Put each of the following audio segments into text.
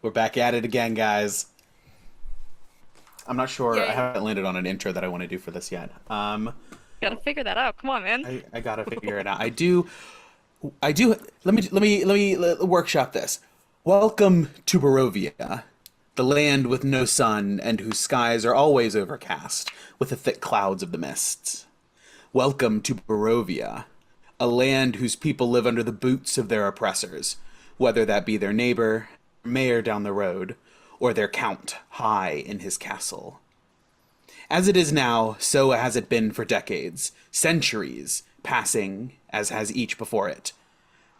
We're back at it again, guys. I'm not sure. I Yay. haven't landed on an intro that I want to do for this yet. Gotta figure that out. Come on, man. I gotta figure it out. I do. Let me workshop this. Welcome to Barovia, the land with no sun and whose skies are always overcast with the thick clouds of the mists. Welcome to Barovia, a land whose people live under the boots of their oppressors, whether that be their neighbor, mayor down the road, or their count high in his castle. As it is now, so has it been for decades, centuries, passing as has each before it.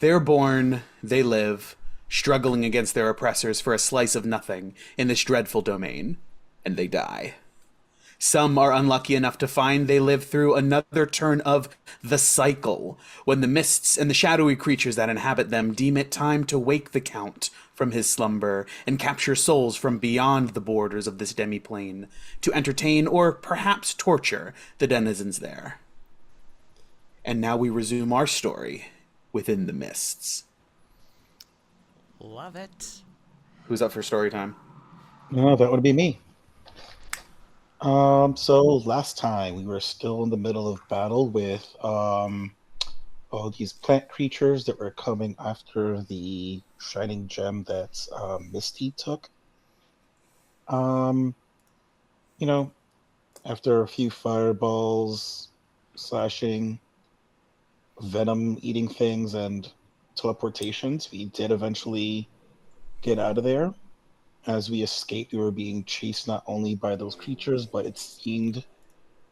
They are born, they live, struggling against their oppressors for a slice of nothing in this dreadful domain, and they die. Some are unlucky enough to find they live through another turn of the cycle, when the mists and the shadowy creatures that inhabit them deem it time to wake the Count from his slumber and capture souls from beyond the borders of this demiplane to entertain or perhaps torture the denizens there. And now we resume our story within the mists. Love it. Who's up for story time? That would be me. So last time we were still in the middle of battle with all these plant creatures that were coming after the shining gem that Misty took. You know, after a few fireballs, slashing, venom eating things, and teleportations, we did eventually get out of there. As we escaped, we were being chased not only by those creatures, but it seemed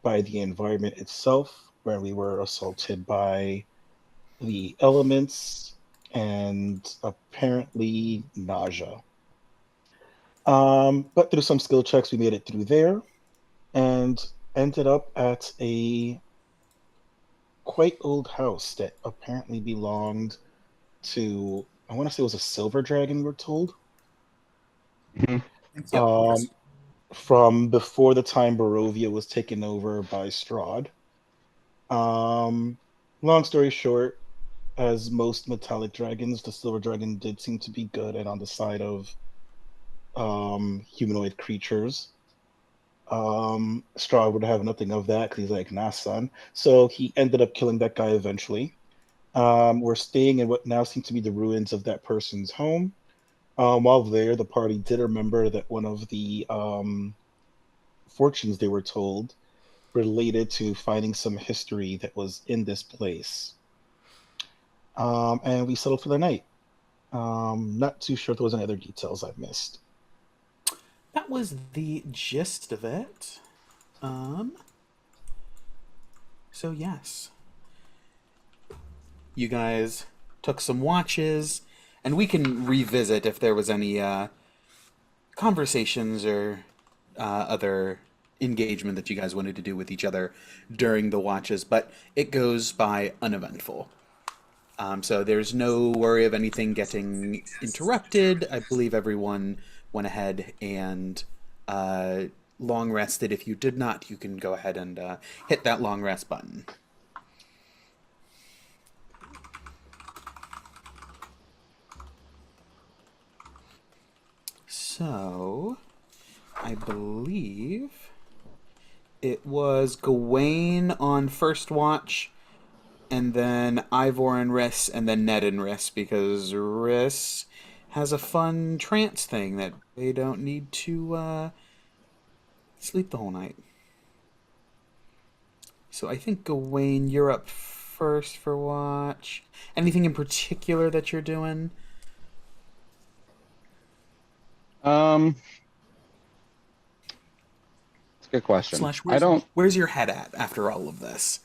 by the environment itself, where we were assaulted by the elements and apparently nausea. But through some skill checks, we made it through there and ended up at a quite old house that apparently belonged to, I want to say it was a silver dragon, we're told. Yep. From before the time Barovia was taken over by Strahd. Long story short, as most metallic dragons, the silver dragon did seem to be good and on the side of humanoid creatures. Strahd would have nothing of that because he's like, nah, son. So he ended up killing that guy eventually. We're staying in what now seems to be the ruins of that person's home. While there, the party did remember that one of the fortunes they were told related to finding some history that was in this place. And we settled for the night. Not too sure if there was any other details I missed. That was the gist of it. So yes. You guys took some watches, and we can revisit if there was any conversations or other engagement that you guys wanted to do with each other during the watches, but it goes by uneventful. So there's no worry of anything getting interrupted. I believe everyone went ahead and long rested. If you did not, you can go ahead and hit that long rest button. So, I believe it was Gawain on first watch, and then Ivor and Riss, and then Ned and Riss, because Riss has a fun trance thing that they don't need to sleep the whole night. So I think, Gawain, you're up first for watch. Anything in particular that you're doing? It's a good question. Slash, I don't. where's your head at after all of this?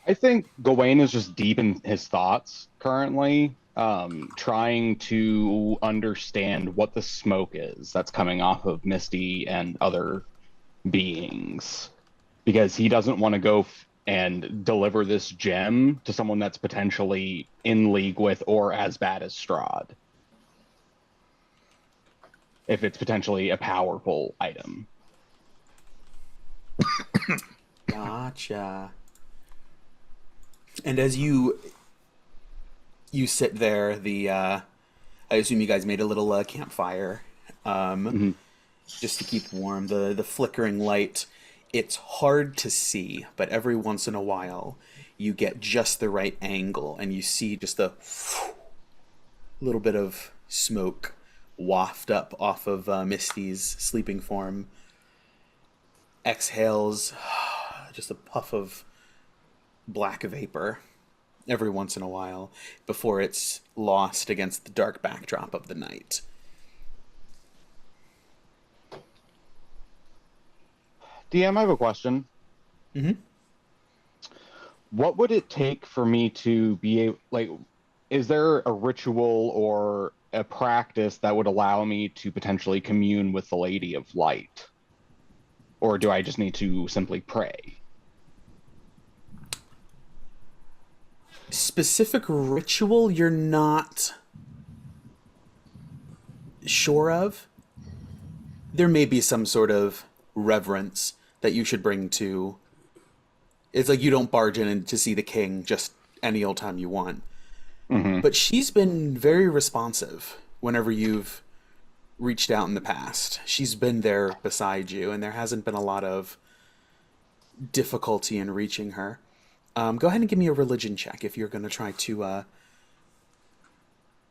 I think Gawain is just deep in his thoughts currently, trying to understand what the smoke is that's coming off of Misty and other beings, because he doesn't want to go and deliver this gem to someone that's potentially in league with or as bad as Strahd, if it's potentially a powerful item. Gotcha. And as you sit there, I assume you guys made a little campfire Mhm. just to keep warm. The flickering light, it's hard to see, but every once in a while you get just the right angle and you see just a little bit of smoke waft up off of Misty's sleeping form. Exhales just a puff of black vapor every once in a while before it's lost against the dark backdrop of the night. DM, I have a question. Mm-hmm. What would it take for me to be able, like, is there a ritual or a practice that would allow me to potentially commune with the Lady of Light? Or do I just need to simply pray? Specific ritual you're not sure of? There may be some sort of reverence that you should bring to. It's like you don't barge in to see the king just any old time you want. Hmm. But she's been very responsive whenever you've reached out in the past. She's been there beside you, and there hasn't been a lot of difficulty in reaching her. Go ahead and give me a religion check if you're going to try to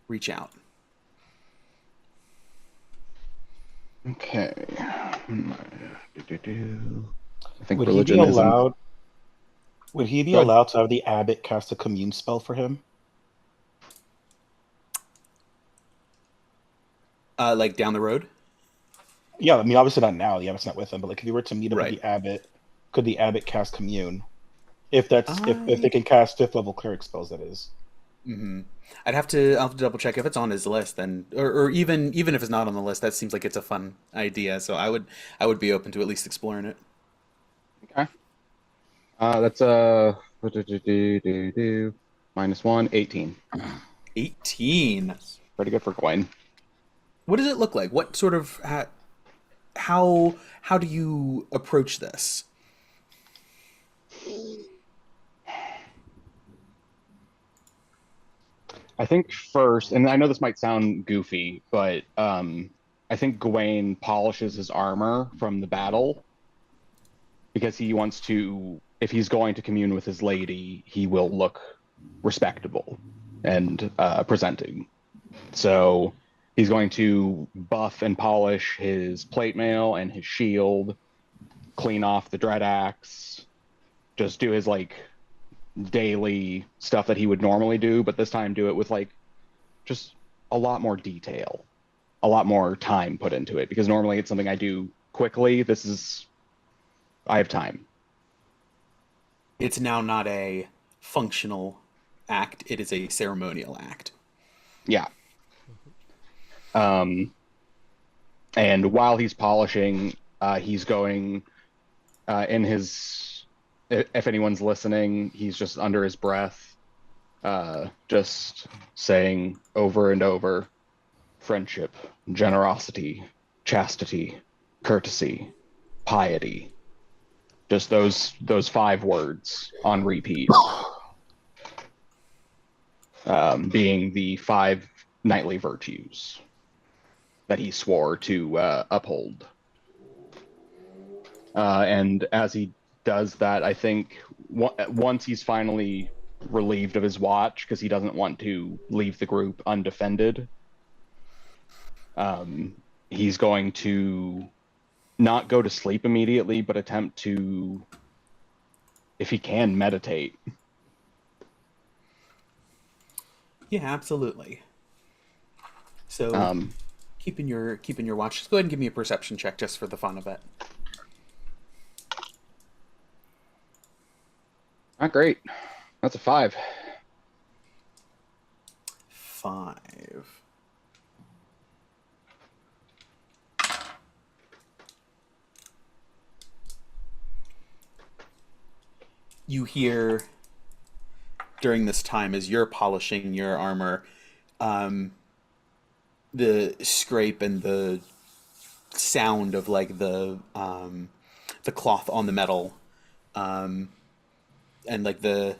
reach out. Okay. I think Would he be religion isn't. allowed? Would he be Go ahead. allowed to have the abbot cast a commune spell for him? Like down the road? Yeah, I mean, obviously not now. The abbot's not with him, but like if you were to meet up with Right. the abbot, could the abbot cast commune? If that's if I they can cast fifth level cleric spells, that is. Mm-hmm. I'll have to double check if it's on his list then, or even if it's not on the list. That seems like it's a fun idea, so I would be open to at least exploring it. Okay. That's -1, 18. 18. Pretty good for Gawain. What does it look like? What sort of how do you approach this? I think first, and I know this might sound goofy, but I think Gawain polishes his armor from the battle because he wants to, if he's going to commune with his lady, he will look respectable and presenting. So he's going to buff and polish his plate mail and his shield, clean off the dread axe, just do his like daily stuff that he would normally do, but this time do it with like just a lot more detail, a lot more time put into it, because normally it's something I do quickly. This is, I have time. It's now not a functional act, it is a ceremonial act. Yeah. And while he's polishing, he's going in his, if anyone's listening, he's just under his breath, just saying over and over, friendship, generosity, chastity, courtesy, piety. Just those 5 words on repeat, being the 5 knightly virtues that he swore to uphold. And as he does that, I think once he's finally relieved of his watch, because he doesn't want to leave the group undefended, he's going to not go to sleep immediately, but attempt to, if he can, meditate. Yeah, absolutely. So Um, keeping your watch. Just go ahead and give me a perception check just for the fun of it. Not great. That's a 5. 5. You hear during this time as you're polishing your armor, the scrape and the sound of like the cloth on the metal, and like the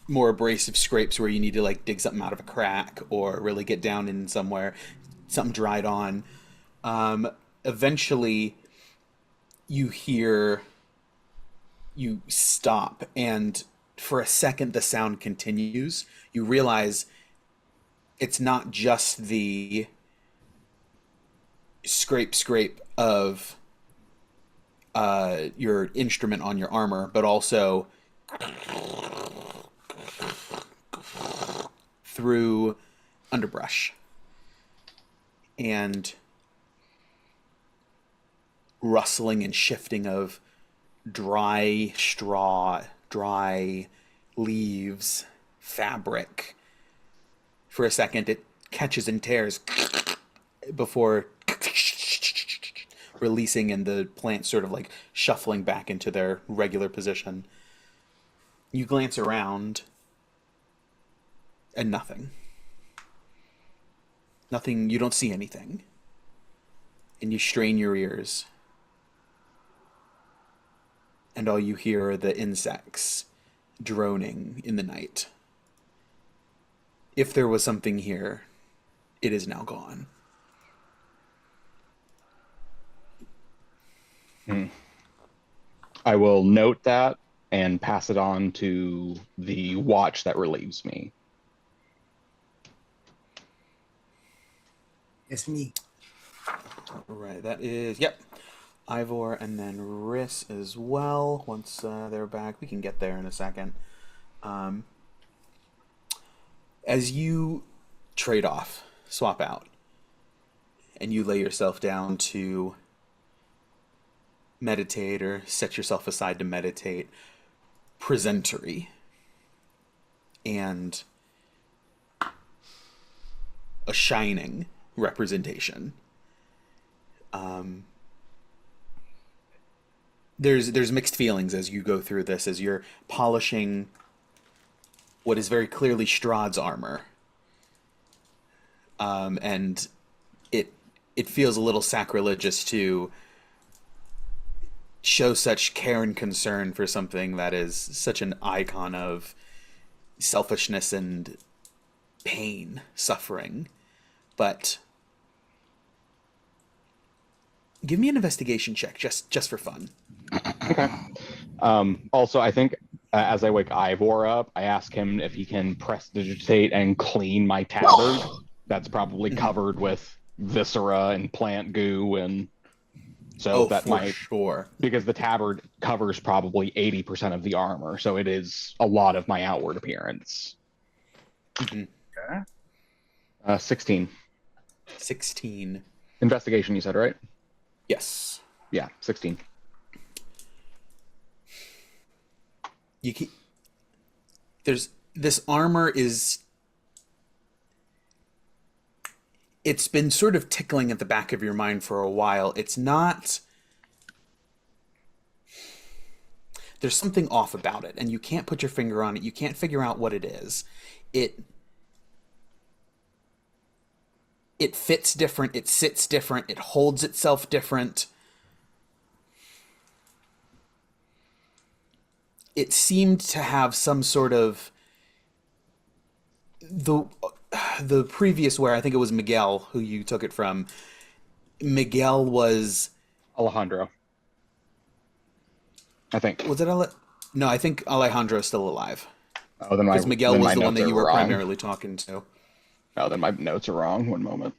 more abrasive scrapes where you need to like dig something out of a crack or really get down in somewhere, something dried on. Eventually, you stop, and for a second, the sound continues. You realize it's not just the scrape of your instrument on your armor, but also through underbrush and rustling and shifting of dry straw, dry leaves, fabric. For a second, it catches and tears before releasing, and the plants sort of like shuffling back into their regular position. You glance around, and nothing. Nothing, you don't see anything. And you strain your ears, and all you hear are the insects droning in the night. If there was something here, it is now gone. I will note that and pass it on to the watch that relieves me. It's me. Right, that is, yep. Ivor and then Riss as well. Once they're back, we can get there in a second. As you trade off, swap out, and you lay yourself down to meditate or set yourself aside to meditate, presentory and a shining representation. There's mixed feelings as you go through this, as you're polishing what is very clearly Strahd's armor, and it feels a little sacrilegious to show such care and concern for something that is such an icon of selfishness and pain, suffering. But give me an investigation check, just for fun. Okay. Also, I think as I wake Ivor up, I ask him if he can prestidigitate and clean my tabard. That's probably covered with viscera and plant goo, and so that for might, sure. because the tabard covers probably 80% of the armor, so it is a lot of my outward appearance. Mm-hmm. Okay. 16. 16. Investigation, you said, right? Yes. Yeah, 16. You keep, there's this armor is, it's been sort of tickling at the back of your mind for a while. It's not, there's something off about it, and you can't put your finger on it. You can't figure out what it is. It fits different, it sits different, it holds itself different. It seemed to have some sort of the previous wearer, I think it was Miguel who you took it from. Miguel was Alejandro, I think. Was it No, I think Alejandro's still alive. Oh, then because Miguel was the one that you were wrong. primarily talking to. Oh, then my notes are wrong. One moment.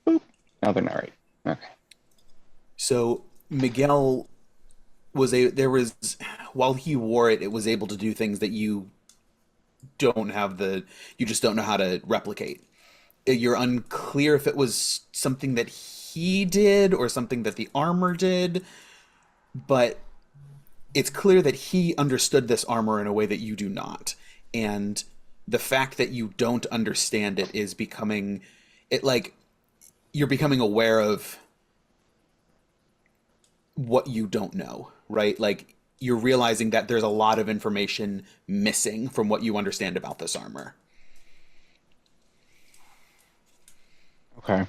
Boop. No, they're not right. Okay. So Miguel was while he wore it, it was able to do things that you just don't know how to replicate. You're unclear if it was something that he did or something that the armor did, but it's clear that he understood this armor in a way that you do not. And the fact that you don't understand it is becoming you're becoming aware of what you don't know, right? Like, you're realizing that there's a lot of information missing from what you understand about this armor. Okay.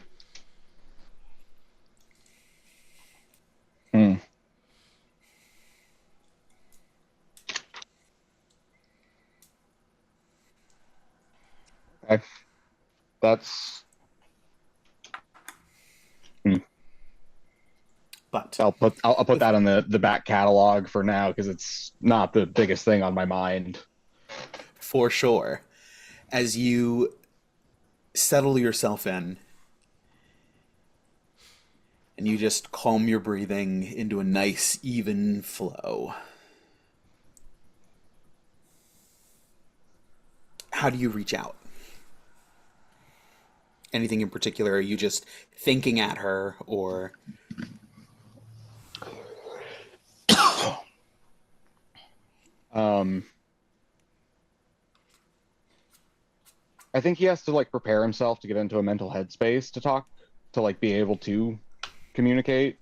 Okay. That's But I'll put that on the back catalog for now because it's not the biggest thing on my mind. for sure, as you settle yourself in and you just calm your breathing into a nice, even flow, how do you reach out? Anything in particular? Are you just thinking at her, or I think he has to like prepare himself to get into a mental headspace to talk, to like be able to communicate.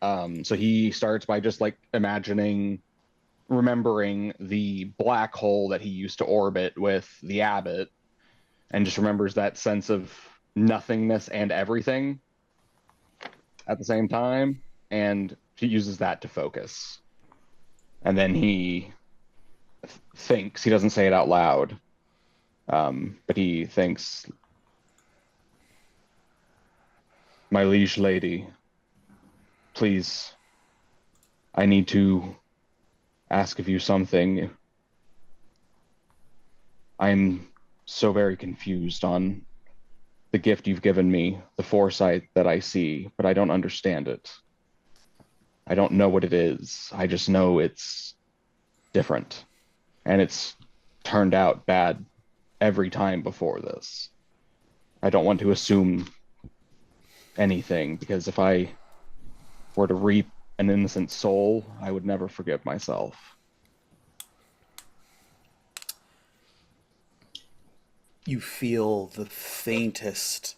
So he starts by just like remembering the black hole that he used to orbit with the abbot, and just remembers that sense of nothingness and everything at the same time, and he uses that to focus. And then he thinks, he doesn't say it out loud, but he thinks, "My liege lady, please, I need to ask of you something. I'm so very confused on the gift you've given me, the foresight that I see, but I don't understand it. I don't know what it is. I just know it's different. And it's turned out bad every time before this. I don't want to assume anything, because if I were to reap an innocent soul, I would never forgive myself." you feel the faintest.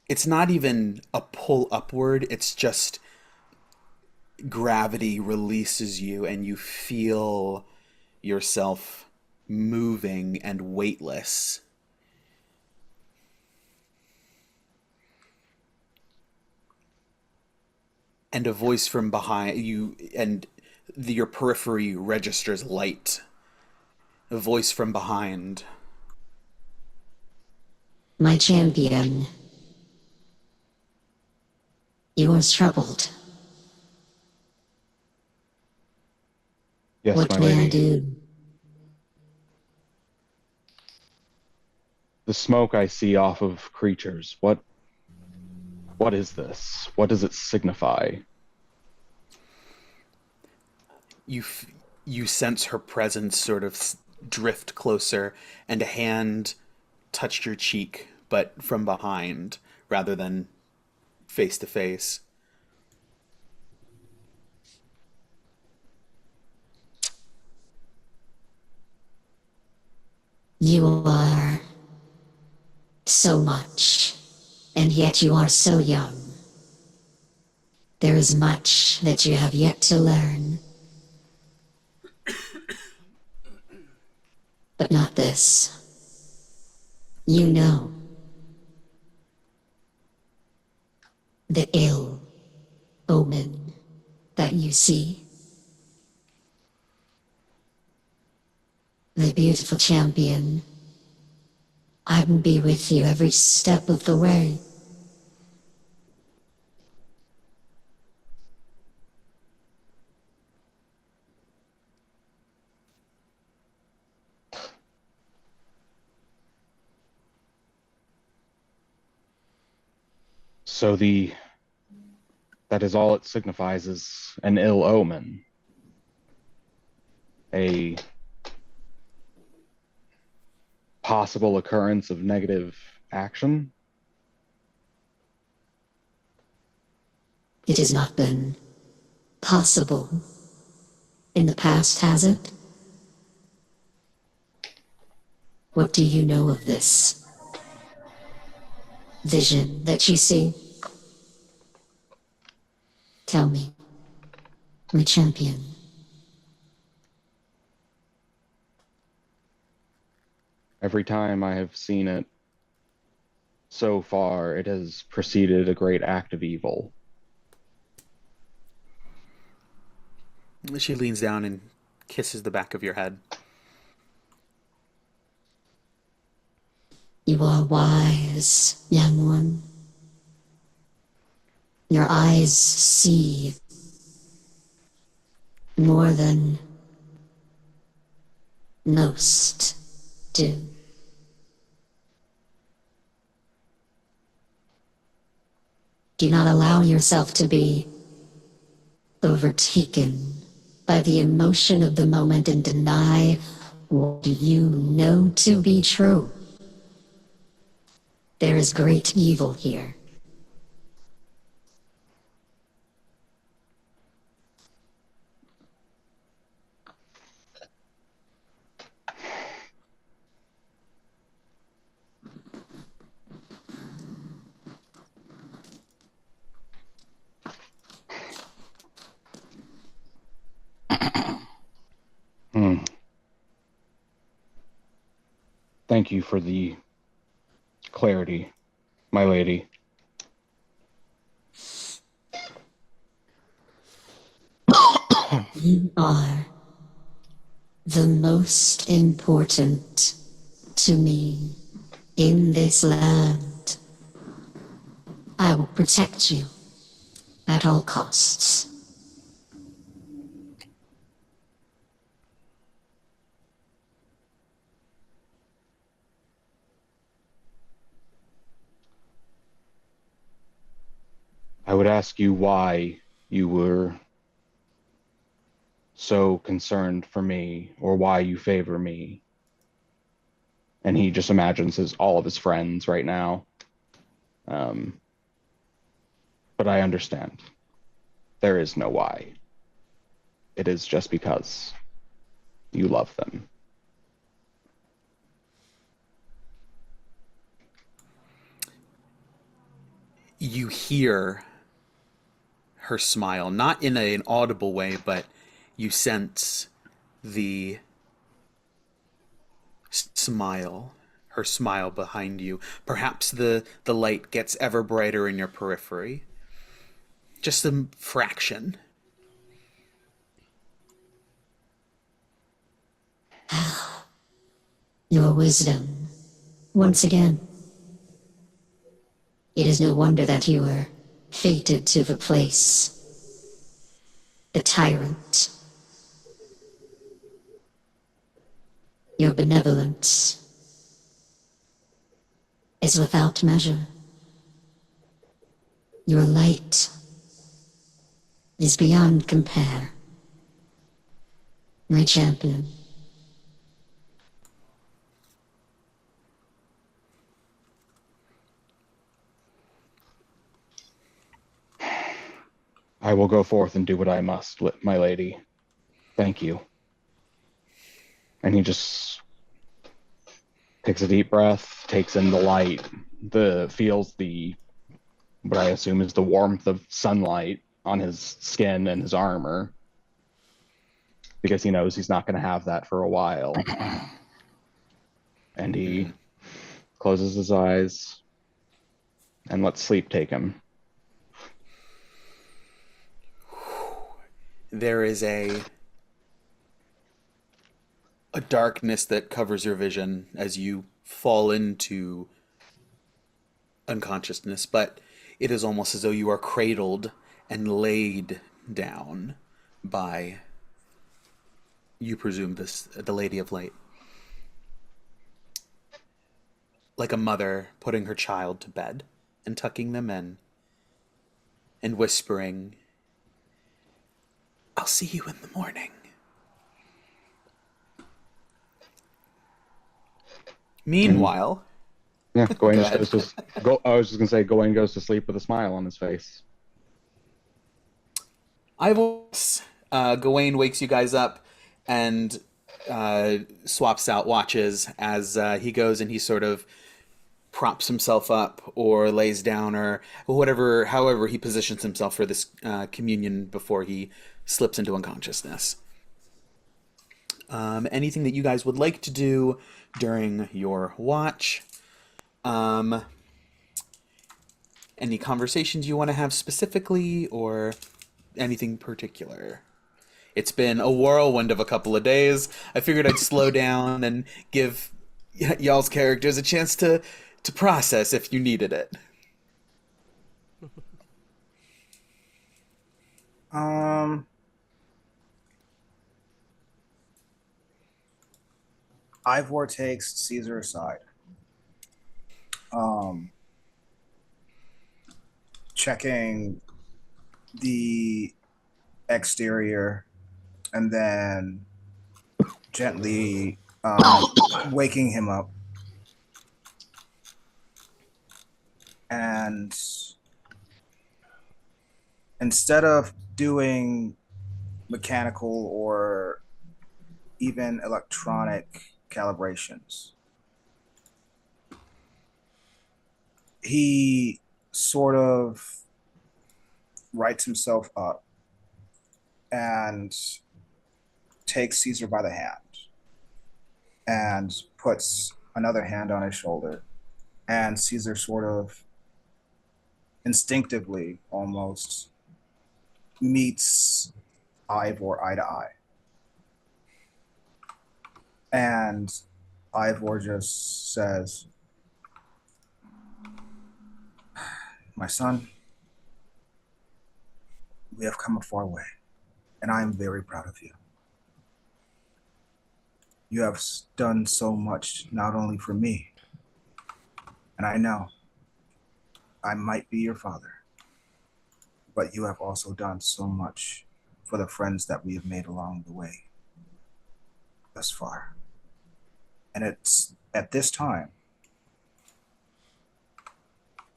It's not even a pull upward, it's just gravity releases you and you feel yourself moving and weightless. And a voice from behind you, and your periphery registers light. A voice from behind. My champion, you are troubled. Yes, What my may I lady. do? The smoke I see off of creatures, what is this? What does it signify? You you sense her presence sort of drift closer, and a hand touched your cheek, but from behind rather than face to face. You are so much, and yet you are so young. There is much that you have yet to learn. But not this. You know. The ill omen that you see. The beautiful champion. I will be with you every step of the way. So that is all it signifies, is an ill omen. A possible occurrence of negative action. It has not been possible in the past, has it? What do you know of this vision that you see? Tell me, my champion. Every time I have seen it so far, it has preceded a great act of evil. She leans down and kisses the back of your head. You are wise, young one. Your eyes see more than most do. Do not allow yourself to be overtaken by the emotion of the moment and deny what you know to be true. There is great evil here. Thank you for the clarity, my lady. You are the most important to me in this land. I will protect you at all costs. I would ask you why you were so concerned for me, or why you favor me. And he just imagines all of his friends right now. But I understand. There is no why. It is just because you love them. You hear her smile, not in an audible way, but you sense the smile, her smile behind you. Perhaps the light gets ever brighter in your periphery. Just a fraction. Your wisdom, once again. It is no wonder that you were fated to the place. The tyrant. Your benevolence is without measure. Your light is beyond compare. My champion. I will go forth and do what I must, my lady. Thank you. And he just takes a deep breath, takes in the light, feels what I assume is the warmth of sunlight on his skin and his armor, because he knows he's not going to have that for a while. And he closes his eyes and lets sleep take him. There is a darkness that covers your vision as you fall into unconsciousness, but it is almost as though you are cradled and laid down by, you presume, the Lady of Light. Like a mother putting her child to bed and tucking them in and whispering, "I'll see you in the morning." Meanwhile, Yeah, Gawain Go just ahead. goes to I was just gonna say Gawain goes to sleep with a smile on his face. Gawain wakes you guys up and swaps out watches as he goes and he sort of props himself up or lays down or whatever, however he positions himself for this communion before he slips into unconsciousness. Anything that you guys would like to do during your watch? Any conversations you want to have specifically or anything particular? It's been a whirlwind of a couple of days. I figured I'd slow down and give y'all's characters a chance to process if you needed it. Ivor takes Cesar aside. Checking the exterior and then gently waking him up. And instead of doing mechanical or even electronic calibrations, he sort of writes himself up and takes Cesar by the hand and puts another hand on his shoulder. And Cesar sort of instinctively almost meets Ivor eye to eye. And Ivor just says, "My son, we have come a far way, and I am very proud of you. You have done so much, not only for me, and I know I might be your father, but you have also done so much for the friends that we have made along the way thus far. And it's at this time,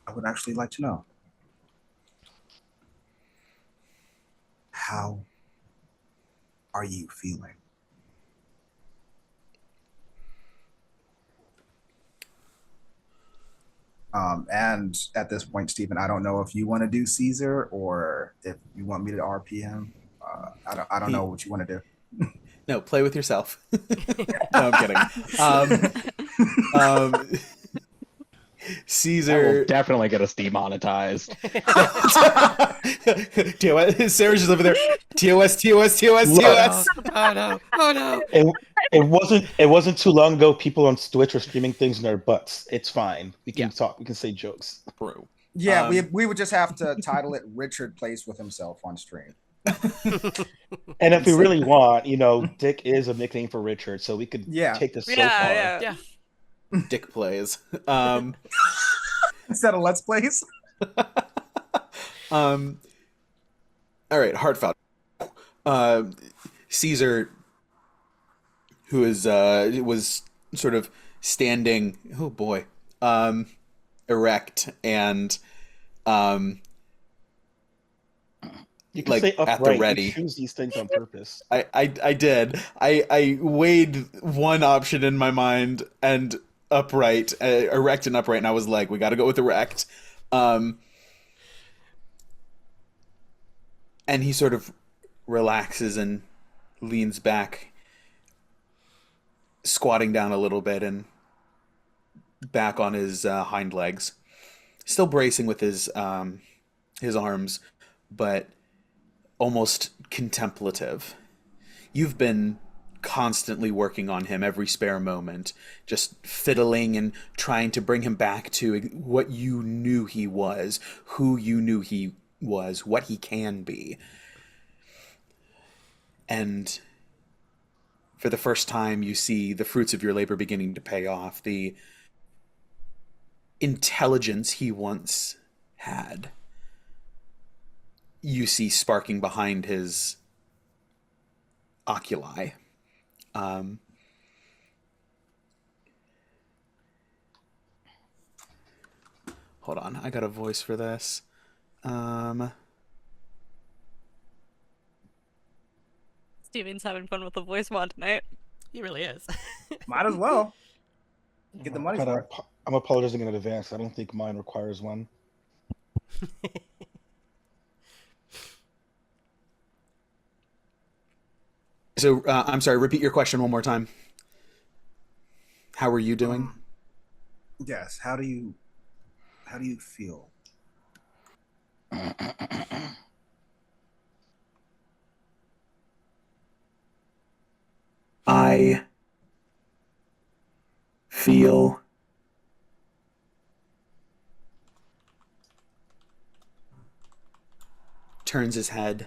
I would actually like to know, how are you feeling?" And at this point, Stephen, I don't know if you want to do Caesar or if you want me to RP him. I don't know what you want to do. No, play with yourself. No, I'm kidding. Caesar That will definitely get us demonetized. TOS. Sarah's just over there. TOS, TOS, TOS, TOS. Oh no! Oh no! It wasn't too long ago. People on Twitch were streaming things in their butts. It's fine. We can talk. We can say jokes. True. Yeah, we would just have to title it "Richard Plays with Himself" on stream. And if we really want, Dick is a nickname for Richard, so we could take this so far. Yeah. Dick plays. Instead of Let's Plays. All right, heartfelt. Caesar, who is was sort of standing. Oh boy, erect and You can like say upright. at the ready. You choose these things on purpose. I did. I weighed one option in my mind and upright, erect and upright, and I was like, we got to go with erect. And he sort of relaxes and leans back, squatting down a little bit and back on his hind legs, still bracing with his arms, but almost contemplative. You've been constantly working on him every spare moment, just fiddling and trying to bring him back to what you knew he was, who you knew he was, what he can be. And for the first time, you see the fruits of your labor beginning to pay off. The intelligence he once had, you see sparking behind his oculi. Hold on, I got a voice for this. Steven's having fun with the voice mod tonight. He really is. Might as well get the money for it. I'm apologizing in advance. I don't think mine requires one. So, I'm sorry, repeat your question one more time. How are you doing? Yes. How do you feel? I feel. Turns his head.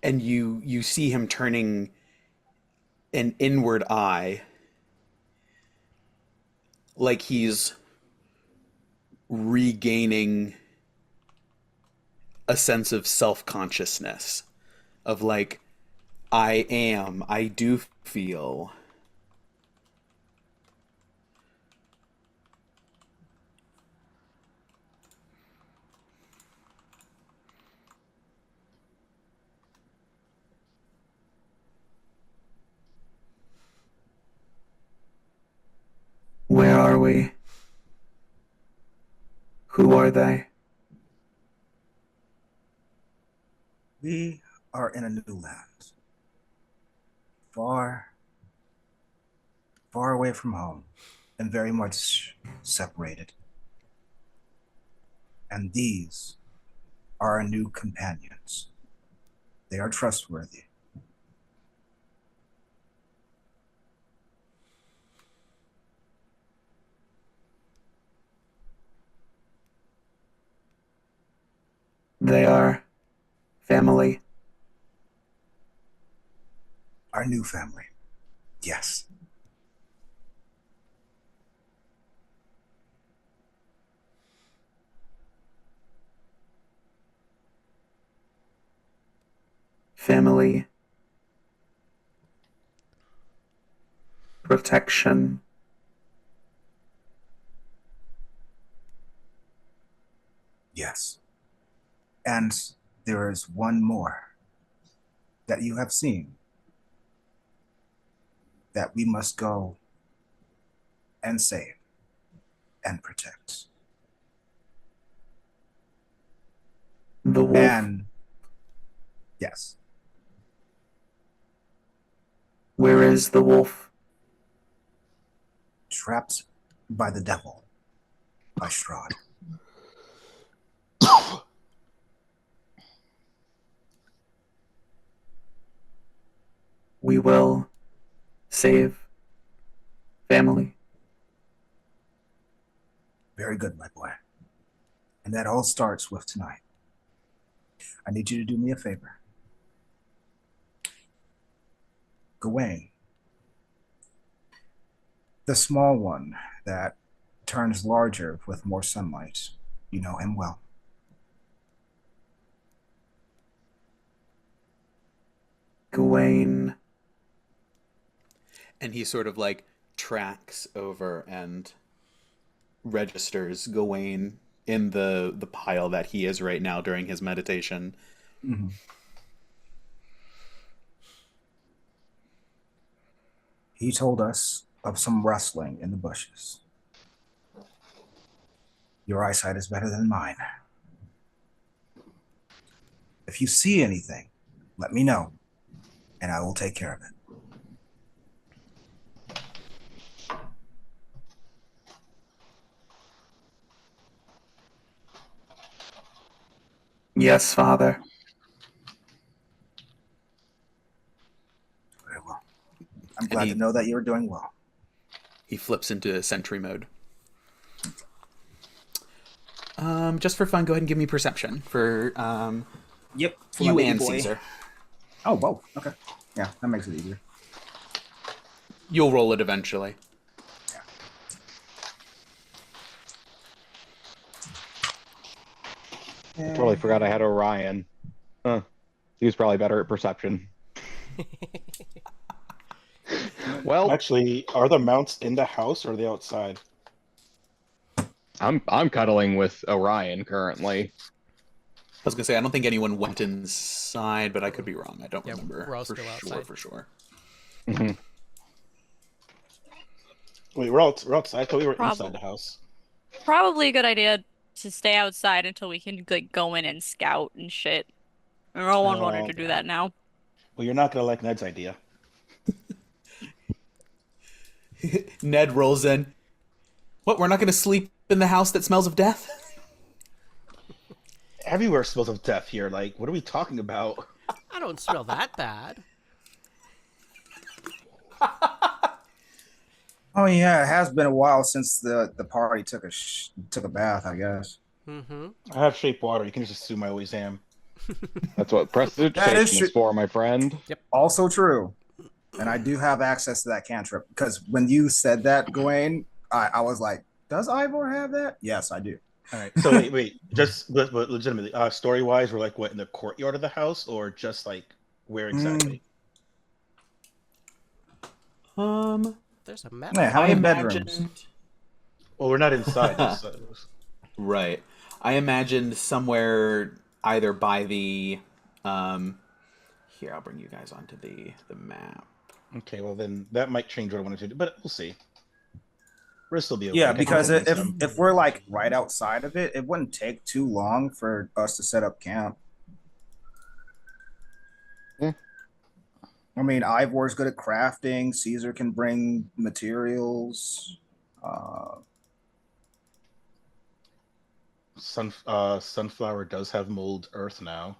And you see him turning an inward eye, like he's regaining a sense of self-consciousness, of like, I do feel. Where are we? Who are they? We are in a new land. Far, far away from home and very much separated. And these are our new companions. They are trustworthy. They are family. Our new family. Yes. Family. Protection. Yes. And there is one more that you have seen that we must go and save and protect. The wolf. And yes, Where is the wolf? trapped by the devil, by Strahd. We will save family. Very good, my boy. And that all starts with tonight. I need you to do me a favor. Gawain, the small one that turns larger with more sunlight, you know him well. Gawain. And he sort of like tracks over and registers Gawain in the pile that he is right now during his meditation. Mm-hmm. He told us of some rustling in the bushes. Your eyesight is better than mine. If you see anything, let me know, and I will take care of it. Yes, Father. Very well. I'm glad to know that you're doing well. He flips into sentry mode. Just for fun, go ahead and give me perception for Yep. for you my baby and boy. Cesar. Oh, whoa. Okay. Yeah, that makes it easier. You'll roll it eventually. I totally forgot I had Orion. Huh. He was probably better at perception. Well, Actually, are the mounts in the house or are they outside? I'm cuddling with Orion currently. I was gonna say I don't think anyone went inside, but I could be wrong. I don't Yeah, remember we're all for still sure. outside. For sure. Mhm. Wait, we're outside. I thought we were Prob- inside the house. Probably a good idea to stay outside until we can like go in and scout and shit. No one wanted to do Okay. that now. Well, you're not gonna like Ned's idea. Ned rolls in. What? We're not gonna sleep in the house that smells of death? Everywhere smells of death here. Like, what are we talking about? I don't smell that bad. Oh yeah, it has been a while since the party took a bath, I guess. Mm-hmm. I have shape water. You can just assume I always am. That's what That is prestidigitation true. is for, my friend. Also true. And I do have access to that cantrip because when you said that, Gawain, I was like, does Ivor have that? Yes, I do. All right. So wait. Just but legitimately, story wise, we're like what, in the courtyard of the house, or just like where exactly? There's a map. Yeah, how I many bedrooms? imagined. Well, we're not inside. Right. I imagined somewhere either by the. Here, I'll bring you guys onto the map. Okay. Well, then that might change what I wanted to do, but we'll see. We'll still be okay. Yeah, I because think if we're like right outside of it, it wouldn't take too long for us to set up camp. Yeah. I mean, Ivor's good at crafting. Cesar can bring materials. Sunflower does have mold earth now.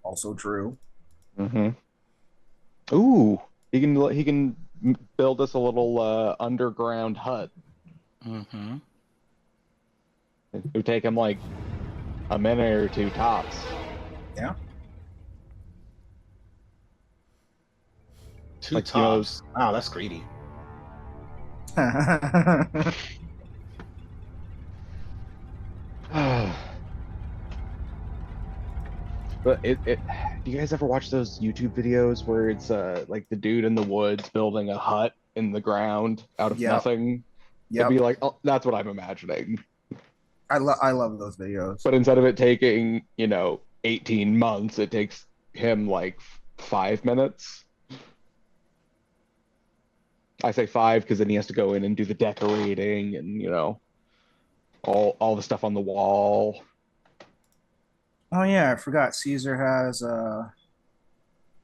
Also true. Mm-hmm. Ooh, he can build us a little underground hut. Mm-hmm. It would take him like a minute or two tops. Yeah. Two Like, you know, tops. Wow, that's greedy. But do you guys ever watch those YouTube videos where it's like the dude in the woods building a hut in the ground out of Yep. nothing? Yep. It'd be like, oh, that's what I'm imagining. I love those videos. But instead of it taking, 18 months, it takes him like 5 minutes. I say 5 because then he has to go in and do the decorating and, all the stuff on the wall. Oh yeah, I forgot. Caesar has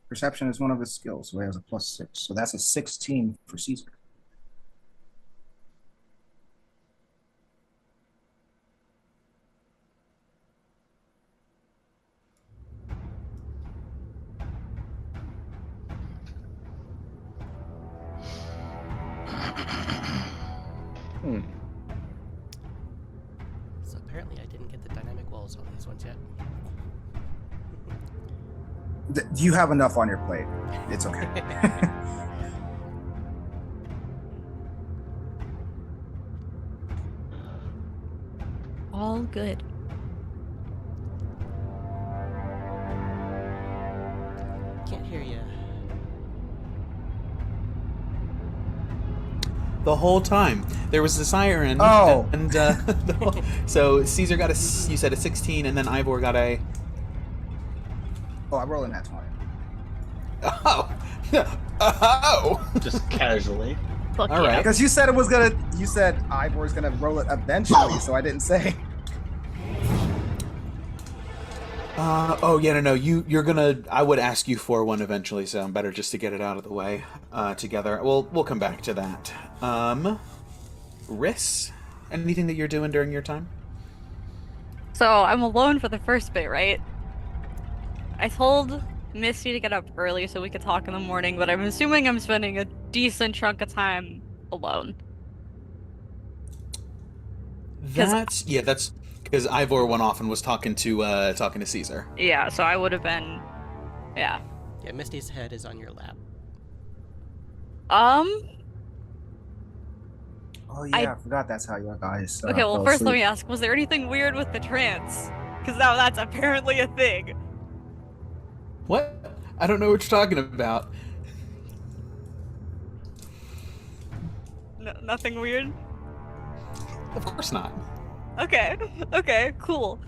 perception is one of his skills, so he has a +6. So that's a 16 for Caesar. Hmm. So apparently I didn't get the dynamic walls on these ones yet. You have enough on your plate. It's okay. All good. Can't hear you. The whole time there was a siren. Oh. And so Caesar got you said a 16, and then Ivor got a. Oh, I roll in that 20. Oh. Oh. Just casually. Fuck All yeah. right. Because you said it was gonna. You said Ivor's gonna roll it eventually, so I didn't say. Oh yeah, no. You're gonna. I would ask you for one eventually, so better just to get it out of the way together. We'll come back to that. Riss, anything that you're doing during your time? So I'm alone for the first bit, right? I told Misty to get up early so we could talk in the morning, but I'm assuming I'm spending a decent chunk of time alone. That's because Ivor went off and was talking to Cesar. Yeah, so I would have been, yeah. Yeah, Misty's head is on your lap. Oh yeah, I forgot that's how you guys. Okay, well fell first let asleep. me ask, was there anything weird with the trance? Because now that's apparently a thing. What? I don't know what you're talking about. No, nothing weird? Of course not. Okay, okay, cool.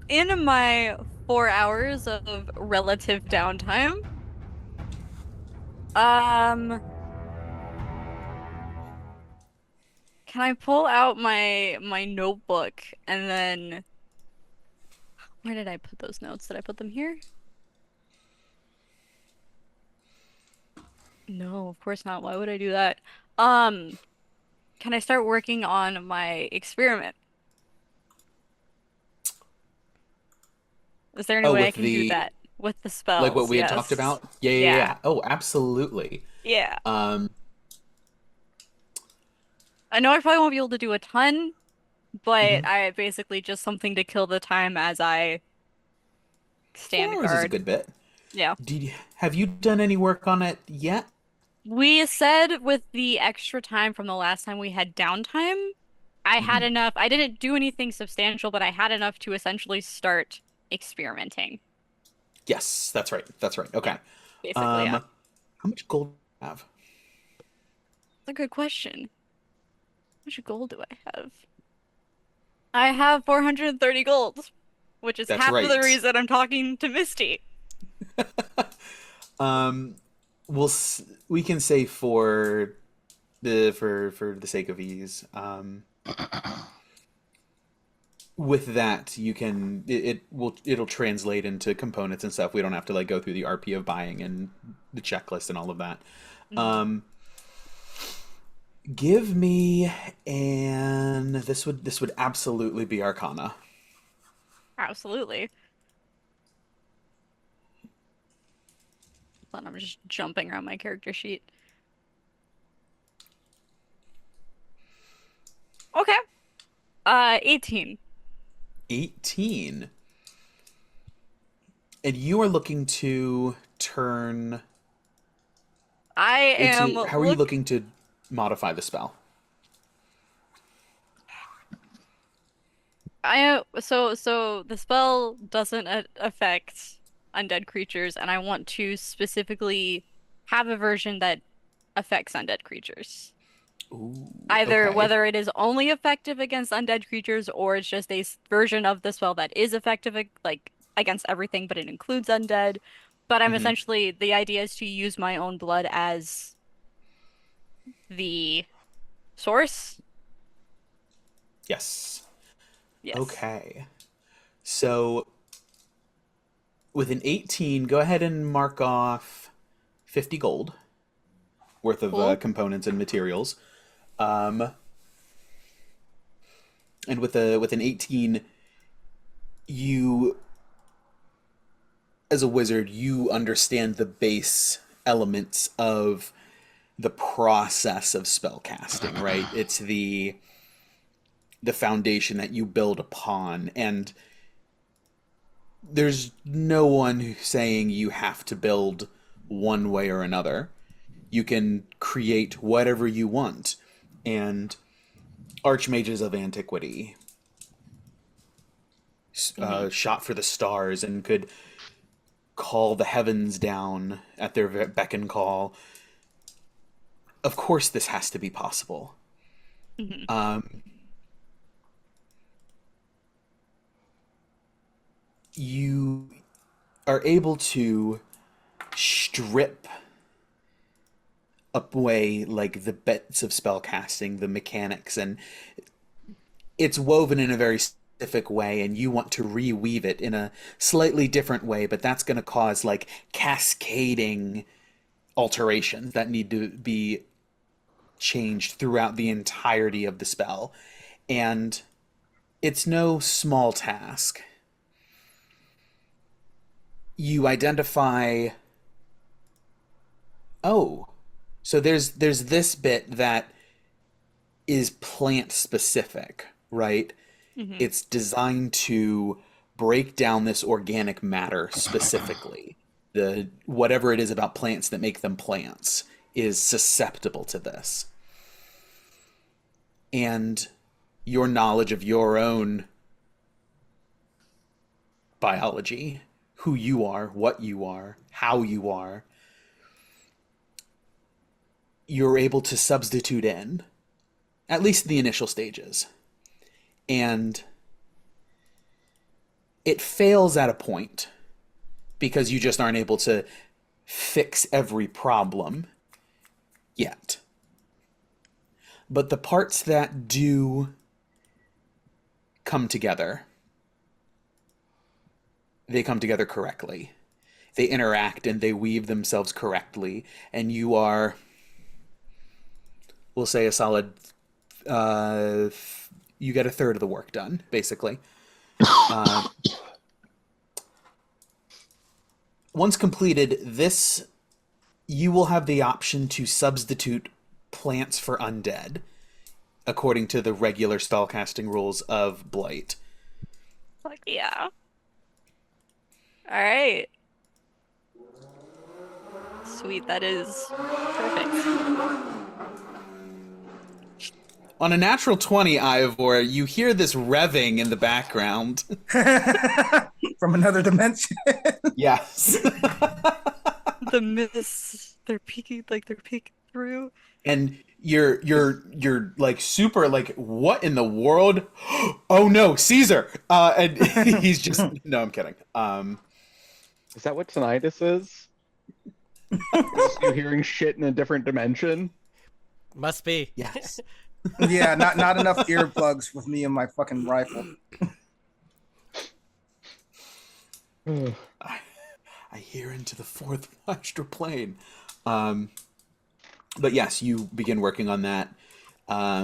In my 4 hours of relative downtime, can I pull out my notebook and then where did I put those notes? Did I put them here? No, of course not. Why would I do that? Can I start working on my experiment? Is there any Oh, way I with can do that with the spells? like what we had talked Yes. about? Yeah. Oh, absolutely. Yeah. I know I probably won't be able to do a ton, but Mhm. I basically just something to kill the time as I 4 stand hours is a guard. good bit. Yeah. Have you done any work on it yet? We said with the extra time from the last time we had downtime, I had Mhm. enough. I didn't do anything substantial, but I had enough to essentially start experimenting. Yes, that's right. That's right. Yeah, Okay. basically, Um, yeah. how much gold do you have? That's a good question. How much gold do I have? I have 430 gold, which is That's half of the right. reason I'm talking to Misty. Um, we can say for the sake of ease, with that you can it'll translate into components and stuff. We don't have to like go through the RP of buying and the checklist and all of that. Mhm. Um, give me and this would absolutely be Arcana. Absolutely. Hold on, I'm just jumping around my character sheet. Okay. 18. 18. And you are looking to turn I am into how are you look looking to modify the spell? so the spell doesn't affect undead creatures, and I want to specifically have a version that affects undead creatures. Ooh, Either okay. whether it is only effective against undead creatures or it's just a version of the spell that is effective like against everything, but it includes undead. But I'm Hmm. essentially the idea is to use my own blood as the source. Yes. Yes. Okay. So with an 18, go ahead and mark off 50 gold worth of Cool. components and materials. Um, and with an 18, you as a wizard, you understand the base elements of the process of spell casting, right? It's the foundation that you build upon, and there's no one who's saying you have to build one way or another. You can create whatever you want. And archmages of antiquity Hmm. shot for the stars and could call the heavens down at their beck and call. Of course, this has to be possible. Hmm. Um, you are able to strip away like the bits of spell casting, the mechanics, and it's woven in a very specific way, and you want to reweave it in a slightly different way, but that's going to cause like cascading alterations that need to be changed throughout the entirety of the spell. And it's no small task. You identify, oh, so there's this bit that is plant specific, right? Hmm. It's designed to break down this organic matter specifically. The whatever it is about plants that make them plants is susceptible to this. And your knowledge of your own biology, who you are, what you are, how you are, you're able to substitute in, at least the initial stages. And it fails at a point because you just aren't able to fix every problem yet. But the parts that do come together, they come together correctly. They interact and they weave themselves correctly, and you are, we'll say, a solid. Uh, you get a third of the work done, basically. Uh, once completed, this you will have the option to substitute plants for undead. according to the regular spellcasting rules of Blight. Fuck yeah. All right. Sweet, that is perfect. On a natural 20, Ivor, you hear this revving in the background. From another dimension. Yes. The mists, they're peeking through. And you're like super like, what in the world? Oh no, Cesar. And he's just, no, I'm kidding. Is that what tinnitus is? Is you hearing shit in a different dimension? Must be. Yes. Yeah, not enough earplugs with me and my fucking rifle. I hear into the fourth astral plane. But yes, you begin working on that.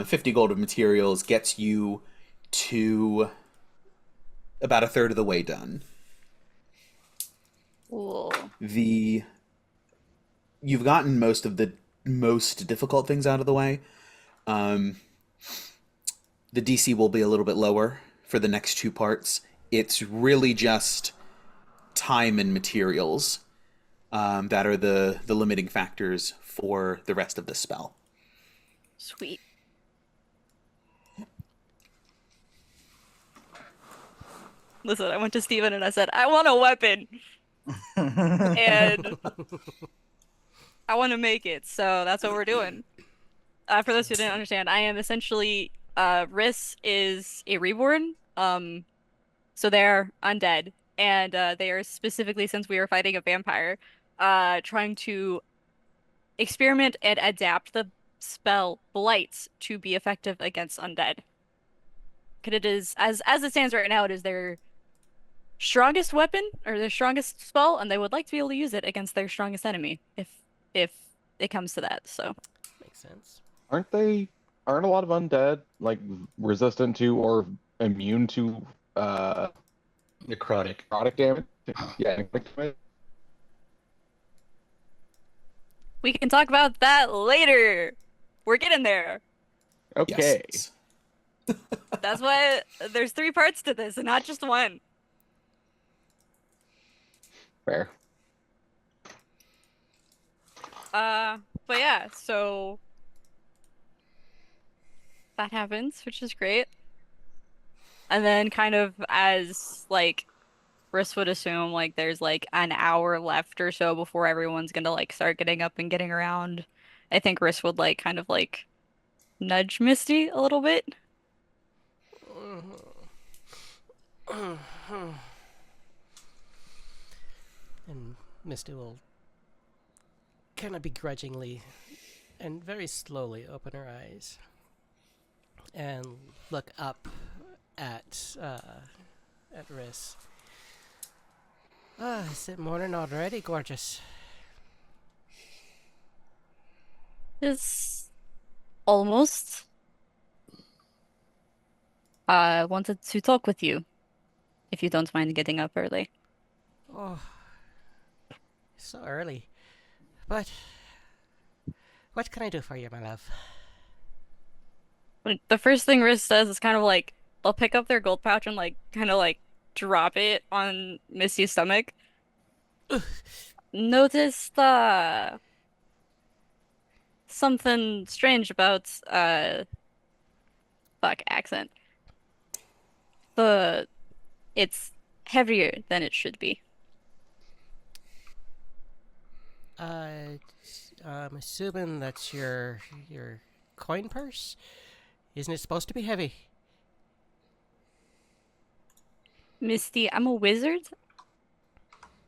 50 gold of materials gets you to about a third of the way done. Cool. You've gotten most of the most difficult things out of the way. The DC will be a little bit lower for the next two parts. It's really just time and materials that are the limiting factors for the rest of the spell. Sweet. Listen, I went to Steven and I said, I want a weapon. And I want to make it, so that's what we're doing. For those who didn't understand, I am essentially Riss is a reborn. So they're undead, and they are specifically, since we are fighting a vampire, trying to experiment and adapt the spell Blight to be effective against undead. Because it is, as it stands right now, it is their strongest weapon or their strongest spell, and they would like to be able to use it against their strongest enemy if it comes to that. So Makes sense. Aren't a lot of undead like resistant to or immune to Necrotic. necrotic damage? Yeah, necrotic damage. we can talk about that later. We're getting there. Okay. Yes. That's why there's 3 parts to this and not just one. Fair. But yeah, so that happens, which is great. And then kind of as like Riss would assume, like there's like an hour left or so before everyone's gonna like start getting up and getting around. I think Riss would like kind of like nudge Misty a little bit. And Misty will kind of begrudgingly and very slowly open her eyes and look up at Riss. Ah, is it morning already, gorgeous? Is almost. Wanted to talk with you, if you don't mind getting up early. Oh, so early. But what can I do for you, my love? Like, the first thing Riz says is kind of like they'll pick up their gold pouch and like kind of like drop it on Misty's stomach. Noticed something strange about fuck accent. It's heavier than it should be. I'm assuming that's your coin purse? Isn't it supposed to be heavy? Misty, I'm a wizard.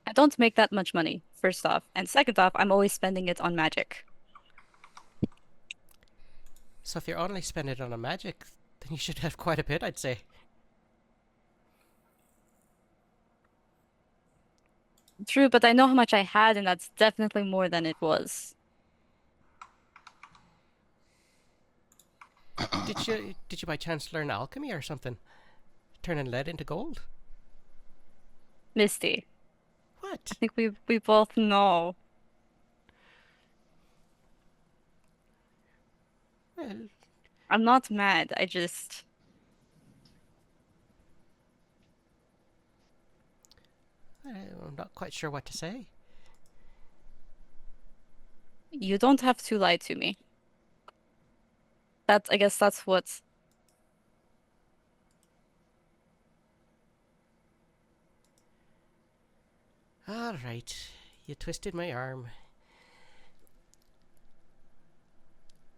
I don't make that much money, first off. And second off, I'm always spending it on magic. So if you're only spending it on a magic, then you should have quite a bit, I'd say. True, but I know how much I had, and that's definitely more than it was. Did you by chance learn alchemy or something? Turning lead into gold? Misty, What? I think we both know. Well, I'm not mad. I'm not quite sure what to say. You don't have to lie to me. I guess that's what. All right, you twisted my arm.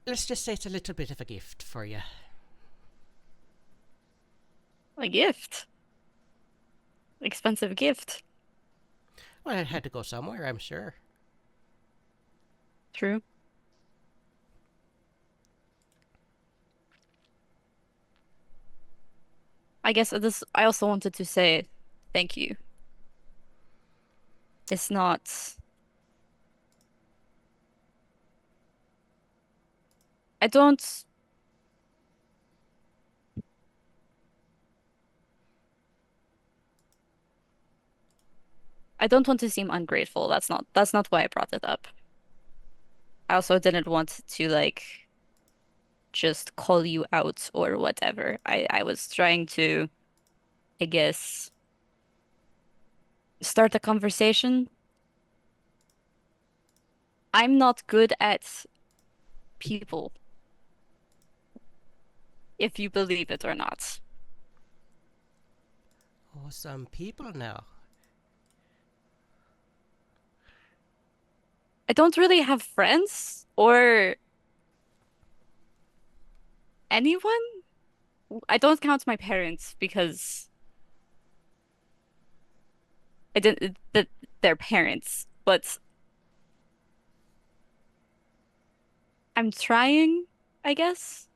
Let's just say it's a little bit of a gift for you. A gift. Expensive gift. Well, it had to go somewhere, I'm sure. True. I guess I also wanted to say thank you. It's not. I don't. I don't want to seem ungrateful. That's not why I brought it up. I also didn't want to like just call you out or whatever. I was trying to, I guess, start a conversation. I'm not good at people, if you believe it or not. Oh, some people now. I don't really have friends or anyone. I don't count my parents because I didn't that they're parents, but I'm trying, I guess.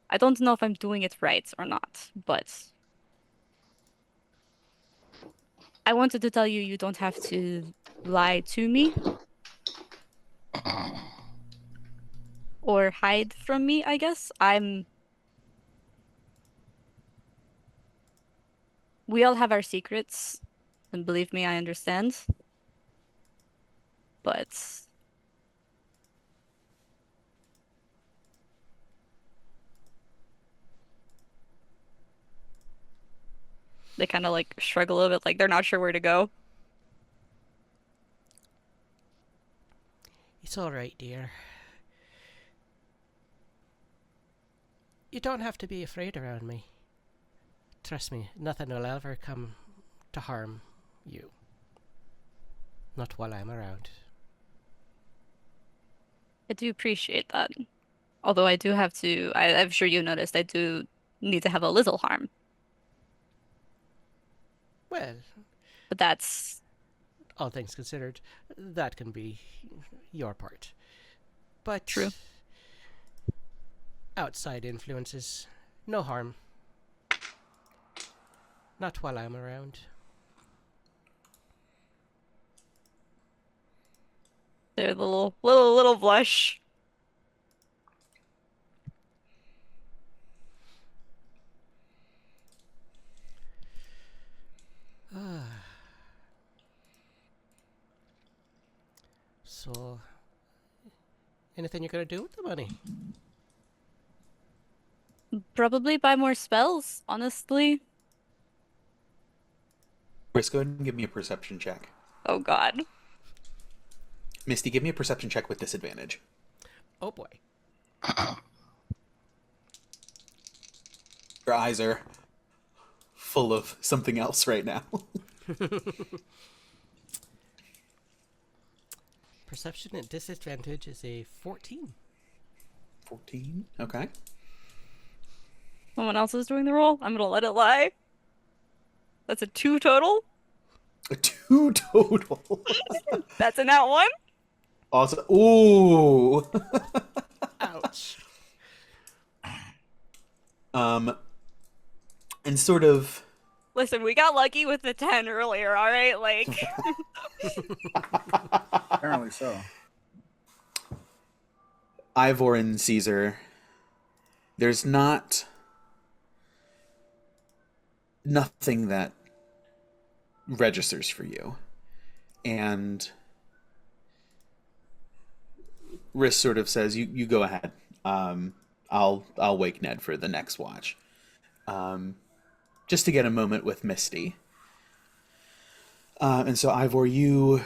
I don't know if I'm doing it right or not, but I wanted to tell you you don't have to lie to me or hide from me, I guess. We all have our secrets, and believe me, I understand. But they kind of like shrug a little bit, like they're not sure where to go. It's all right, dear. You don't have to be afraid around me. Trust me, nothing will ever come to harm you. Not while I'm around. I do appreciate that. Although I do have to, I'm sure you noticed, I do need to have a little harm. Well, But that's all things considered, that can be your part. But true. outside influences, no harm. Not while I'm around. They're the little blush. So, anything you're gonna do with the money? Probably buy more spells, honestly. Chris, go ahead and give me a perception check. Oh God. Misty, give me a perception check with disadvantage. Oh boy. Your eyes are full of something else right now. Perception at disadvantage is a 14. 14. Okay. Someone else is doing the roll. I'm gonna let it lie. That's a 2 total. A 2 total. That's a nat 1. Awesome. Ooh. Ouch. And sort of. Listen, we got lucky with the 10 earlier, all right? Like, Apparently so. Ivor and Cesar, there's nothing that registers for you. And Riss sort of says, you go ahead. I'll wake Ned for the next watch, just to get a moment with Misty. And so Ivor, you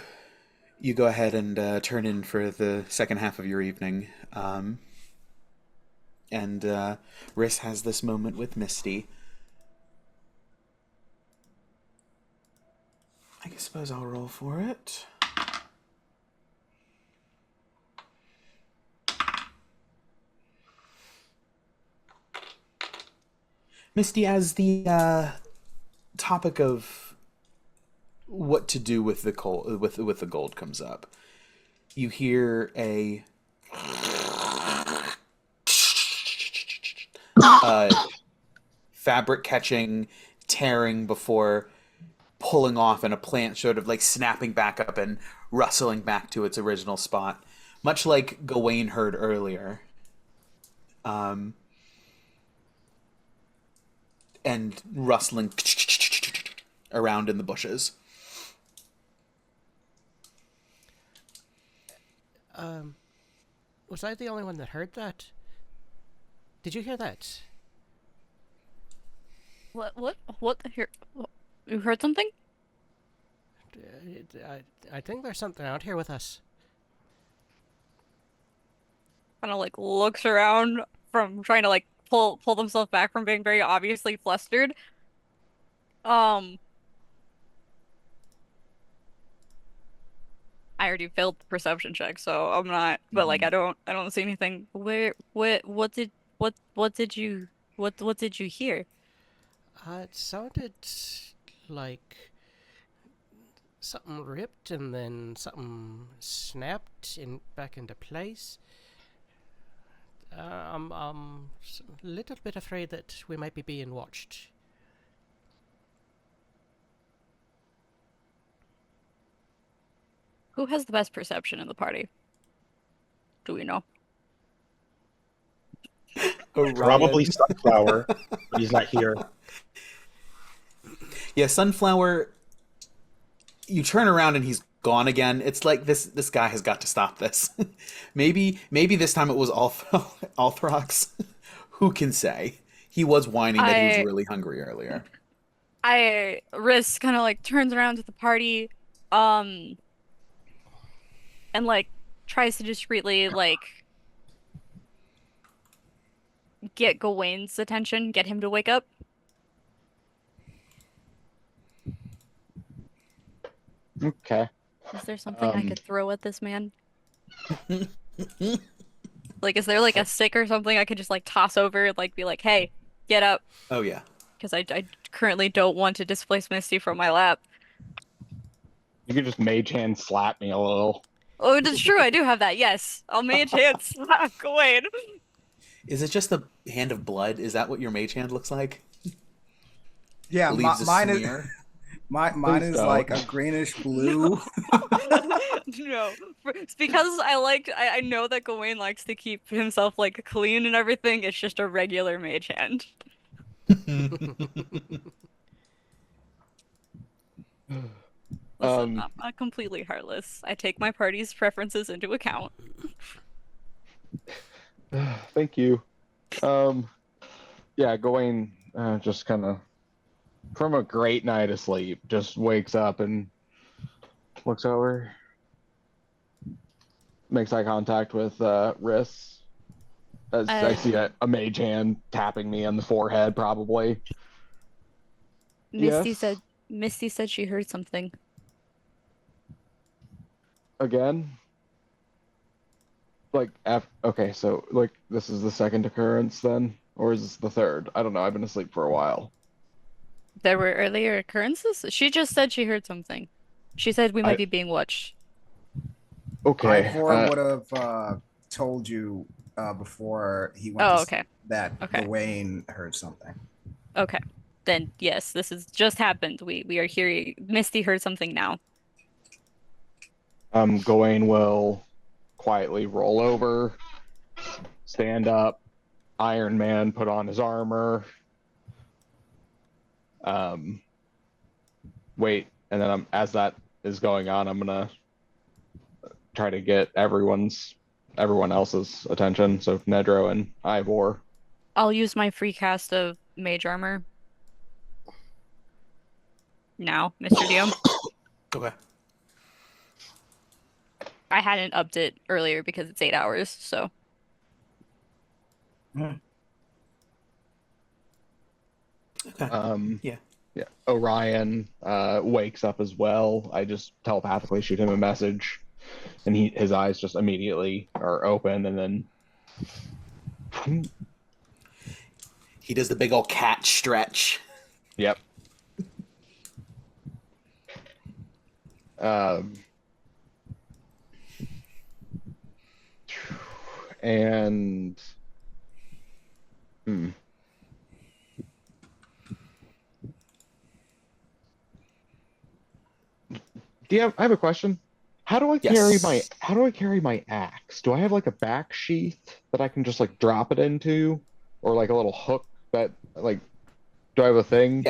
go ahead and turn in for the second half of your evening. And Riss has this moment with Misty. I suppose I'll roll for it. Misty, as the topic of what to do with the with the gold comes up, you hear a fabric catching, tearing before pulling off, and a plant sort of like snapping back up and rustling back to its original spot, much like Gawain heard earlier. And rustling around in the bushes. Was I the only one that heard that? Did you hear that? What? Here, you heard something? I think there's something out here with us. Kind of like looks around from trying to like pull themselves back from being very obviously flustered. I already failed the perception check, so I'm not. But like, I don't see anything. What did you hear? It sounded like something ripped and then something snapped back into place. I'm a little bit afraid that we might be being watched. Who has the best perception in the party? Do we know? Probably Sunflower, but he's not here. Yeah, Sunflower. You turn around and he's gone again. It's like this guy has got to stop this. maybe this time it was Althrox. Who can say? He was whining that he was really hungry earlier. Riss kind of like turns around to the party, and like tries to discreetly like get Gawain's attention, get him to wake up. Okay. Is there something I could throw at this man? Like, is there like a stick or something I could just like toss over, like be like, "Hey, get up," Oh yeah. because I currently don't want to displace Misty from my lap. You could just mage hand slap me a little. Oh, it's true. I do have that. Yes, I'll mage hand slap Gawain. Is it just the hand of blood? Is that what your mage hand looks like? Yeah, Leaves a mine is smear? mine Please is don't. like a greenish blue. No, it's because I know that Gawain likes to keep himself like clean and everything. It's just a regular mage hand. Listen, I'm not completely heartless. I take my party's preferences into account. Thank you. Yeah, Gawain just kind of, from a great night of sleep, just wakes up and looks over, makes eye contact with Riss. As I see a mage hand tapping me on the forehead, probably. Misty Yes? said she heard something. Again? Like, okay, so, like, this is the second occurrence then? Or is this the third? I don't know, I've been asleep for a while. There were earlier occurrences? She just said she heard something. She said we might be being watched. Okay. Ivor would have told you before he went Oh, to okay. sleep that Okay. Gawain heard something. Okay. Then yes, this has just happened. We are hearing Misty heard something now. Gawain will quietly roll over, stand up, Iron Man, put on his armor, wait, and then as that is going on, I'm gonna try to get everyone's everyone else's attention. So Nedro and Ivor. I'll use my free cast of mage armor now, Mr. DM. Okay. I hadn't upped it earlier because it's 8 hours, so. Okay. Yeah. Yeah. Orion wakes up as well. I just telepathically shoot him a message, and his eyes just immediately are open, and then He does the big old cat stretch. yep. And I have a question. How do I carry my axe? Do I have like a back sheath that I can just like drop it into, or like a little hook that like do I have a thing?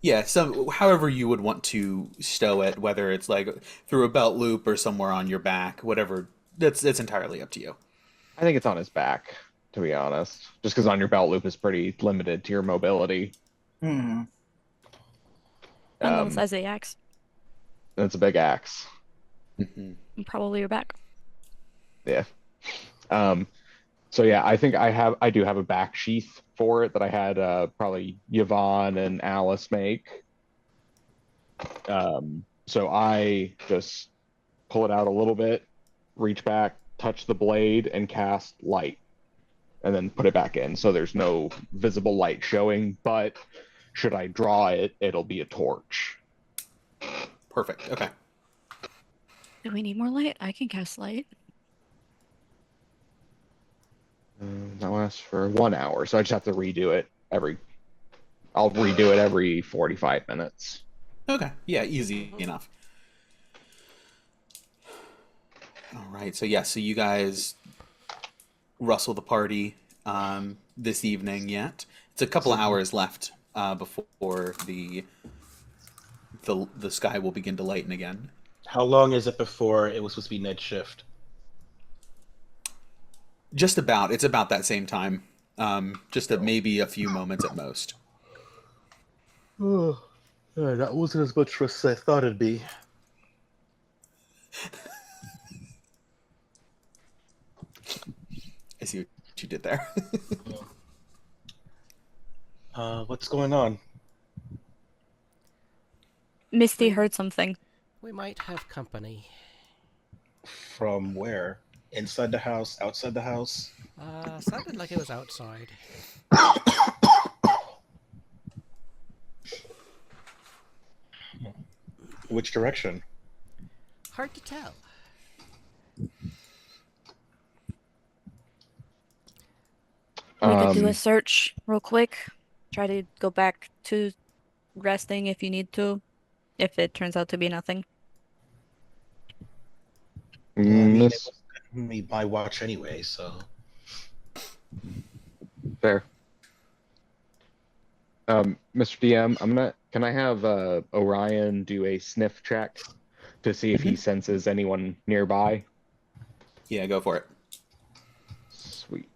Yeah, so however you would want to stow it, whether it's like through a belt loop or somewhere on your back, whatever, that's entirely up to you. I think it's on his back, to be honest. Just because on your belt loop is pretty limited to your mobility. Hmm. I know the size of the axe. And it's a big axe. And probably your back. Yeah. So yeah, I think I do have a back sheath for it that I had probably Yvonne and Alice make. So I just pull it out a little bit, reach back, touch the blade, and cast light, and then put it back in. So there's no visible light showing, but should I draw it, it'll be a torch. Perfect. Okay. Do we need more light? I can cast light. That lasts for 1 hour, so I just have to redo it I'll redo it every 45 minutes. Okay. Yeah, easy enough. All right. So so you guys rustle the party this evening yet. It's a couple of hours left before the sky will begin to lighten again. How long is it before it was supposed to be mid shift? Just about. It's about that same time. Maybe a few moments at most. Oh, that wasn't as much as I thought it'd be. I see what you did there. What's going on? Misty heard something. We might have company. From where? Inside the house? Outside the house? Sounded like it was outside. Which direction? Hard to tell. We could do a search real quick. Try to go back to resting if you need to. If it turns out to be nothing. I mean, it was my watch anyway, so. Fair. Mr. DM, can I have Orion do a sniff check to see if he senses anyone nearby? Yeah, go for it. Sweet.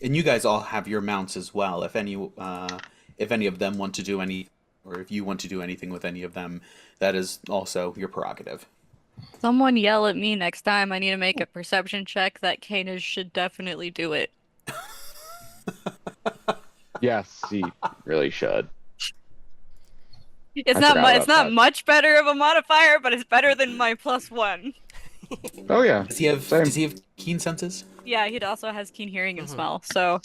And you guys all have your mounts as well. If any of them want to do any, or if you want to do anything with any of them, that is also your prerogative. Someone yell at me next time. I need to make a perception check. That Canis should definitely do it. Yes, he really should. It's I not forgot it's about not that. much better of a modifier, but it's better than my +1. Oh yeah. Does he have Same. Does he have keen senses? Yeah, he also has keen hearing and smell. So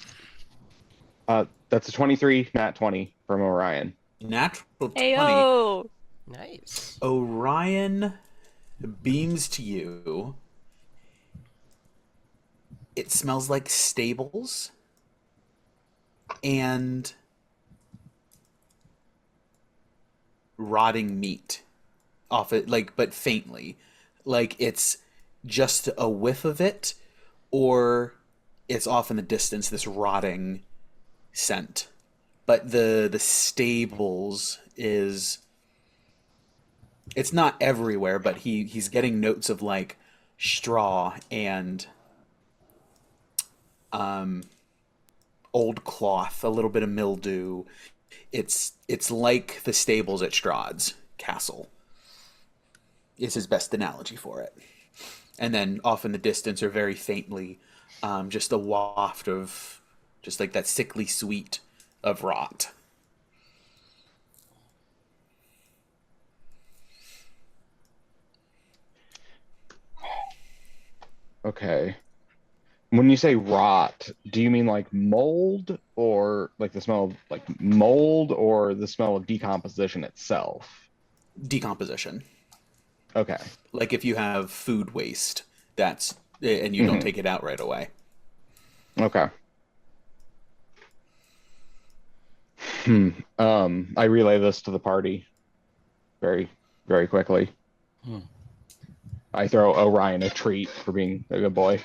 That's a 23, nat 20 from Orion. Natural 20. Ayo! Nice. Orion beams to you. It smells like stables and rotting meat off it, but faintly. Like it's just a whiff of it, or it's off in the distance, this rotting scent. But the stables is It's not everywhere, but he's getting notes of like straw and old cloth, a little bit of mildew. It's like the stables at Strahd's castle. Is his best analogy for it. And then off in the distance, or very faintly, just a waft of just like that sickly sweet of rot. Okay. When you say rot, do you mean like mold, or like the smell of like mold, or the smell of decomposition itself? Decomposition. Okay. Like if you have food waste, and you don't take it out right away. Okay. I relay this to the party very, very quickly. I throw Orion a treat for being a good boy.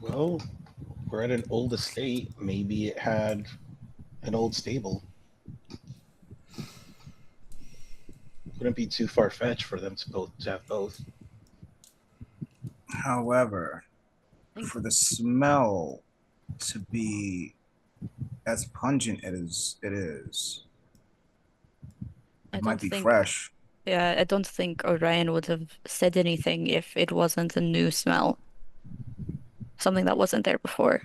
Well, we're at an old estate. Maybe it had an old stable. Wouldn't be too far fetched for them to have both. However, for the smell to be as pungent as it is, I it might don't be think- fresh. Yeah, I don't think Orion would have said anything if it wasn't a new smell. Something that wasn't there before.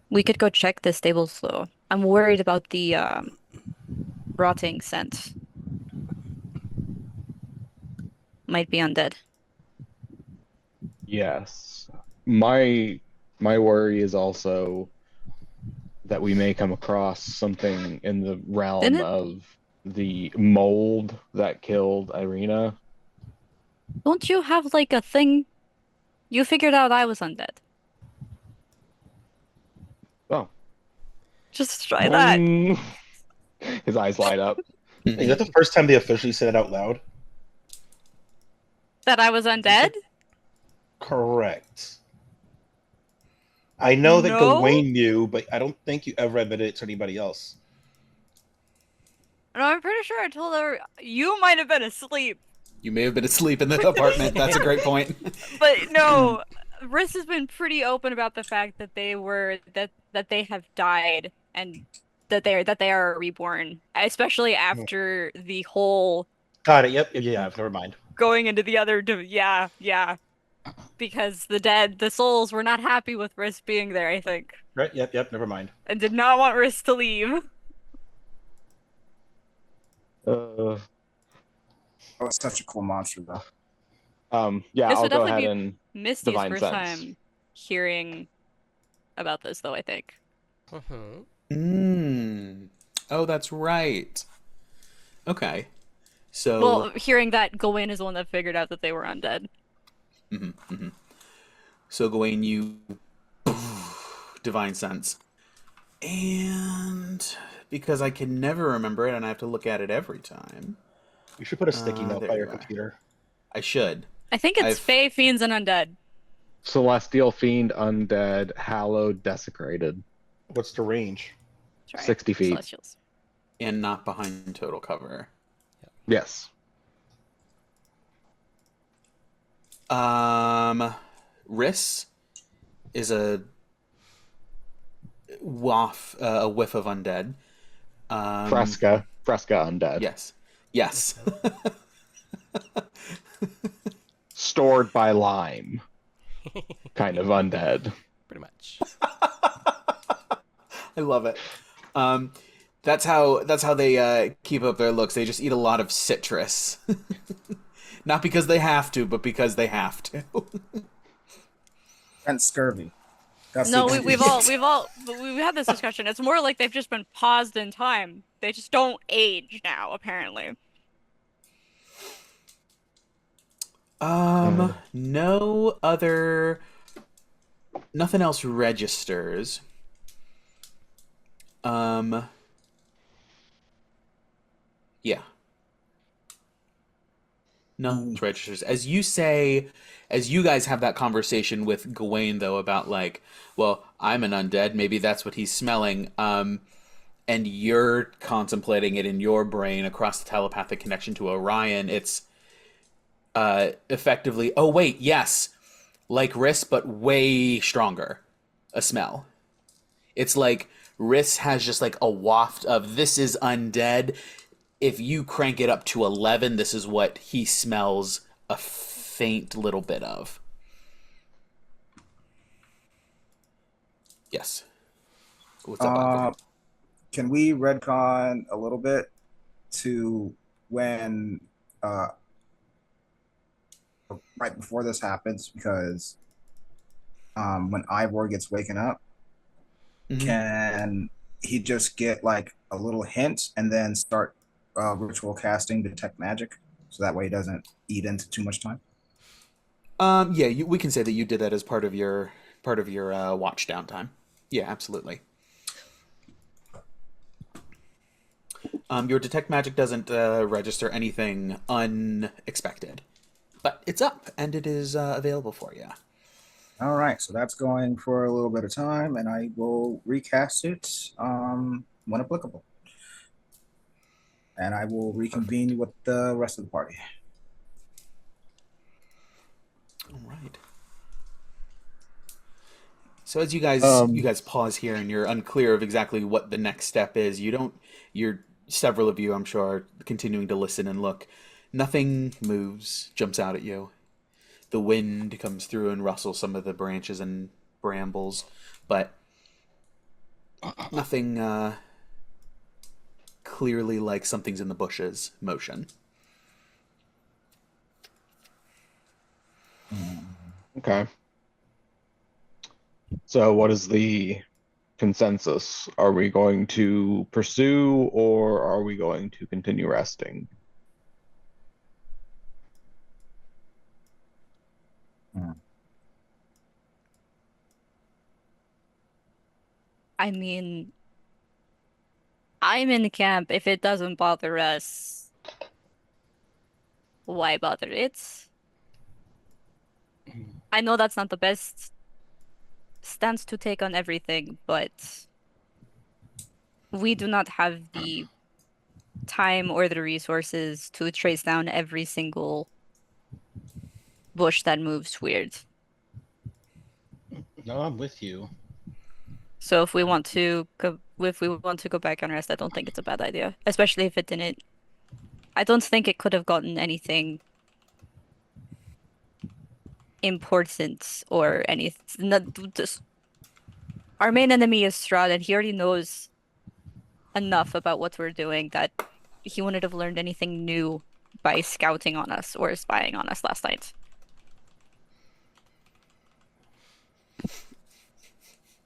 We could go check the stables though. I'm worried about the rotting scent. Might be undead. Yes. My worry is also that we may come across something in the realm Didn't it- of the mold that killed Irina. Don't you have like a thing? You figured out I was undead. Oh. Just try that. Boing. His eyes light up. Is that the first time they officially said it out loud? That I was undead? Correct. I know that No? Gawain knew, but I don't think you ever admitted it to anybody else. No, I'm pretty sure I told her you might have been asleep. You may have been asleep in the apartment. That's a great point. But no, Riss has been pretty open about the fact that they have died and that they are reborn, especially after the whole Got it. Yep. Yeah. Never mind. going into the other yeah. Because the souls were not happy with Riss being there, I think, Right. Yep. Never mind. and did not want Riss to leave. Oh, it's such a cool monster, though. Yeah, This I'll would go definitely ahead be and Misty's Divine first sense. time hearing about this, though, I think. Oh, that's right. Okay. So Well, hearing that Gawain is the one that figured out that they were undead. So Gawain, you divine sense. And because I can never remember it and I have to look at it every time, You should put a sticky note there by you your are. computer. I should. I think it's I've- Fae, Fiends, and Undead. Celestial Fiend, Undead, Hallowed, Desecrated. What's the range? That's right. 60 feet. Celestials. And not behind total cover. Yes. Riss is a whiff of undead. Fresca Undead. Yes. Stored by lime. Kind of undead. Pretty much. I love it. That's how they keep up their looks. They just eat a lot of citrus, not because they have to, but because they have to. And scurvy. That's No, the- we've had this discussion. It's more like they've just been paused in time. They just don't age now, apparently. Nothing else registers. Yeah. No registers. As you guys have that conversation with Gawain, though, about like, well, I'm an undead. Maybe that's what he's smelling. and you're contemplating it in your brain across the telepathic connection to Orion, it's effectively, oh wait, yes, like Riss, but way stronger a smell. It's like Riss has just like a waft of this is undead. If you crank it up to 11, this is what he smells a faint little bit of. Yes. What's up, Ivor? Can we retcon a little bit to when right before this happens? Because when Ivor gets waken up, can he just get like a little hint and then start ritual casting detect magic, so that way he doesn't eat into too much time? Yeah, we can say that you did that as part of your watch downtime. Yeah, absolutely. Your detect magic doesn't register anything unexpected, but it's up and it is available for you. All right, so that's going for a little bit of time, and I will recast it when applicable. And I will reconvene with the rest of the party. All right. So as you guys pause here and you're unclear of exactly what the next step is, you're several of you, I'm sure, are continuing to listen and look. Nothing moves, jumps out at you. The wind comes through and rustles some of the branches and brambles, but nothing clearly like something's in the bushes motion. Okay. So what is the consensus? Are we going to pursue or are we going to continue resting? I mean, I'm in camp. If it doesn't bother us, why bother it? I know that's not the best stance to take on everything, but we do not have the time or the resources to trace down every single bush that moves weird. No, I'm with you. So if we want to go back on rest, I don't think it's a bad idea, especially if it didn't. I don't think it could have gotten anything important or anything. Not just our main enemy is Strahd, and he already knows enough about what we're doing that he wouldn't have learned anything new by scouting on us or spying on us last night.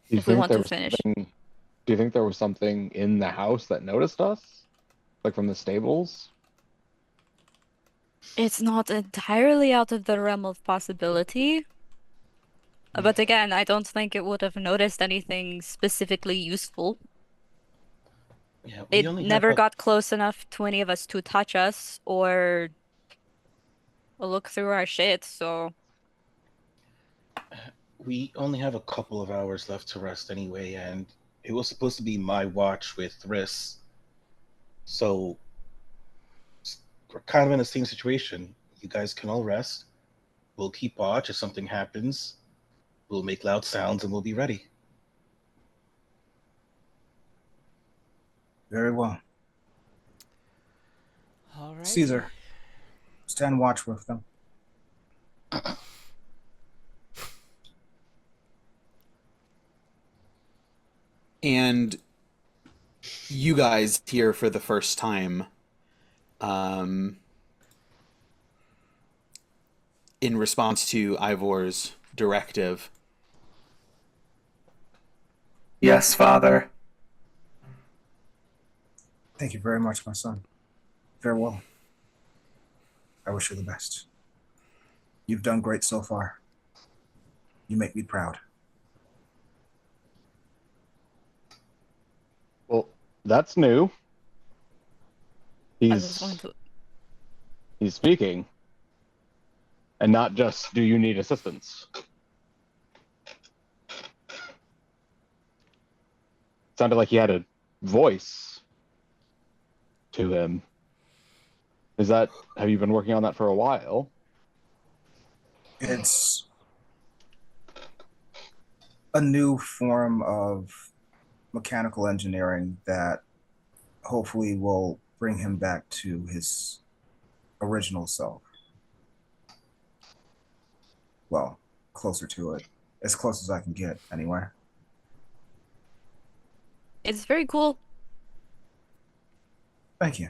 If we want to finish. Do you think there was something in the house that noticed us? Like from the stables? It's not entirely out of the realm of possibility. But again, I don't think it would have noticed anything specifically useful. Yeah, It never got close enough to any of us to touch us or look through our shit, so we only have a couple of hours left to rest anyway, and it was supposed to be my watch with Riss. So we're kind of in the same situation. You guys can all rest. We'll keep watch. If something happens, we'll make loud sounds and we'll be ready. Very well. All right. Cesar, stand watch with them. And you guys here for the first time, in response to Ivor's directive. Yes, Father. Thank you very much, my son. Farewell. I wish you the best. You've done great so far. You make me proud. Well, that's new. I was going to. He's speaking. And not just, do you need assistance? Sounded like he had a voice to him. Have you been working on that for a while? It's a new form of mechanical engineering that hopefully will bring him back to his original self. Well, closer to it. As close as I can get, anyway. It's very cool. Thank you.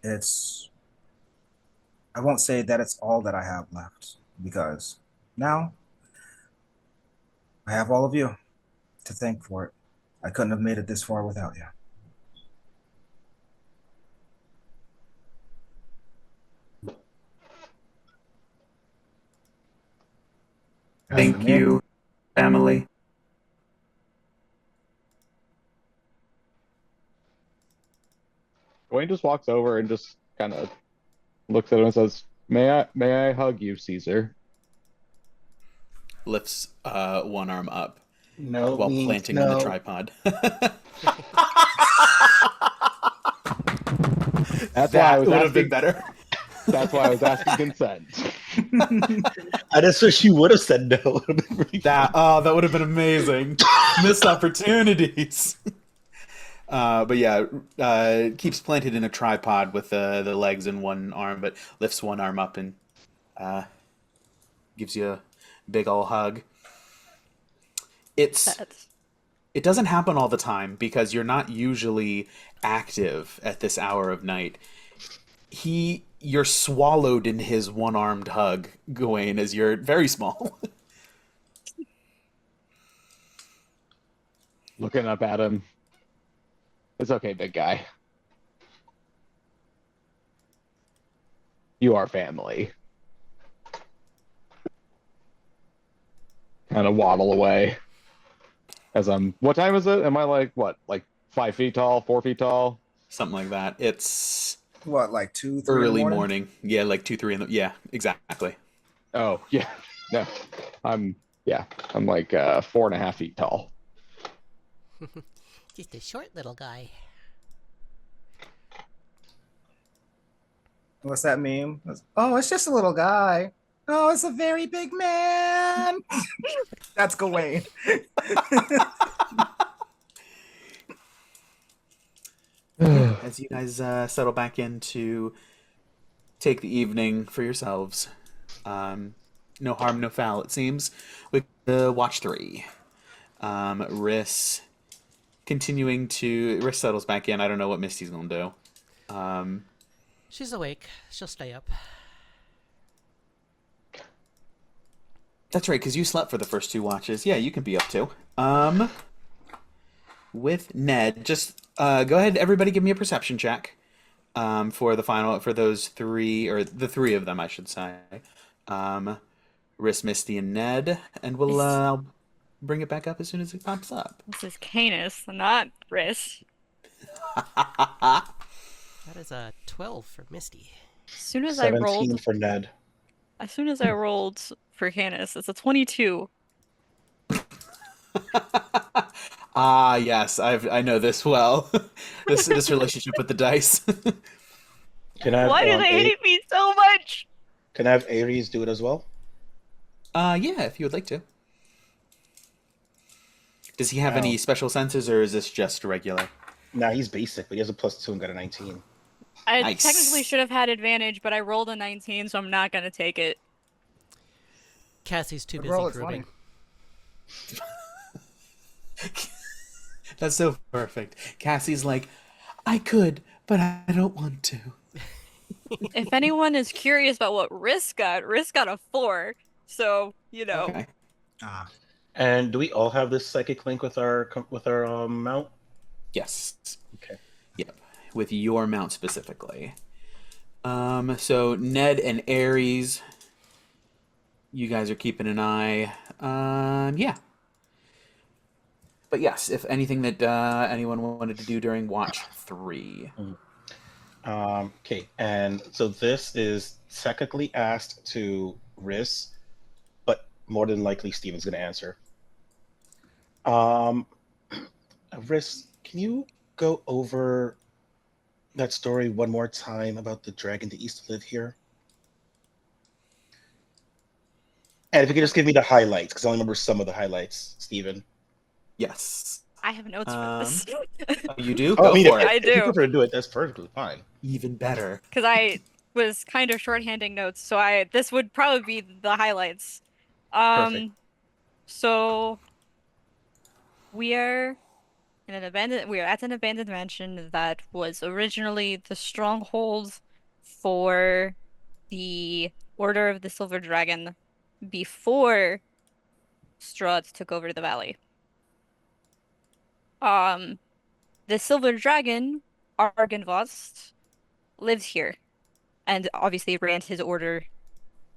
I won't say that it's all that I have left, because now I have all of you to thank for it. I couldn't have made it this far without you. As for Thank me, you, family. Gawain just walks over and just kind of looks at him and says, May I hug you, Cesar?" Lifts one arm up No while means planting on the no. tripod. That's why I That was would have been asking. better. That's why I was asking consent. I just wish you would have said no. That would have been amazing. Missed opportunities. But yeah, keeps planted in a tripod with the legs in one arm, but lifts one arm up and gives you a big ol' hug. That's It doesn't happen all the time because you're not usually active at this hour of night. You're swallowed in his one-armed hug, Gawain, as you're very small. Looking up at him. It's okay, big guy. You are family. Kind of waddle away. As what time is it? Am I like 5 feet tall, 4 feet tall? Something like that. It's what, like 2, 3 in the early morning? morning. Yeah, like 2, 3 in the... Yeah, exactly. Oh, yeah. No. I'm like 4.5 feet tall. Just a short little guy. What's that meme? Oh, it's just a little guy. Oh, it's a very big man. That's Gawain. As you guys settle back in to take the evening for yourselves. No harm, no foul, it seems. With watch 3. Riss settles back in. I don't know what Misty's gonna do. She's awake. She'll stay up. That's right, because you slept for the first 2 watches. Yeah, you can be up too. With Ned, just go ahead, everybody give me a perception check. For those 3, or the 3 of them, I should say. Riss, Misty, and Ned, and we'll bring it back up as soon as it pops up. This is Canis, not Riss. That is a 12 for Misty. As soon as 17 for Ned. I rolled for Canis, it's a 22. Ah, yes, I know this well. this relationship with the dice. Can I have, Why do they hate me so much? Can I have Ares do it as well? Yeah, if you would like to. Does he have any special senses, or is this just regular? Nah, he's basic, but he has a +2 and got a 19. I Nice. technically should have had advantage, but I rolled a 19, so I'm not gonna take it. Cassie's too Good busy roll, it's grooming. That's so perfect. Cassie's like, I could, but I don't want to. If anyone is curious about what Riss got a 4. So, Okay. Ah, And do we all have this psychic link with our mount? Yes. Okay. Yep. With your mount specifically. So Ned and Ares, you guys are keeping an eye. Yeah. But yes, if anything that anyone wanted to do during Watch 3. Okay, and so this is technically asked to Riss, but more than likely Steven's going to answer. Riss, can you go over that story one more time about the dragon that used to live here? And if you could just give me the highlights, because I only remember some of the highlights, Stephen. Yes. I have notes for this. Oh, you do? Oh, I Go mean, for it. I if you do. prefer to do it, that's perfectly fine. Even better. Because I was kind of shorthanding notes, so this would probably be the highlights. Perfect. So we are we are at an abandoned mansion that was originally the stronghold for the Order of the Silver Dragon before Strahd took over the valley. Um, the Silver Dragon, Argynvost, lives here and obviously ran his order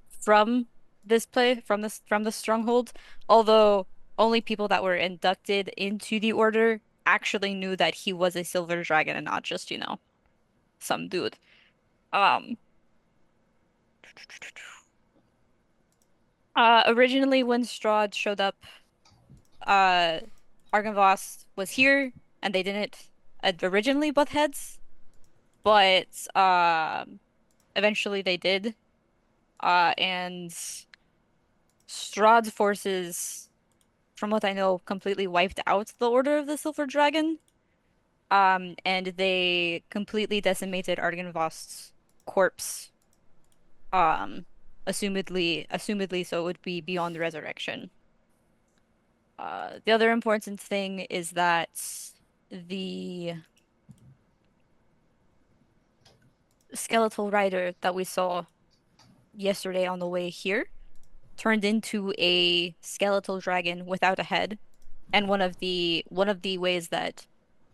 from this place, from the stronghold, although only people that were inducted into the order actually knew that he was a silver dragon and not just, some dude. Um, Originally when Strahd showed up, uh, Argynvost was here and they didn't originally butt heads, but eventually they did. And Strahd's forces, from what I know, completely wiped out the Order of the Silver Dragon. And they completely decimated Argynvost's corpse. Assumedly, so it would be beyond resurrection. The other important thing is that the skeletal rider that we saw yesterday on the way here turned into a skeletal dragon without a head. And one of the ways that,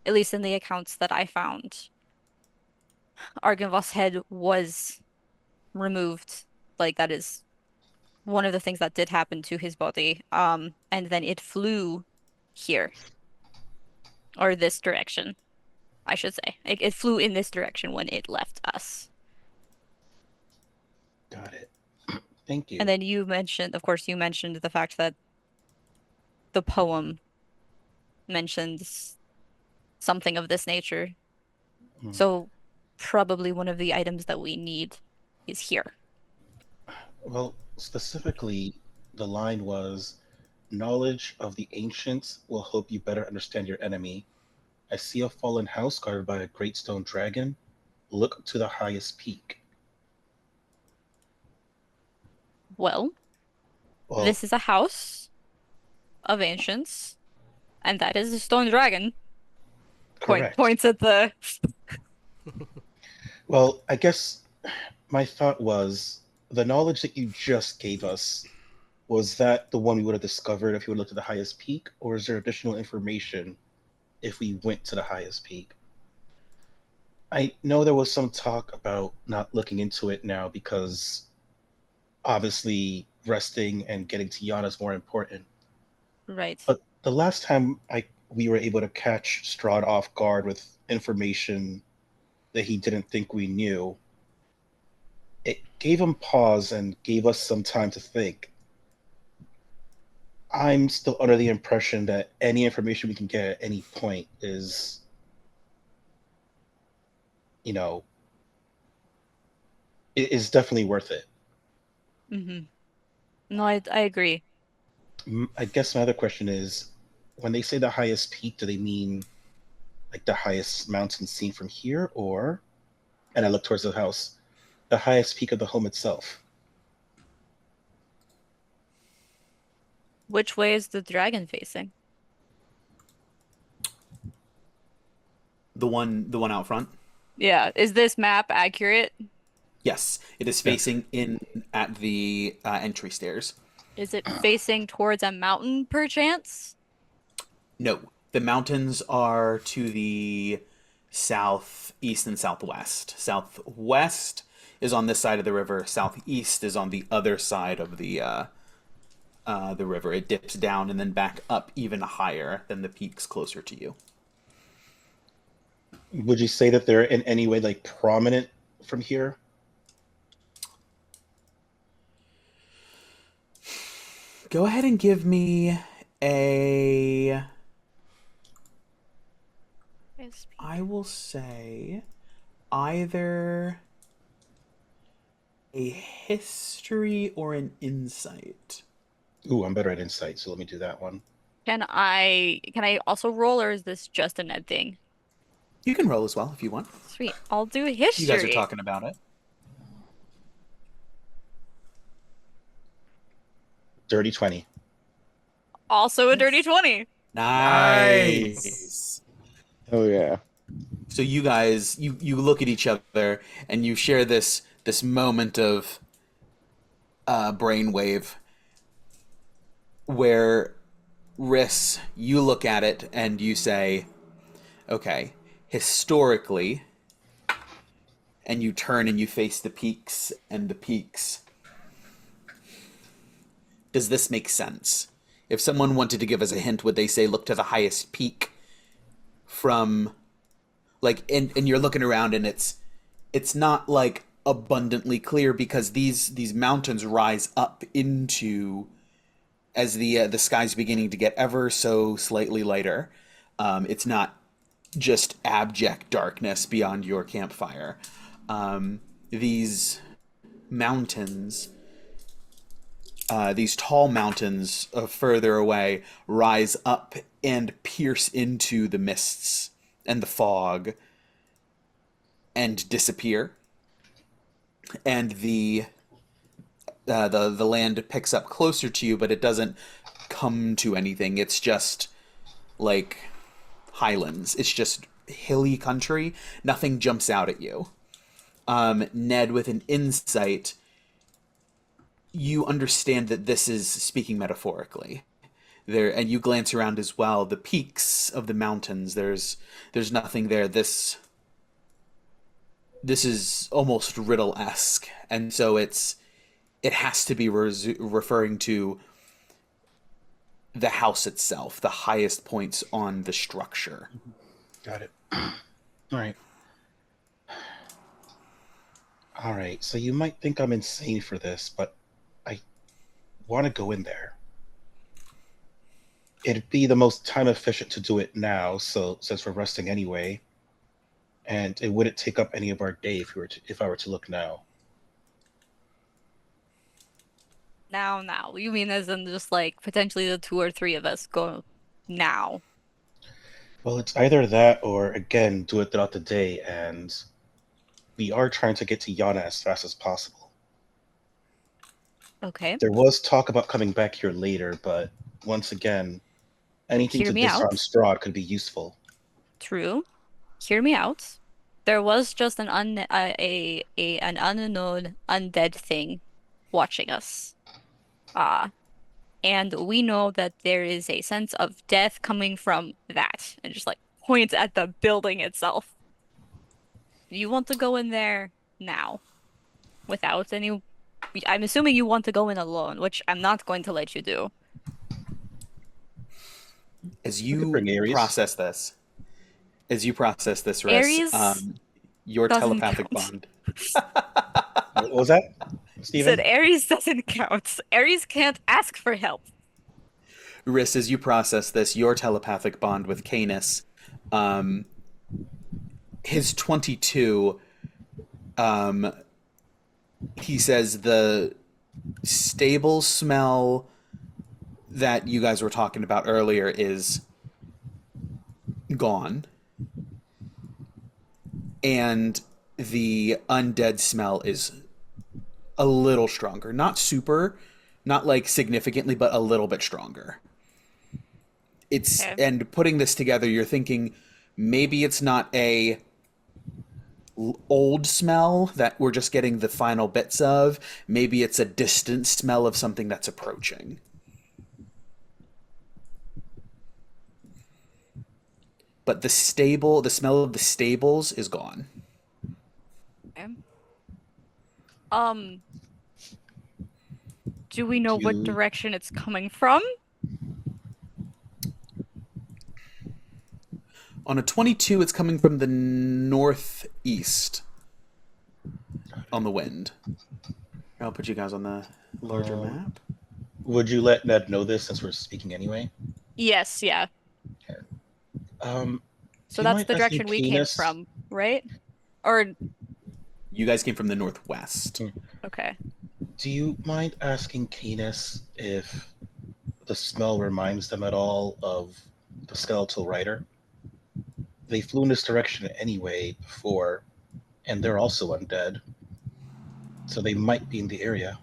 at least in the accounts that I found, Argynvost's head was removed. Like that is one of the things that did happen to his body. And then it flew here, or this direction, I should say. It flew in this direction when it left us. Got it. Thank you. And then of course, you mentioned the fact that the poem mentions something of this nature. Hmm. So probably one of the items that we need is here. Well, specifically, the line was, knowledge of the ancients will help you better understand your enemy. I see a fallen house guarded by a great stone dragon. Look to the highest peak. Well, Well, this is a house of ancients, and that is a stone dragon. correct. Points at the Well, I guess my thought was the knowledge that you just gave us, was that the one we would have discovered if we would look to the highest peak, or is there additional information if we went to the highest peak? I know there was some talk about not looking into it now because obviously resting and getting to Yana is more important. right. But the last time we were able to catch Strahd off guard with information that he didn't think we knew, it gave him pause and gave us some time to think. I'm still under the impression that any information we can get at any point is, you know, it is definitely worth it. Mm-hmm. No, I agree. I guess my other question is, when they say the highest peak, do they mean like the highest mountain seen from here, or, and I look towards the house, the highest peak of the home itself? Which way is the dragon facing? The one out front. Yeah, is this map accurate? Yes, it is facing in at the entry stairs. Is it facing towards a mountain, perchance? No, the mountains are to the southeast and southwest. Southwest is on this side of the river. Southeast is on the other side of the river. It dips down and then back up even higher than the peaks closer to you. Would you say that they're in any way like prominent from here? Go ahead and give me a I will say either a history or an insight. Ooh, I'm better at insight, so let me do that one. Can I also roll, or is this just a Ned thing? You can roll as well if you want. Sweet. I'll do You guys are history. talking about it. Dirty 20. Also a dirty 20. Nice. Oh yeah. So you guys, you look at each other and you share this moment of brainwave where Riss, you look at it and you say, okay, historically, and you turn and you face the peaks and the peaks. Does this make sense? If someone wanted to give us a hint, would they say look to the highest peak from, like, and you're looking around and it's not like abundantly clear because these mountains rise up into, as the sky's beginning to get ever so slightly lighter. It's not just abject darkness beyond your campfire. These mountains, these tall mountains further away, rise up and pierce into the mists and the fog and disappear. And the land picks up closer to you, but it doesn't come to anything. It's just like highlands. It's just hilly country. Nothing jumps out at you. Ned, with an insight, you understand that this is speaking metaphorically. There, and you glance around as well. The peaks of the mountains. There's nothing there. This is almost riddle-esque, and so it has to be referring to the house itself, the highest points on the structure. Got it. All right. All right. So you might think I'm insane for this, but I want to go in there. It'd be the most time efficient to do it now, so since we're resting anyway, and it wouldn't take up any of our day if I were to look now. Now. You mean as in just like potentially the 2 or 3 of us go now? Well, it's either that or, again, do it throughout the day, and we are trying to get to Yana as fast as possible. Okay. There was talk about coming back here later, but once again, anything Hear to me disarm out. Strahd could be useful. True. Hear me out. There was just an unknown undead thing watching us. And we know that there is a sense of death coming from that, and just like points at the building itself. You want to go in there now without any. I'm assuming you want to go in alone, which I'm not going to let you do. As We could bring you Ares. process this, Riss, Ares your doesn't telepathic count. bond. What was that, Said Steven? Ares doesn't count. Ares can't ask for help. Riss, as you process this, your telepathic bond with Canis, his 22, he says the stable smell that you guys were talking about earlier is gone. And the undead smell is a little stronger. Not super, not like significantly, but a little bit stronger. Okay. And putting this together, you're thinking maybe it's not a old smell that we're just getting the final bits of. Maybe it's a distant smell of something that's approaching. But the smell of the stables is gone. Okay. Do we know what direction it's coming from? On a 22, it's coming from the northeast on the wind. I'll put you guys on the larger map. Would you let Ned know this since we're speaking anyway? Yes, yeah. So you that's mind the asking direction we came Canis- from, right? Or You guys came from the northwest. Hmm. okay. Do you mind asking Canis if the smell reminds them at all of the skeletal rider? They flew in this direction anyway before, and they're also undead. So they might be in the area.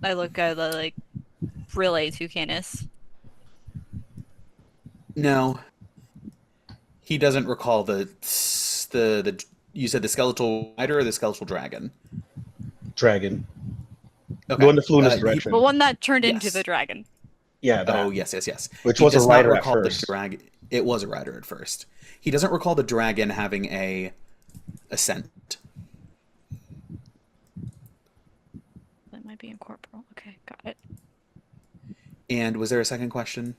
I look at the like relay to Canis. No, he doesn't recall the. You said the skeletal rider or the skeletal dragon? Dragon. Okay. The one that flew in this He- direction. The one that turned into Yes. the dragon. Yeah, that. Oh yes, yes, yes. Which He was a does not rider at recall the first. dragon. It was a rider at first. He doesn't recall the dragon having a scent. That might be incorporeal. Okay, got it. And was there a second question?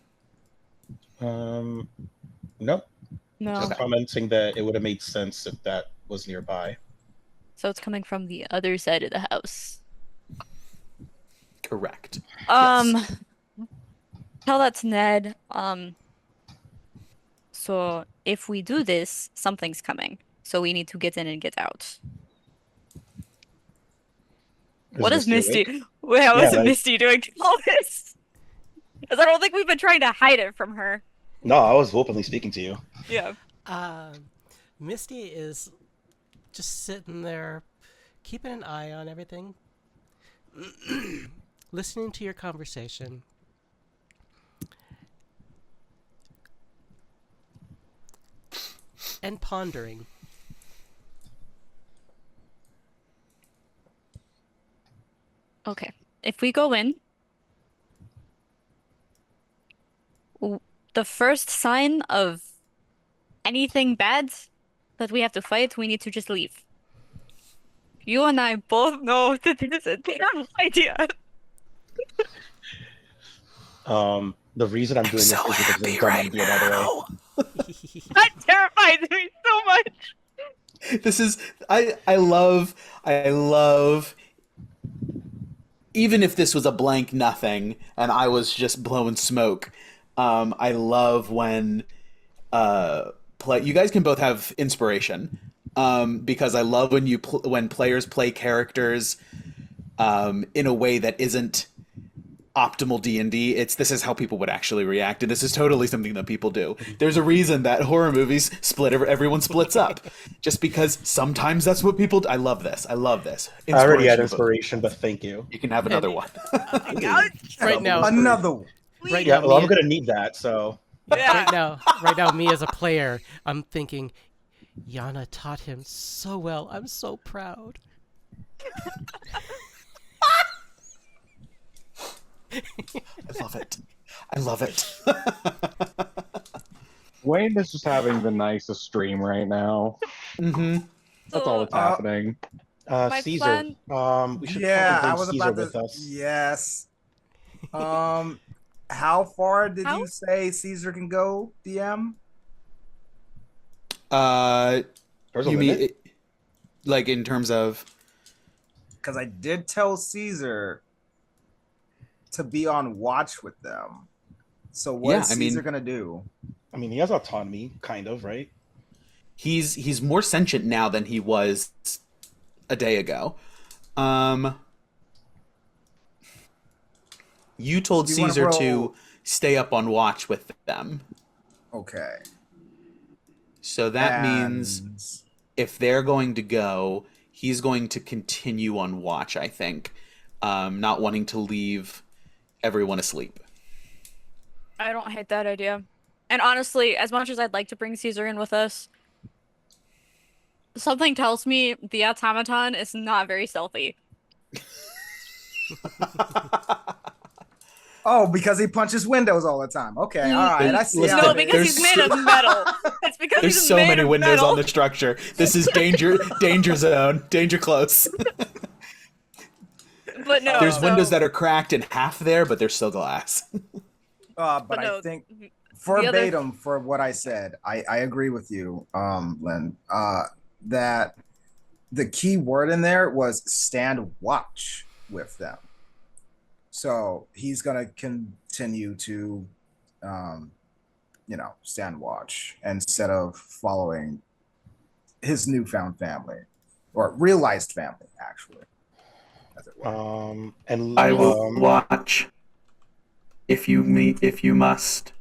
No. No. Just commenting that it would have made sense if that was nearby. So it's coming from the other side of the house. Correct. Tell that to Ned. So if we do this, something's coming. So we need to get in and get out. What is Misty? awake? Wait, how is Yeah, Misty doing all this? Because I don't think we've been trying to hide it from her. No, I was openly speaking to you. Yeah. Misty is just sitting there, keeping an eye on everything, listening to your conversation. And pondering. Okay. If we go in, the first sign of anything bad that we have to fight, we need to just leave. You and I both know that this is a terrible idea. The reason I'm doing this is because of the dumb idea, by the way. That terrifies me so much. This is I love even if this was a blank nothing and I was just blowing smoke. I love when you guys can both have inspiration. Because I love when when players play characters in a way that isn't optimal D&D. This is how people would actually react, and this is totally something that people do. There's a reason that horror movies everyone splits up, just because sometimes that's what people do. I love this. I already had inspiration, but thank you. You can have another one. Right now, Another one. right Yeah, now, well, me, I'm gonna need that. So right now, me as a player, I'm thinking, Yana taught him so well. I'm so proud. I love it. I love it. Wayne is just having the nicest stream right now. Mm-hmm. That's all that's happening. My Caesar. plan- We should Yeah, probably I bring was Caesar about with to. us. Yes. How far did How- you say Caesar can go, DM? There's a You limit. mean like in terms of? Because I did tell Caesar to be on watch with them. So what's Yeah, I mean- Caesar gonna do? I mean, he has autonomy, kind of, right? He's more sentient now than he was a day ago. You told Do you wanna Caesar to roll- stay up on watch with them. Okay. So that means And if they're going to go, he's going to continue on watch, I think. Not wanting to leave everyone asleep. I don't hate that idea. And honestly, as much as I'd like to bring Caesar in with us, something tells me the automaton is not very stealthy. oh, because he punches windows all the time. Okay, all right. I see. Listen, how No, it because is. he's made of metal. It's because There's he's so made many of windows metal. on the structure. This is danger zone, danger close. But no, There's so- windows that are cracked in half there, but they're still glass. But no, I think the verbatim for what I said, I agree with you, Len. That the key word in there was stand watch with them. So he's gonna continue to stand watch instead of following his newfound family, or realized family, actually, as it were. And I will watch if you must.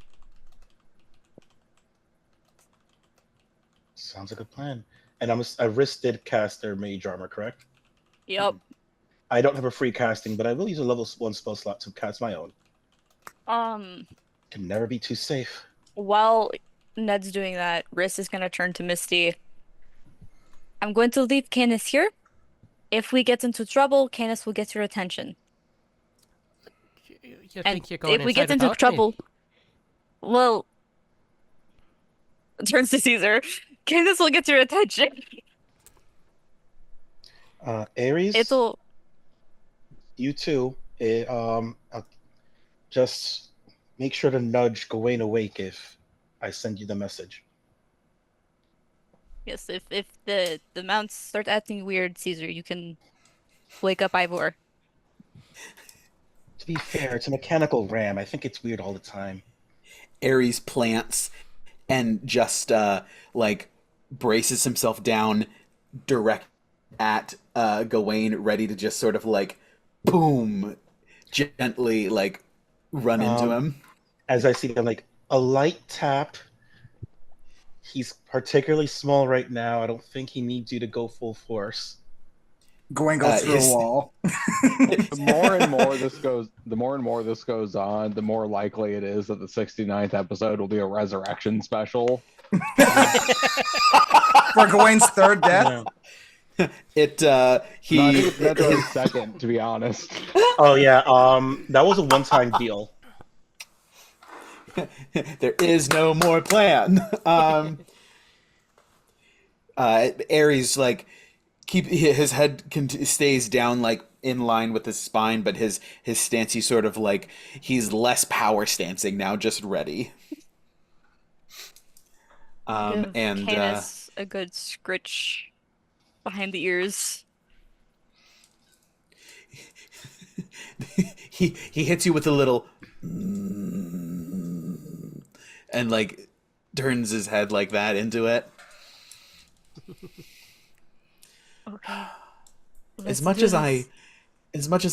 Sounds like a plan. And I wristed cast their mage armor, correct? Yep. I don't have a free casting, but I will use a level 1 spell slot to cast my own. Can never be too safe. While Ned's doing that, Riss is gonna turn to Misty. I'm going to leave Canis here. If we get into trouble, Canis will get your attention. You And think you're going if we get inside into without me? trouble, well, turns to Cesar. Canis will get your attention. Ares, It'll. you too. Just make sure to nudge Gawain awake if I send you the message. Yes, if the mounts start acting weird, Cesar, you can wake up Ivor. To be fair, it's a mechanical ram. I think it's weird all the time. Ares plants and just like braces himself down direct at Gawain, ready to just sort of like boom, gently like run into him. As I see him, like a light tap. He's particularly small right now. I don't think he needs you to go full force. Gawain goes through a wall. The more and more this goes on, the more likely it is that the 69th episode will be a resurrection special. For Gawain's third death? Yeah. I think it's Nedro's second, to be honest. Oh yeah, that was a one-time deal. There is no more plan. Ares like his head stays down like in line with his spine, but his stance, he's sort of like he's less power stancing now, just ready. Give And Canis a good scritch behind the ears. he hits you with a little and like turns his head like that into it. Okay. As much as I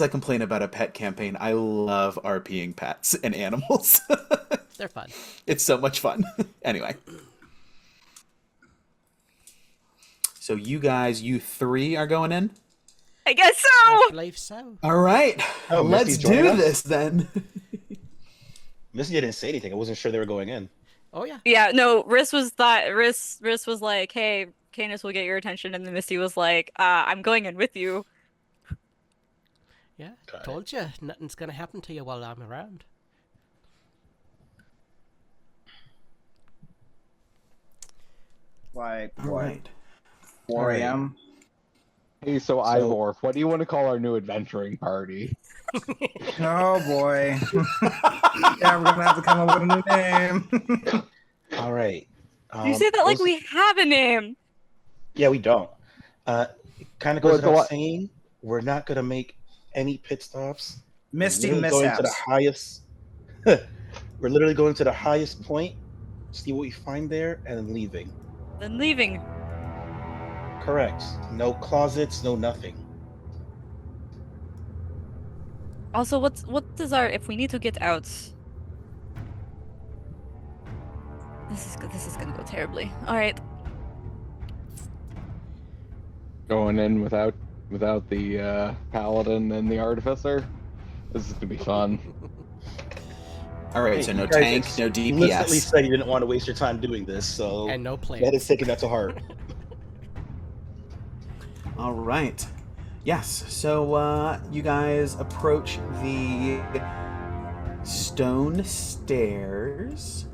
complain about a pet campaign, I love RPing pets and animals. They're fun. It's so much fun. Anyway. So you three are going in? I guess so! I believe so. All right. Oh, Let's Misty's joining do us? this then. Misty didn't say anything. I wasn't sure they were going in. Oh yeah. Yeah, no, Riss was like, hey, Canis will get your attention, and then Misty was like, I'm going in with you. Yeah. Got it. Told you, nothing's gonna happen to you while I'm around. Like, All what, right. 4 a.m.? Hey, so Ivor, what do you want to call our new adventuring party? Oh boy. Yeah, we're gonna have to come up with a new name. All right. You say that like those- we have a name. Yeah, we don't. It kind of Well, goes it's a without lot- saying. We're not gonna make any pit stops. Misty We're literally going to the mishaps. highest. We're literally going to the highest point, see what we find there, and then leaving. Then leaving. Correct. No closets, no nothing. Also, what does our if we need to get out? This is gonna go terribly. All right. Going in without the paladin and the artificer. This is gonna be fun. All right, Hey, so no you guys tank, no explicitly DPS. said you didn't want to waste your time doing this, so And no that players. is taking that to heart. All right. Yes. So you guys approach the stone stairs.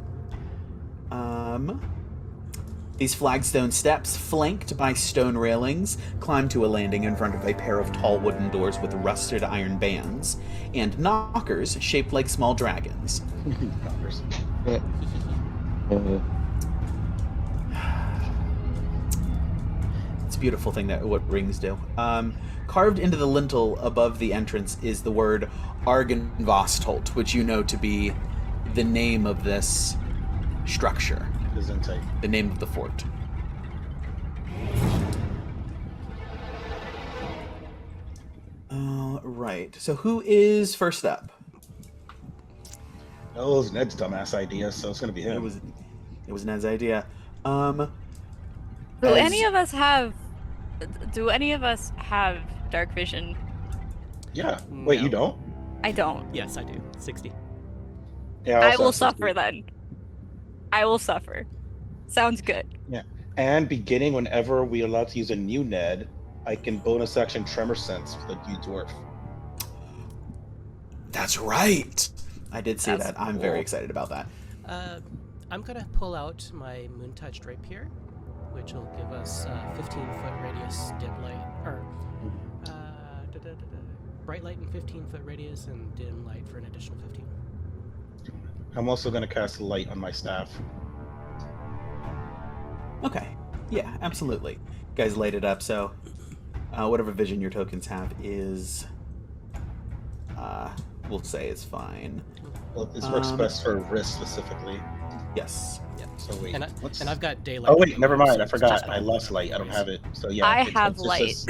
These flagstone steps, flanked by stone railings, climb to a landing in front of a pair of tall wooden doors with rusted iron bands and knockers shaped like small dragons. Numbers. It's a beautiful thing that what rings do. Carved into the lintel above the entrance is the word Argenvostolt, which you know to be the name of this structure, Gesundheit. the name of the fort. Right. So who is first up? Oh, it was Ned's dumbass idea, so it's gonna be him. It was Ned's idea. Do As- any of us have dark vision? Yeah. Wait, No. you don't? I don't. Yes, I do. 60. Yeah. I also will have 60. suffer then. I will suffer. Sounds good. And beginning whenever we are allowed to use a new Ned, I can bonus action tremor sense for the new dwarf. That's right. I did see That's that. I'm very cool. excited about that. I'm gonna pull out my moon-touched rapier, which will give us 15-foot radius dim light, or bright light and 15-foot radius, and dim light for an additional 15. I'm also gonna cast light on my staff. Okay. Yeah, absolutely. You guys light it up, so whatever vision your tokens have is, we'll say is fine. Well, this works best for wrist specifically. Yes. So wait, And what's... I've got daylight. Oh wait, never vision, mind. so I it's forgot. just I lost light. I don't have it. So yeah, I it's- have it's light. just-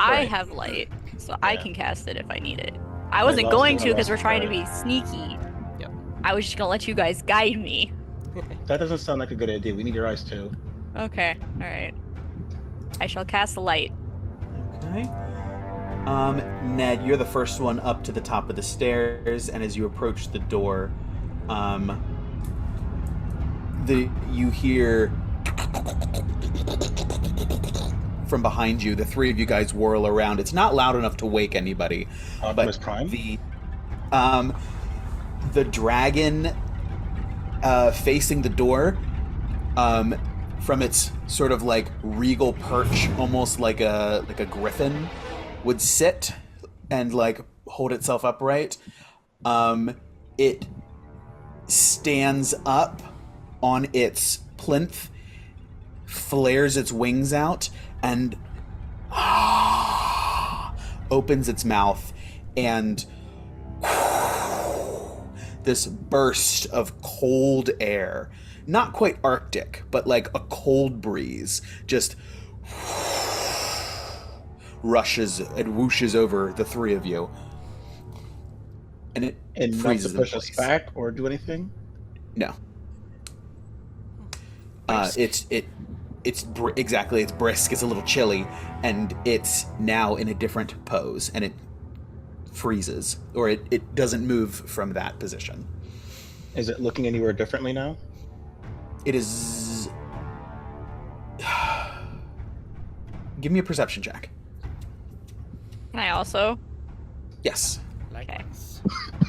I Right. have light, so I Yeah. can cast it if I need it. I wasn't lost going it, I to because lost we're it, trying to right. be sneaky. Yep. I was just gonna let you guys guide me. That doesn't sound like a good idea. We need your eyes too. Okay, alright. I shall cast the light. Okay. Ned, you're the first one up to the top of the stairs, and as you approach the door, you hear from behind you. The three of you guys whirl around. It's not loud enough to wake anybody, Optimus but Prime? the dragon facing the door, from its sort of like regal perch, almost like a griffin, would sit and like hold itself upright. It stands up on its plinth, flares its wings out, and opens its mouth, and this burst of cold air, not quite Arctic, but like a cold breeze, just rushes and whooshes over the three of you, and it And not to freezes in push us place. back or do anything? No. It's exactly, it's brisk, it's a little chilly, and it's now in a different pose, and it freezes, or it doesn't move from that position. Is it looking anywhere differently now? It is... Give me a perception check. Can I also? Yes. Likewise.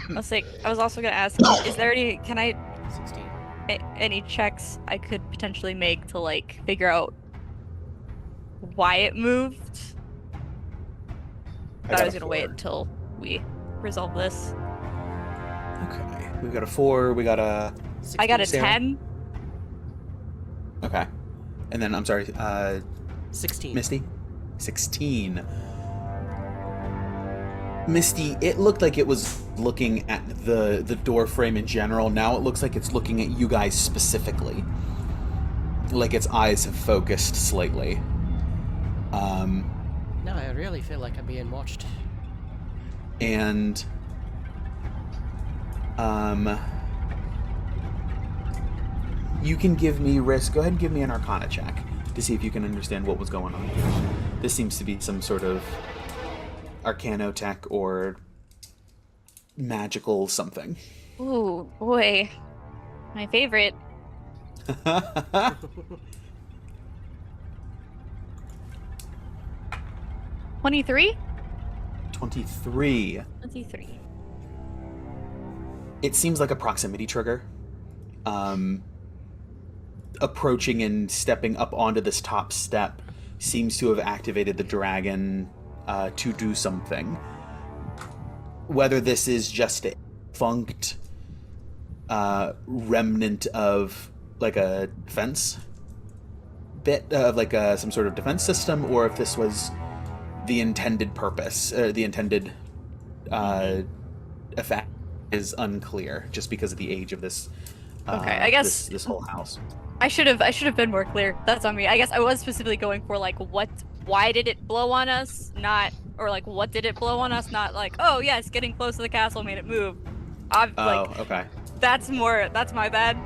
I was also gonna ask, is there any, 16. any checks I could potentially make to like figure out why it moved? But I got was a gonna wait 4. until we resolve this. Okay. We've got a 4, we got a... I got a 16. Sarah? 10. Okay. And then, I'm sorry, 16. Misty? 16. Misty, it looked like it was looking at the door frame in general. Now it looks like it's looking at you guys specifically. Like its eyes have focused slightly. No, I really feel like I'm being watched. And you can give me risk. Go ahead and give me an Arcana check to see if you can understand what was going on here. This seems to be some sort of arcanotech or magical something. Ooh, boy. My favorite. 23? 23. 23. It seems like a proximity trigger. Approaching and stepping up onto this top step seems to have activated the dragon to do something. Whether this is just a funked remnant of like a defense bit of like some sort of defense system, or if this was the intended purpose, the intended effect is unclear, just because of the age of this Okay, I guess this whole house. I should have been more clear. That's on me. I guess I was specifically going for like why did it blow on us? Not or like what did it blow on us? Not like, oh yes, getting close to the castle made it move. I've like Oh, okay. that's my bad.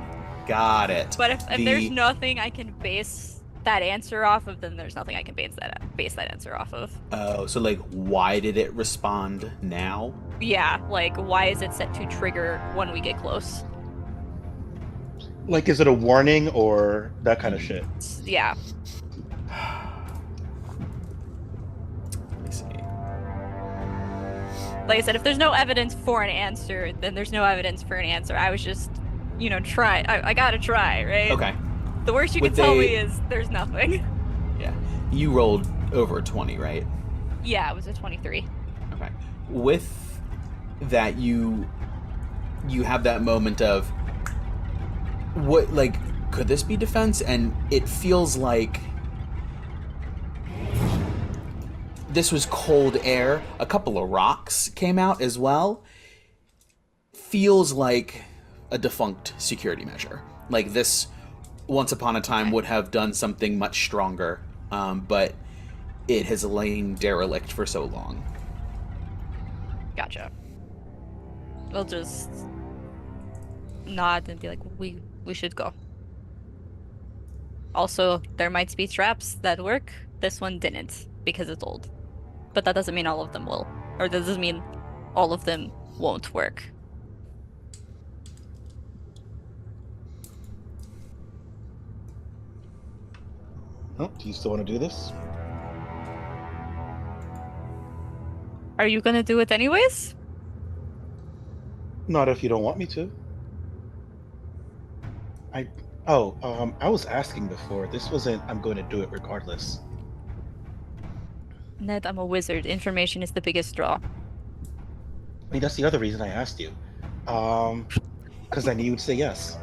Got it. But if there's nothing I can base that answer off of, then there's nothing I can base that answer off of. Oh, so like, why did it respond now? Yeah, like why is it set to trigger when we get close? Like, is it a warning or that kind of shit? Yeah. Let me see. Like I said, if there's no evidence for an answer, then there's no evidence for an answer. I was just, try. I gotta try, right? Okay. The worst you Would can tell they- me is there's nothing. Yeah. You rolled over 20, right? Yeah, it was a 23. Okay. With that, you have that moment of what, like, could this be defense? And it feels like this was cold air. A couple of rocks came out as well. Feels like a defunct security measure. Like this, once upon a time, would have done something much stronger, but it has lain derelict for so long. Gotcha. We'll just nod and be like, we should go. Also, there might be traps that work. This one didn't, because it's old. But that doesn't mean all of them will. Or that doesn't mean all of them won't work. Oh, do you still want to do this? Are you gonna do it anyways? Not if you don't want me to. I was asking before. This wasn't, I'm going to do it regardless. Ned, I'm a wizard. Information is the biggest draw. I mean, that's the other reason I asked you. Because I knew you would say yes.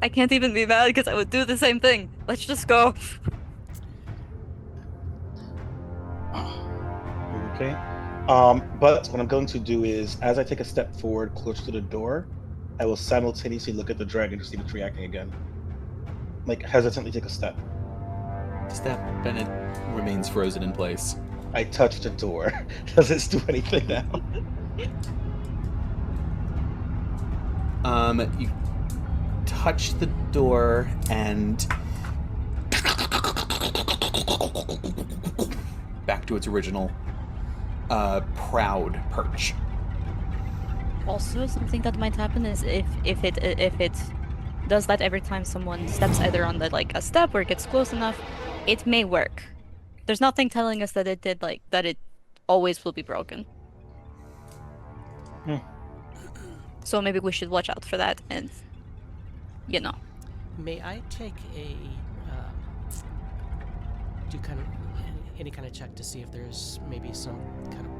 I can't even be mad because I would do the same thing. Let's just go. Okay. But what I'm going to do is, as I take a step forward closer to the door, I will simultaneously look at the dragon to see if it's reacting again. Like, hesitantly take a step. Step, and it remains frozen in place. I touch the door. Does it do anything now? You touch the door and back to its original proud perch. Also, something that might happen is if it does that every time someone steps either on a step or gets close enough, it may work. There's nothing telling us that it did that it always will be broken. So maybe we should watch out for that and May I take a do kind of any kind of check to see if there's maybe some kind of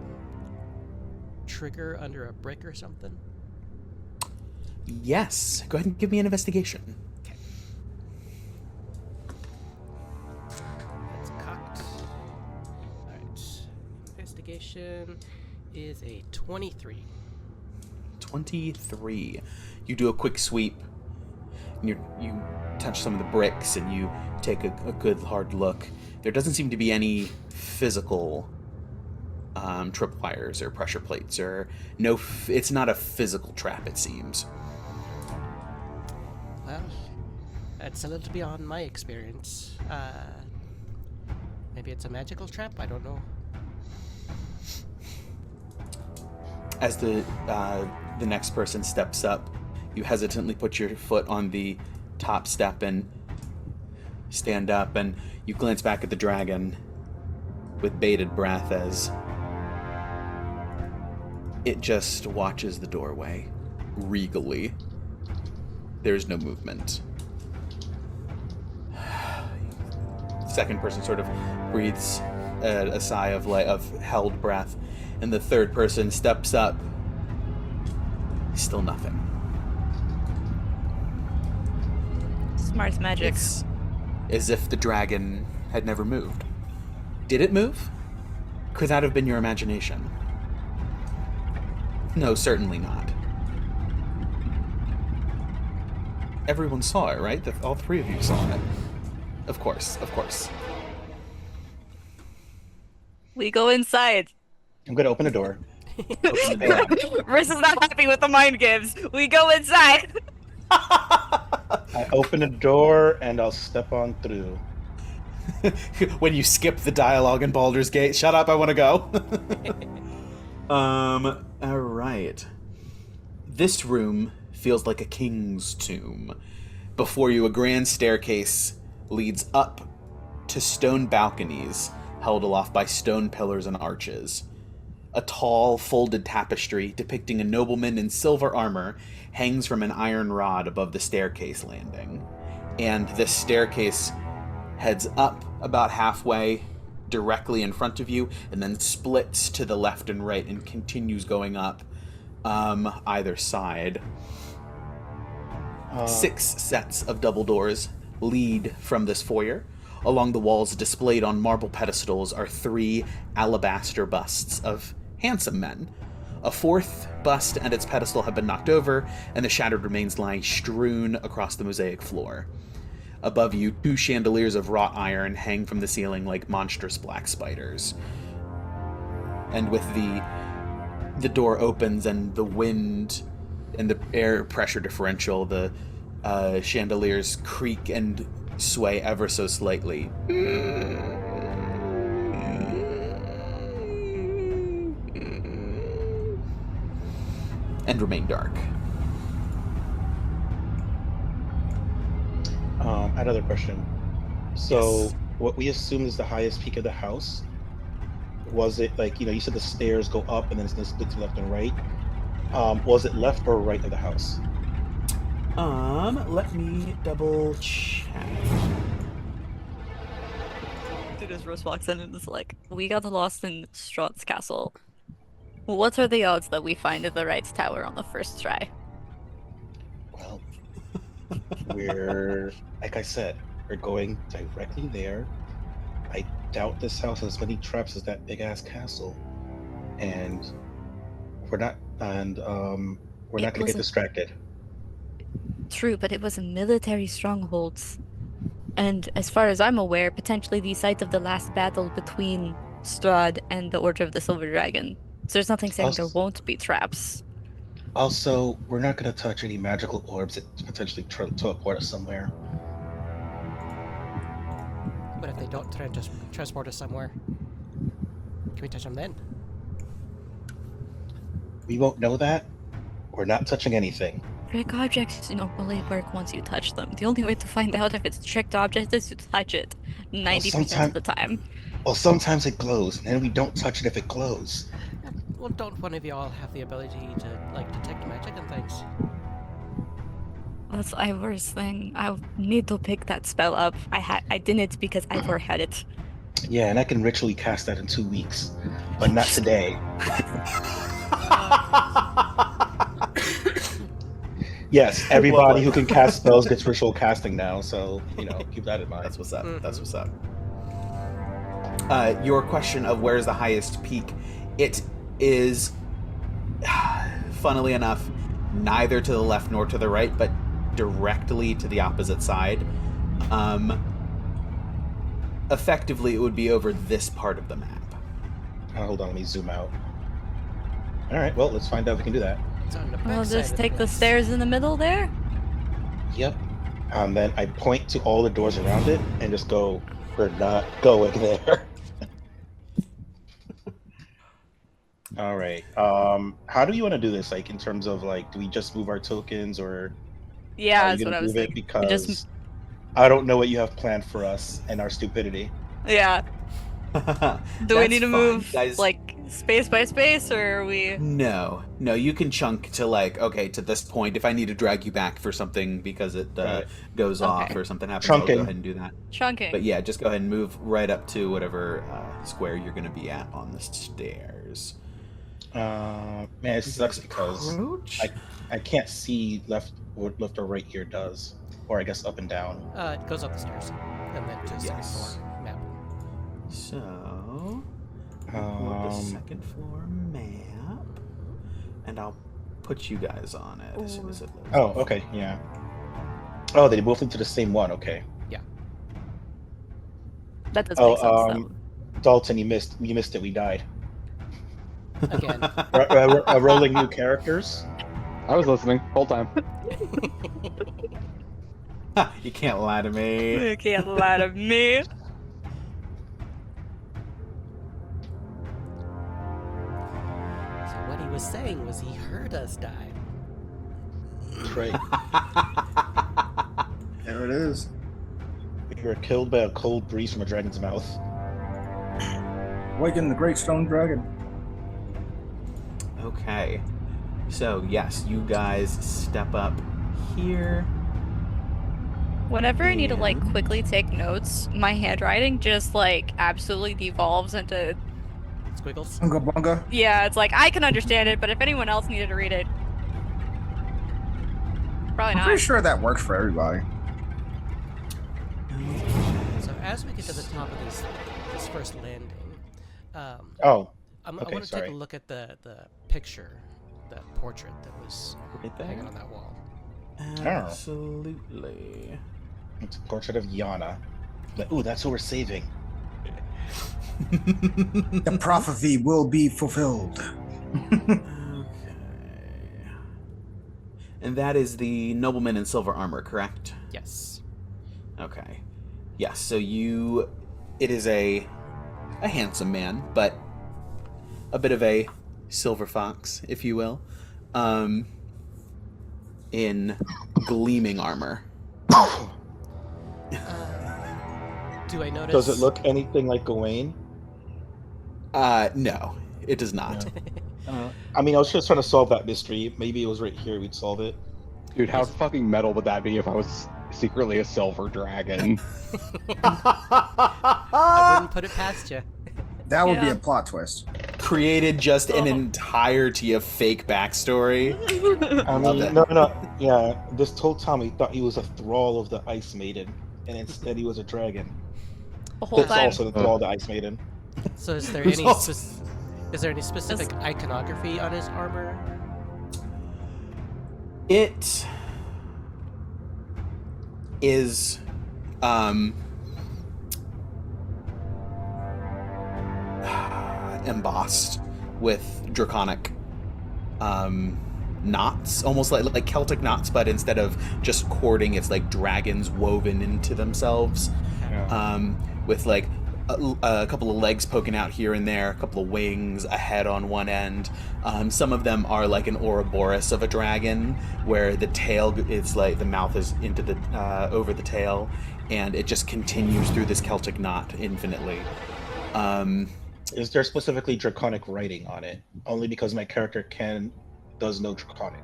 trigger under a brick or something? Yes. Go ahead and give me an investigation. Okay. That's cocked. Alright. Investigation is a 23. 23. You do a quick sweep, and you touch some of the bricks, and you take a good hard look. There doesn't seem to be any physical tripwires or pressure plates, or it's not a physical trap, it seems. Well, that's a little beyond my experience. Maybe it's a magical trap? I don't know. As the next person steps up, you hesitantly put your foot on the top step and stand up, and you glance back at the dragon with bated breath as it just watches the doorway regally. There's no movement. Second person sort of breathes a sigh of held breath, and the third person steps up. Still nothing. Smart's magic. It's as if the dragon had never moved. Did it move? Could that have been your imagination? No, certainly not. Everyone saw it, right? All three of you saw it. Of course, of course. We go inside. I'm gonna open a door. Open the door. Riss is not happy with the mind games. We go inside. I open a door and I'll step on through. When you skip the dialogue in Baldur's Gate, shut up, I want to go. All right. This room feels like a king's tomb. Before you, a grand staircase leads up to stone balconies held aloft by stone pillars and arches. A tall, folded tapestry depicting a nobleman in silver armor hangs from an iron rod above the staircase landing. And this staircase heads up about halfway directly in front of you, and then splits to the left and right and continues going up either side. 6 sets of double doors lead from this foyer. Along the walls, displayed on marble pedestals, are 3 alabaster busts of handsome men. A 4th bust and its pedestal have been knocked over, and the shattered remains lie strewn across the mosaic floor. Above you, 2 chandeliers of wrought iron hang from the ceiling like monstrous black spiders. And with the door opens and the wind and the air pressure differential, the chandeliers creak and sway ever so slightly. And remain dark. I had another question. So, Yes. what we assume is the highest peak of the house, was it like, you said the stairs go up and then it's going to split to left and right? Was it left or right of the house? Let me double check. Dude, as Rose walks in and is like, we got lost in Strahd's castle. What are the odds that we find the right tower on the first try? Well, we're, like I said, we're going directly there. I doubt this house has as many traps as that big ass castle. And we're not gonna get distracted. True, but it was a military strongholds. And as far as I'm aware, potentially the site of the last battle between Strahd and the Order of the Silver Dragon. So there's nothing saying there won't be traps. Also, we're not gonna touch any magical orbs that potentially teleport us somewhere. What if they don't try and just transport us somewhere? Can we touch them then? We won't know that. We're not touching anything. Trick objects normally work once you touch them. The only way to find out if it's a tricked object is to touch it 90% of the time. Well, sometimes it glows, and then we don't touch it if it glows. Well, don't one of you all have the ability to, like, detect magic and things? That's Ivor's thing. I need to pick that spell up. I didn't because Ivor had it. Yeah, and I can ritually cast that in 2 weeks, but not today. Yes, everybody who can cast spells gets ritual casting now, so, keep that in mind. That's what's up. That's what's up. Your question of where's the highest peak, it is, funnily enough, neither to the left nor to the right, but directly to the opposite side. Effectively, it would be over this part of the map. Hold on, let me zoom out. All right, well, let's find out if we can do that. It's on the I'll backside just of take the place. stairs in the middle there. Yep. Then I point to all the doors around it and just go, we're not going there. All right. How do you want to do this? Like, in terms of, like, do we just move our tokens, or Yeah, are you that's what gonna I was move it? thinking. Because I don't know what you have planned for us and our stupidity. Yeah. Do we That's need to fine, move guys. like space by space, or are we? No, you can chunk to to this point. If I need to drag you back for something because it goes off or something happens, I'll Chunking. go ahead and do that. Chunking. But yeah, just go ahead and move right up to whatever square you're going to be at on the stairs. Man, it sucks because Approach? I can't see what left or right here does, or I guess up and down. It goes up the stairs. And then to the second Yes. floor map. So, pull up the second floor map, and I'll put you guys on it as soon as it loads. Oh, okay, yeah. Oh, they both lead to the same one. Okay. That does make sense, though. Dalton, you missed it. We died. Again. Rolling new characters. I was listening whole time. You can't lie to me. You can't lie to me. So what he was saying was he heard us die. Right. There it is. We were killed by a cold breeze from a dragon's mouth. Awaken the great stone dragon. Okay. So, yes, you guys step up here. Whenever I need to like And- quickly take notes, my handwriting just like absolutely devolves into Squiggles? Bunga bunga. yeah, it's like I can understand it, but if anyone else needed to read it, probably I'm not. pretty sure that works for everybody. So as we get to the top of this first landing, Oh, I Okay, want to take sorry. a look at the picture, the portrait that was Right there. hanging on that wall. Absolutely. it's a portrait of Yana. But, ooh, that's what we're saving. The prophecy will be fulfilled. Okay. And that is the nobleman in silver armor, correct? Yes. Okay. Yes, so it is a handsome man, but a bit of a silver fox, if you will, in gleaming armor. Do I notice? Does it look anything like Gawain? No, it does not. I mean, I was just trying to solve that mystery. Maybe it was right here. We'd solve it. Dude, how fucking metal would that be if I was secretly a silver dragon? I wouldn't put it past you. That would be Yeah. a plot twist. Created just an entirety of fake backstory. I Love mean, it. no. Yeah, this whole time he thought he was a thrall of the Ice Maiden, and instead he was a dragon. The whole That's time. also the thrall of the Ice Maiden. So is there Who's any also- is there any specific iconography on his armor? It is embossed with draconic knots, almost like Celtic knots, but instead of just cording, it's like dragons woven into themselves, with like a couple of legs poking out here and there, a couple of wings, a head on one end. Some of them are like an Ouroboros of a dragon, where the tail, it's like the mouth is into the over the tail, and it just continues through this Celtic knot infinitely. Is there specifically draconic writing on it? Only because my character does no draconic.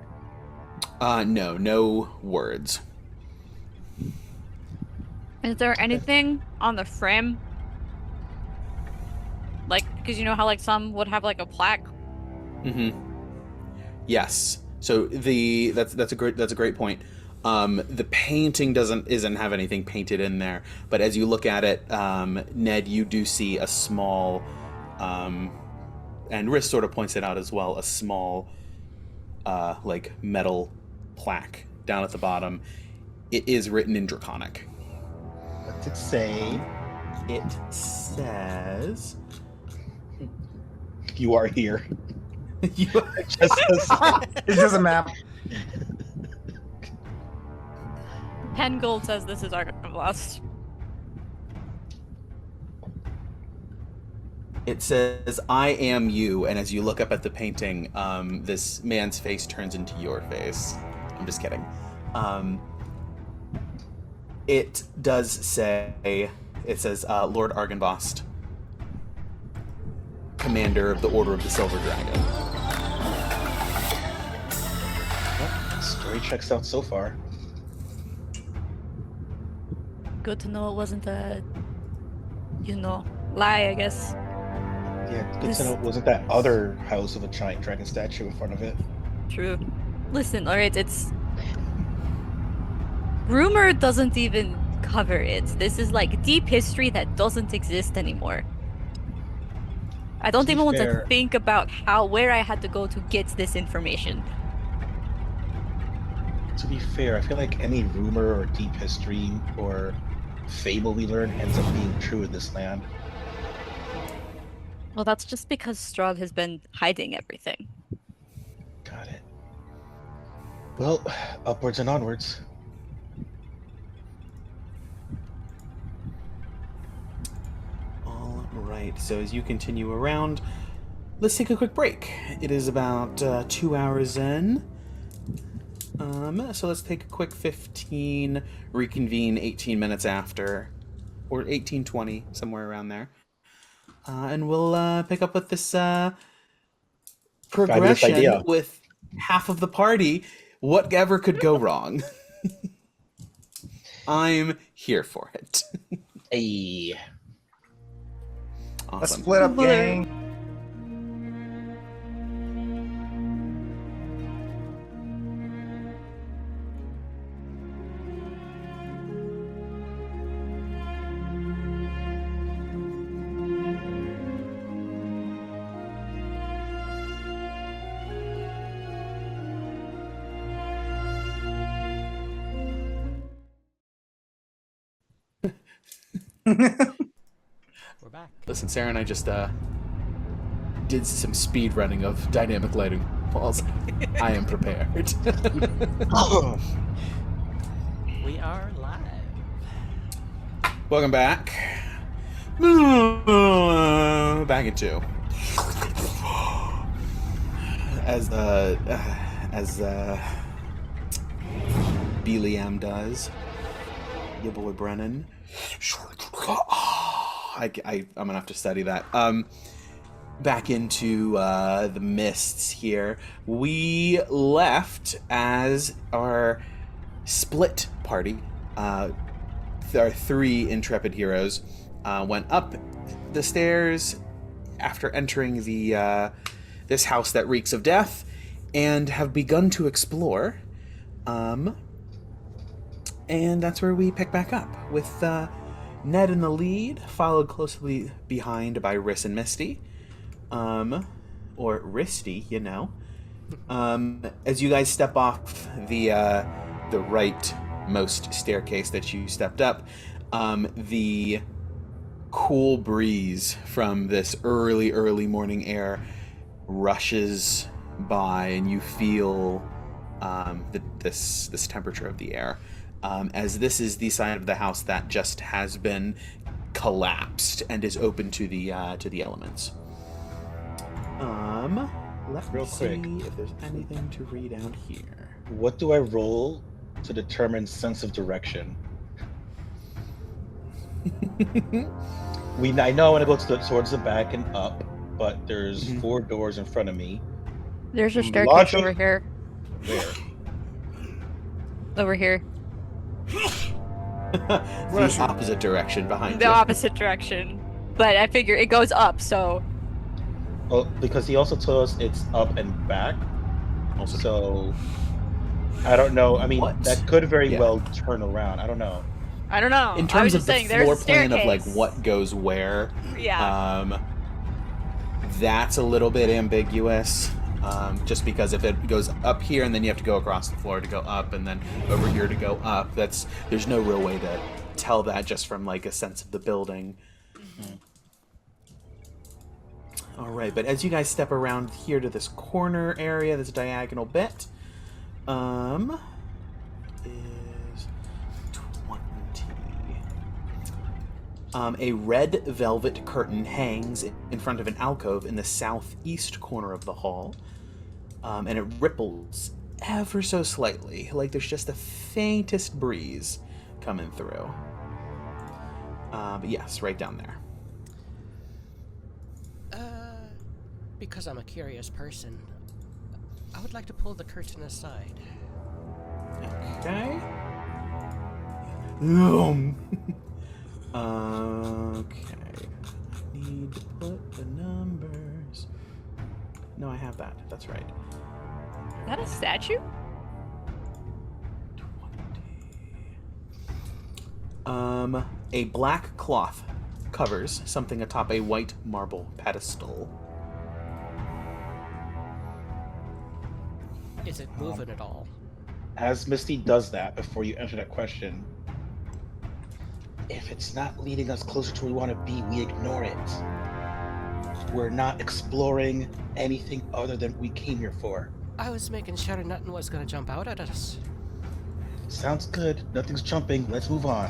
No words. Is there anything on the frame? Like, because you know how like some would have like a plaque. Mm-hmm. Yes. So that's a great point. The painting isn't have anything painted in there, but as you look at it, Ned, you do see a small, and Riss sort of points it out as well, a small, like metal plaque down at the bottom. It is written in Draconic. What's it say? It says. You are here. you, It just says, It's just a map. 10 gold says this is Argonblast. It says, "I am you," and as you look up at the painting, this man's face turns into your face. I'm just kidding. It does say, it says, Lord Argonbost, Commander of the Order of the Silver Dragon. story checks out so far. Good to know it wasn't a, lie, I guess. Yeah, good This- to know it wasn't that other house with a giant dragon statue in front of it. True. Listen, alright, it's... Rumor doesn't even cover it. This is like deep history that doesn't exist anymore. I don't To be even want to fair- think about where I had to go to get this information. To be fair, I feel like any rumor or deep history or fable we learn ends up being true in this land. Well, that's just because Strahd has been hiding everything. Got it. Well, upwards and onwards. All right, so as you continue around, let's take a quick break. It is about 2 hours in. So let's take a quick 15, reconvene 18 minutes after, or 18:20, somewhere around there. And we'll pick up with this progression idea. with half of the party. Whatever could go wrong. I'm here for it. Hey. Let's Awesome. split up, gang. We're back. Listen, Sarah and I just did some speed running of dynamic lighting walls. I am prepared. We are live. Welcome back. Back in 2. As Liam does. Your boy Brennan. I'm gonna have to study that. Back into the mists here. We left as our split party. Our 3 intrepid heroes went up the stairs after entering the this house that reeks of death, and have begun to explore. And that's where we pick back up with Ned in the lead, followed closely behind by Riss and Misty, or Risty, you know. As you guys step off the rightmost staircase that you stepped up, the cool breeze from this early morning air rushes by, and you feel this temperature of the air. As this is the side of the house that just has been collapsed and is open to the elements. Let me Real see quick. if there's anything to read out here. What do I roll to determine sense of direction? I know I want to go towards the back and up, but there's 4 doors in front of me. There's a Mm, staircase logic- over here. Where? Over here. The opposite direction behind The you. opposite direction. But I figure it goes up, so Oh, because he also told us it's up and back. Also, So I don't know. I mean, What? that could very Yeah. well turn around. I don't know. I don't know. in I was terms of just the saying, there's floor a plan of like staircase. what goes where, Yeah. that's a little bit ambiguous. Just because if it goes up here and then you have to go across the floor to go up, and then over here to go up, there's no real way to tell that just from like a sense of the building. All right, but as you guys step around here to this corner area, this diagonal bit, is 20. A red velvet curtain hangs in front of an alcove in the southeast corner of the hall, and it ripples ever so slightly, like there's just the faintest breeze coming through. But yes, right down there. Because I'm a curious person, I would like to pull the curtain aside. Okay. Okay. I need to put the numbers. No, I have that. That's right. Is that a statue? 20. A black cloth covers something atop a white marble pedestal. Is it moving at all? As Misty does that, before you answer that question, if it's not leading us closer to where we want to be, we ignore it. We're not exploring anything other than we came here for. I was making sure nothing was gonna jump out at us. Sounds good. Nothing's jumping. Let's move on.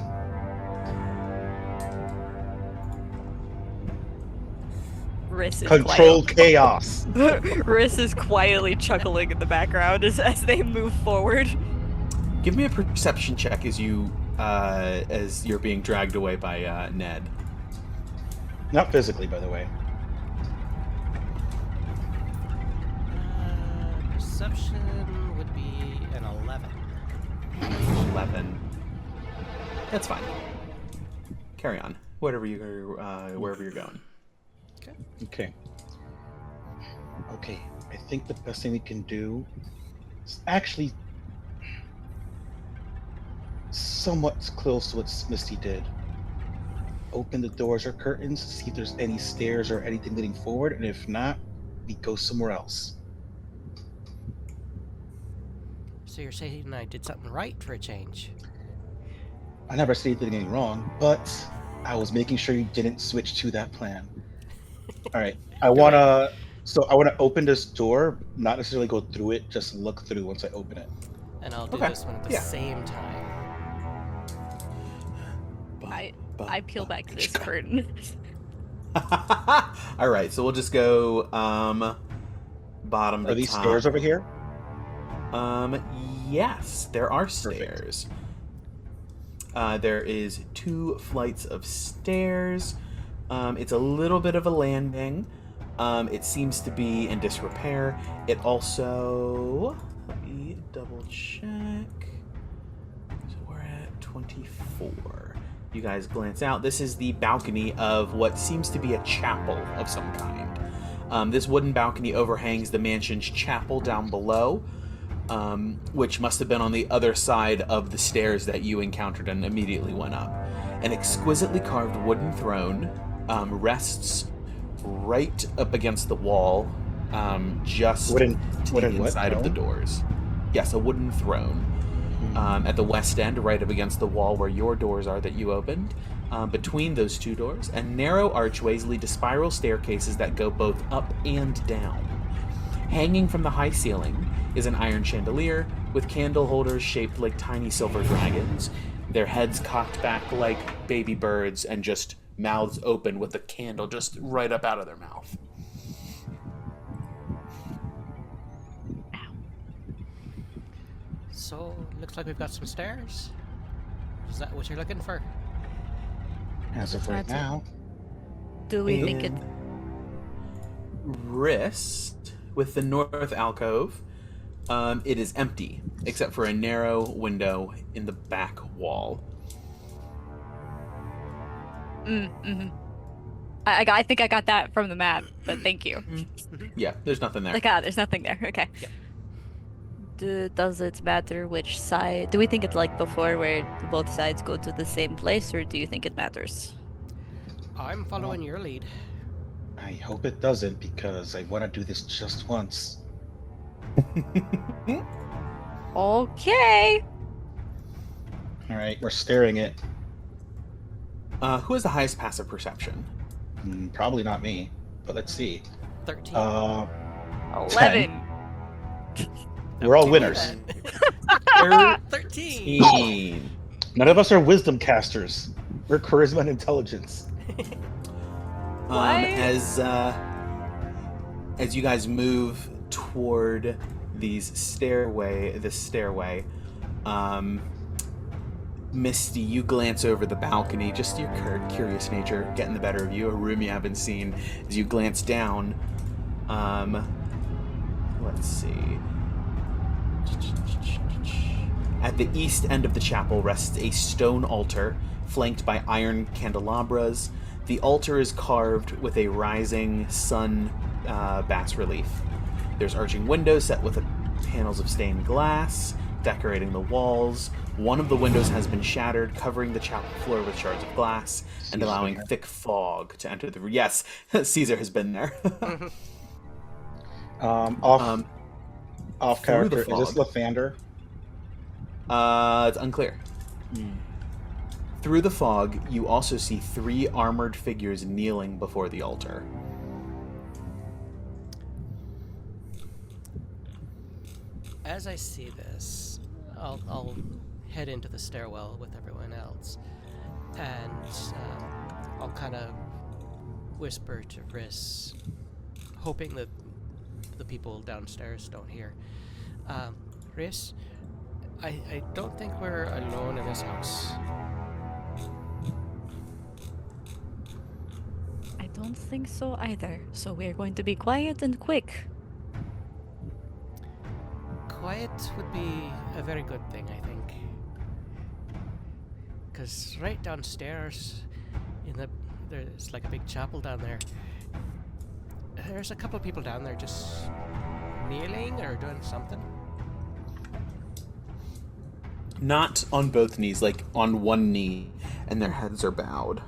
Riss is Control chaos. Riss is quietly chuckling in the background as they move forward. Give me a perception check as you're being dragged away by Ned. Not physically, by the way. Perception would be an 11. 11. That's fine. Carry on. Wherever you're going. Okay. Okay. I think the best thing we can do is actually somewhat close to what Misty did. Open the doors or curtains, see if there's any stairs or anything leading forward, and if not, we go somewhere else. So you're saying I did something right for a change? I never said anything wrong, but I was making sure you didn't switch to that plan. All right. I want to open this door, not necessarily go through it, just look through once I open it. And I'll do Okay. this one at the Yeah. same time. I peel back this curtain. All right, so we'll just go bottom to Are these top. stairs over here? Yes, there are stairs. There is 2 flights of stairs. It's a little bit of a landing. It seems to be in disrepair. It also... Let me double check. So we're at 24. You guys glance out. This is the balcony of what seems to be a chapel of some kind. This wooden balcony overhangs the mansion's chapel down below, which must have been on the other side of the stairs that you encountered and immediately went up. An exquisitely carved wooden throne rests right up against the wall, just Wooden to what, the inside of the doors. Yes, a wooden throne. At the west end, right up against the wall where your doors are that you opened. Between those 2 doors, and narrow archways lead to spiral staircases that go both up and down. Hanging from the high ceiling is an iron chandelier with candle holders shaped like tiny silver dragons, their heads cocked back like baby birds and just mouths open with the candle just right up out of their mouth. So, looks like we've got some stairs. Is that what you're looking for? As of right That's it. now. Do we think it? Wrist with the north alcove, it is empty except for a narrow window in the back wall. Mm-hmm. I think I got that from the map, but thank you. Yeah, there's nothing there. There's nothing there. Okay. Does it matter which side? Do we think it's like before where both sides go to the same place, or do you think it matters? I'm following your lead. I hope it doesn't, because I want to do this just once. Okay. All right, we're staring it. Who has the highest passive perception? Probably not me, but let's see. 13. 11. We're all winners. 13! None of us are wisdom casters. We're charisma and intelligence. As you guys move toward this stairway, Misty, you glance over the balcony, just your curious nature getting the better of you, a room you haven't seen. As you glance down, let's see. At the east end of the chapel rests a stone altar, flanked by iron candelabras. The altar is carved with a rising sun bas relief. There's arching windows set with panels of stained glass, decorating the walls. One of the windows has been shattered, covering the chapel floor with shards of glass and allowing thick fog to enter the room. Yes, Cesar has been there. Off through the character. Is this fog. Lathander? It's unclear. Through the fog, you also see 3 armored figures kneeling before the altar. As I see this, I'll head into the stairwell with everyone else, and I'll kind of whisper to Riss, hoping that the people downstairs don't hear. Riss, I don't think we're alone in this house. I don't think so either. So we're going to be quiet and quick. Quiet would be a very good thing, I think. Because right downstairs, there's like a big chapel down there. There's a couple of people down there just kneeling or doing something. Not on both knees, like on one knee, and their heads are bowed.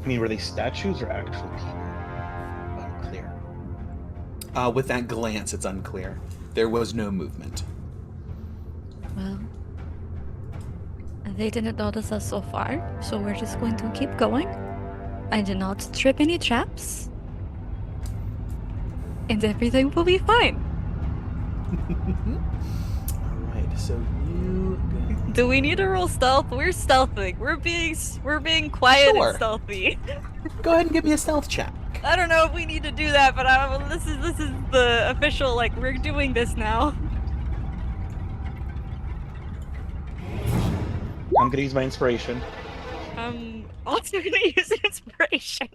I mean, were they statues or actual people? Unclear. With that glance, it's unclear. There was no movement. Well, they didn't notice us so far, so we're just going to keep going. I did not trip any traps. And everything will be fine. Alright, so you... Do we need to roll stealth? We're stealthing. We're being quiet Sure. and stealthy. Go ahead and give me a stealth check. I don't know if we need to do that, but this is the official, like, we're doing this now. I'm gonna use my inspiration. Also gonna use inspiration.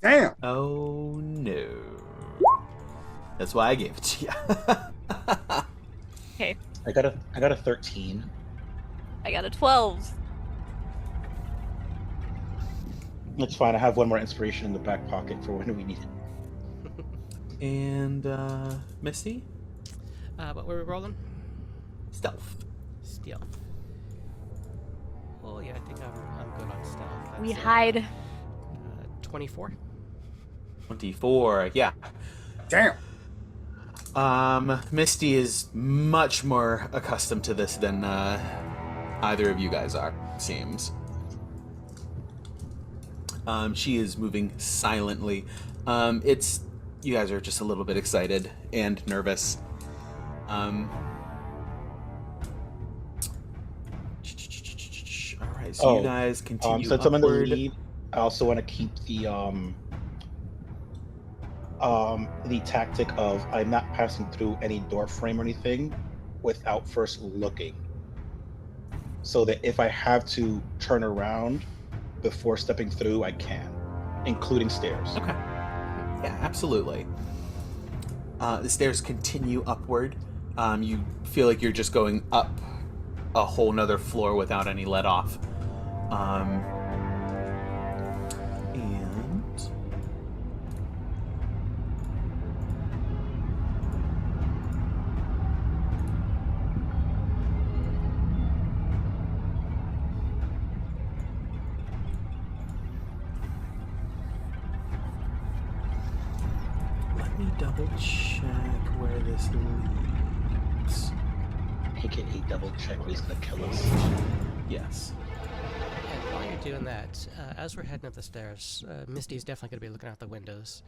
Damn. Oh no. That's why I gave it to you. Okay, I got a 13. I got a 12. It's fine. I have one more inspiration in the back pocket for when we need it. And, Misty? What were we rolling? Stealth. Stealth. Oh yeah, I think I'm good on stealth. We That's, hide. 24. 24, yeah. Damn. Misty is much more accustomed to this than, either of you guys are, it seems. She is moving silently. You guys are just a little bit excited and nervous. Alright, so you guys continue Since I'm in the upward. lead, I also want to keep the tactic of I'm not passing through any door frame or anything without first looking. So that if I have to turn around before stepping through, I can, including stairs. Okay. Yeah, absolutely. The stairs continue upward. You feel like you're just going up a whole nother floor without any let off. And let me double check where this leads. AKA double check where he's gonna kill us. Yes. And while you're doing that, as we're heading up the stairs, Misty's definitely going to be looking out the windows,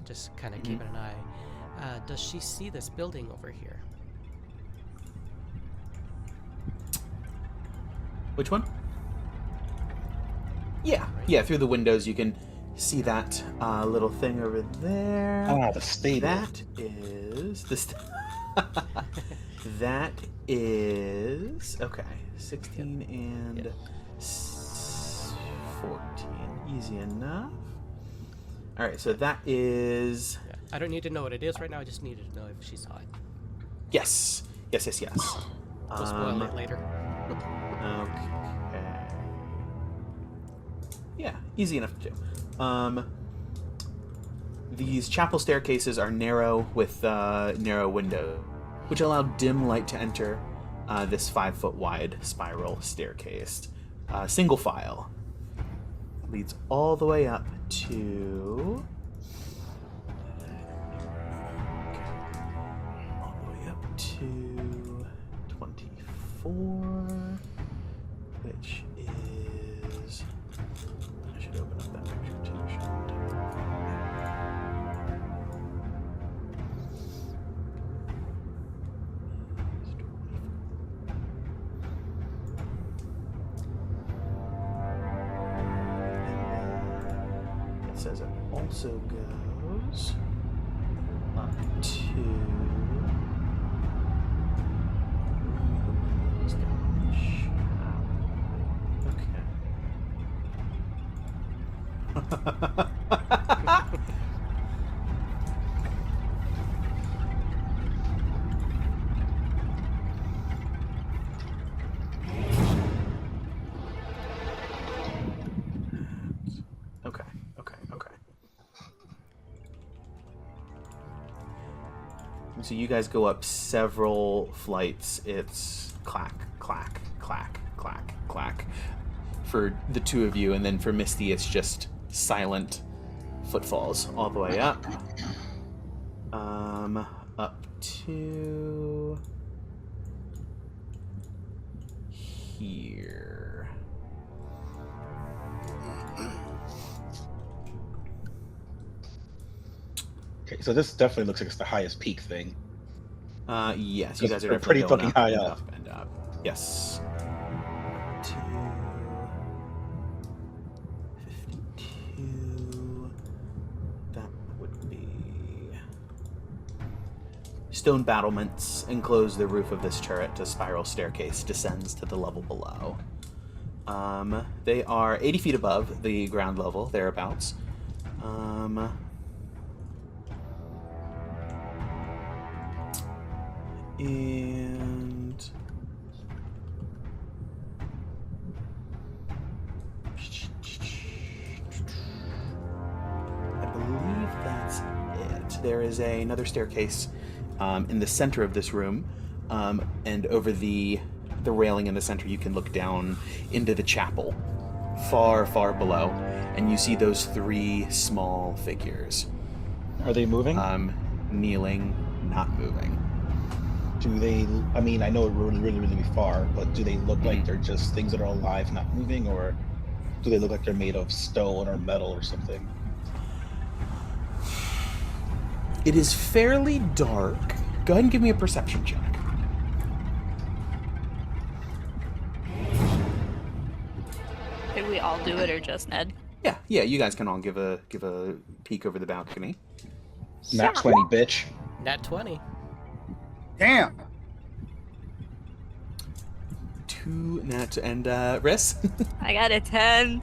just kind of keeping an eye. Does she see this building over here? Which one? Yeah. Yeah, through the windows you can see that little thing over there. Ah, the stable. That is that is okay. 16 and 14, easy enough. All right, so that is Yeah. I don't need to know what it is right now. I just needed to know if she saw it. yes. We'll spoil it later. Okay. Yeah, easy enough to do. These chapel staircases are narrow with narrow windows, which allow dim light to enter. this 5-foot wide spiral staircase. Single file. Leads all the way up to... all the way up to 24, which is... I should open up that picture too, shouldn't it says it also goes up to okay. Okay. So you guys go up several flights. It's clack, clack, clack, clack, clack for the two of you, and then for Misty, it's just silent footfalls all the way up. Up to here. Okay, so this definitely looks like it's the highest peak thing. Yes, you guys are They're definitely pretty going fucking up high and up. up and up. Yes. 52. That would be... Stone battlements enclose the roof of this turret. A spiral staircase descends to the level below. They are 80 feet above the ground level, thereabouts. And I believe that's it. There is another staircase in the center of this room, and over the railing in the center, you can look down into the chapel, far, far below, and you see those three small figures. Are they moving? Kneeling, not moving. Do they? I mean, I know it really far, but do they look like they're just things that are alive, not moving, or do they look like they're made of stone or metal or something? It is fairly dark. Go ahead and give me a perception check. Did we all do it or just Ned? Yeah, you guys can all give a peek over the balcony. Nat 20, bitch. Nat 20. Damn. 2 nat and Riss? I got a 10.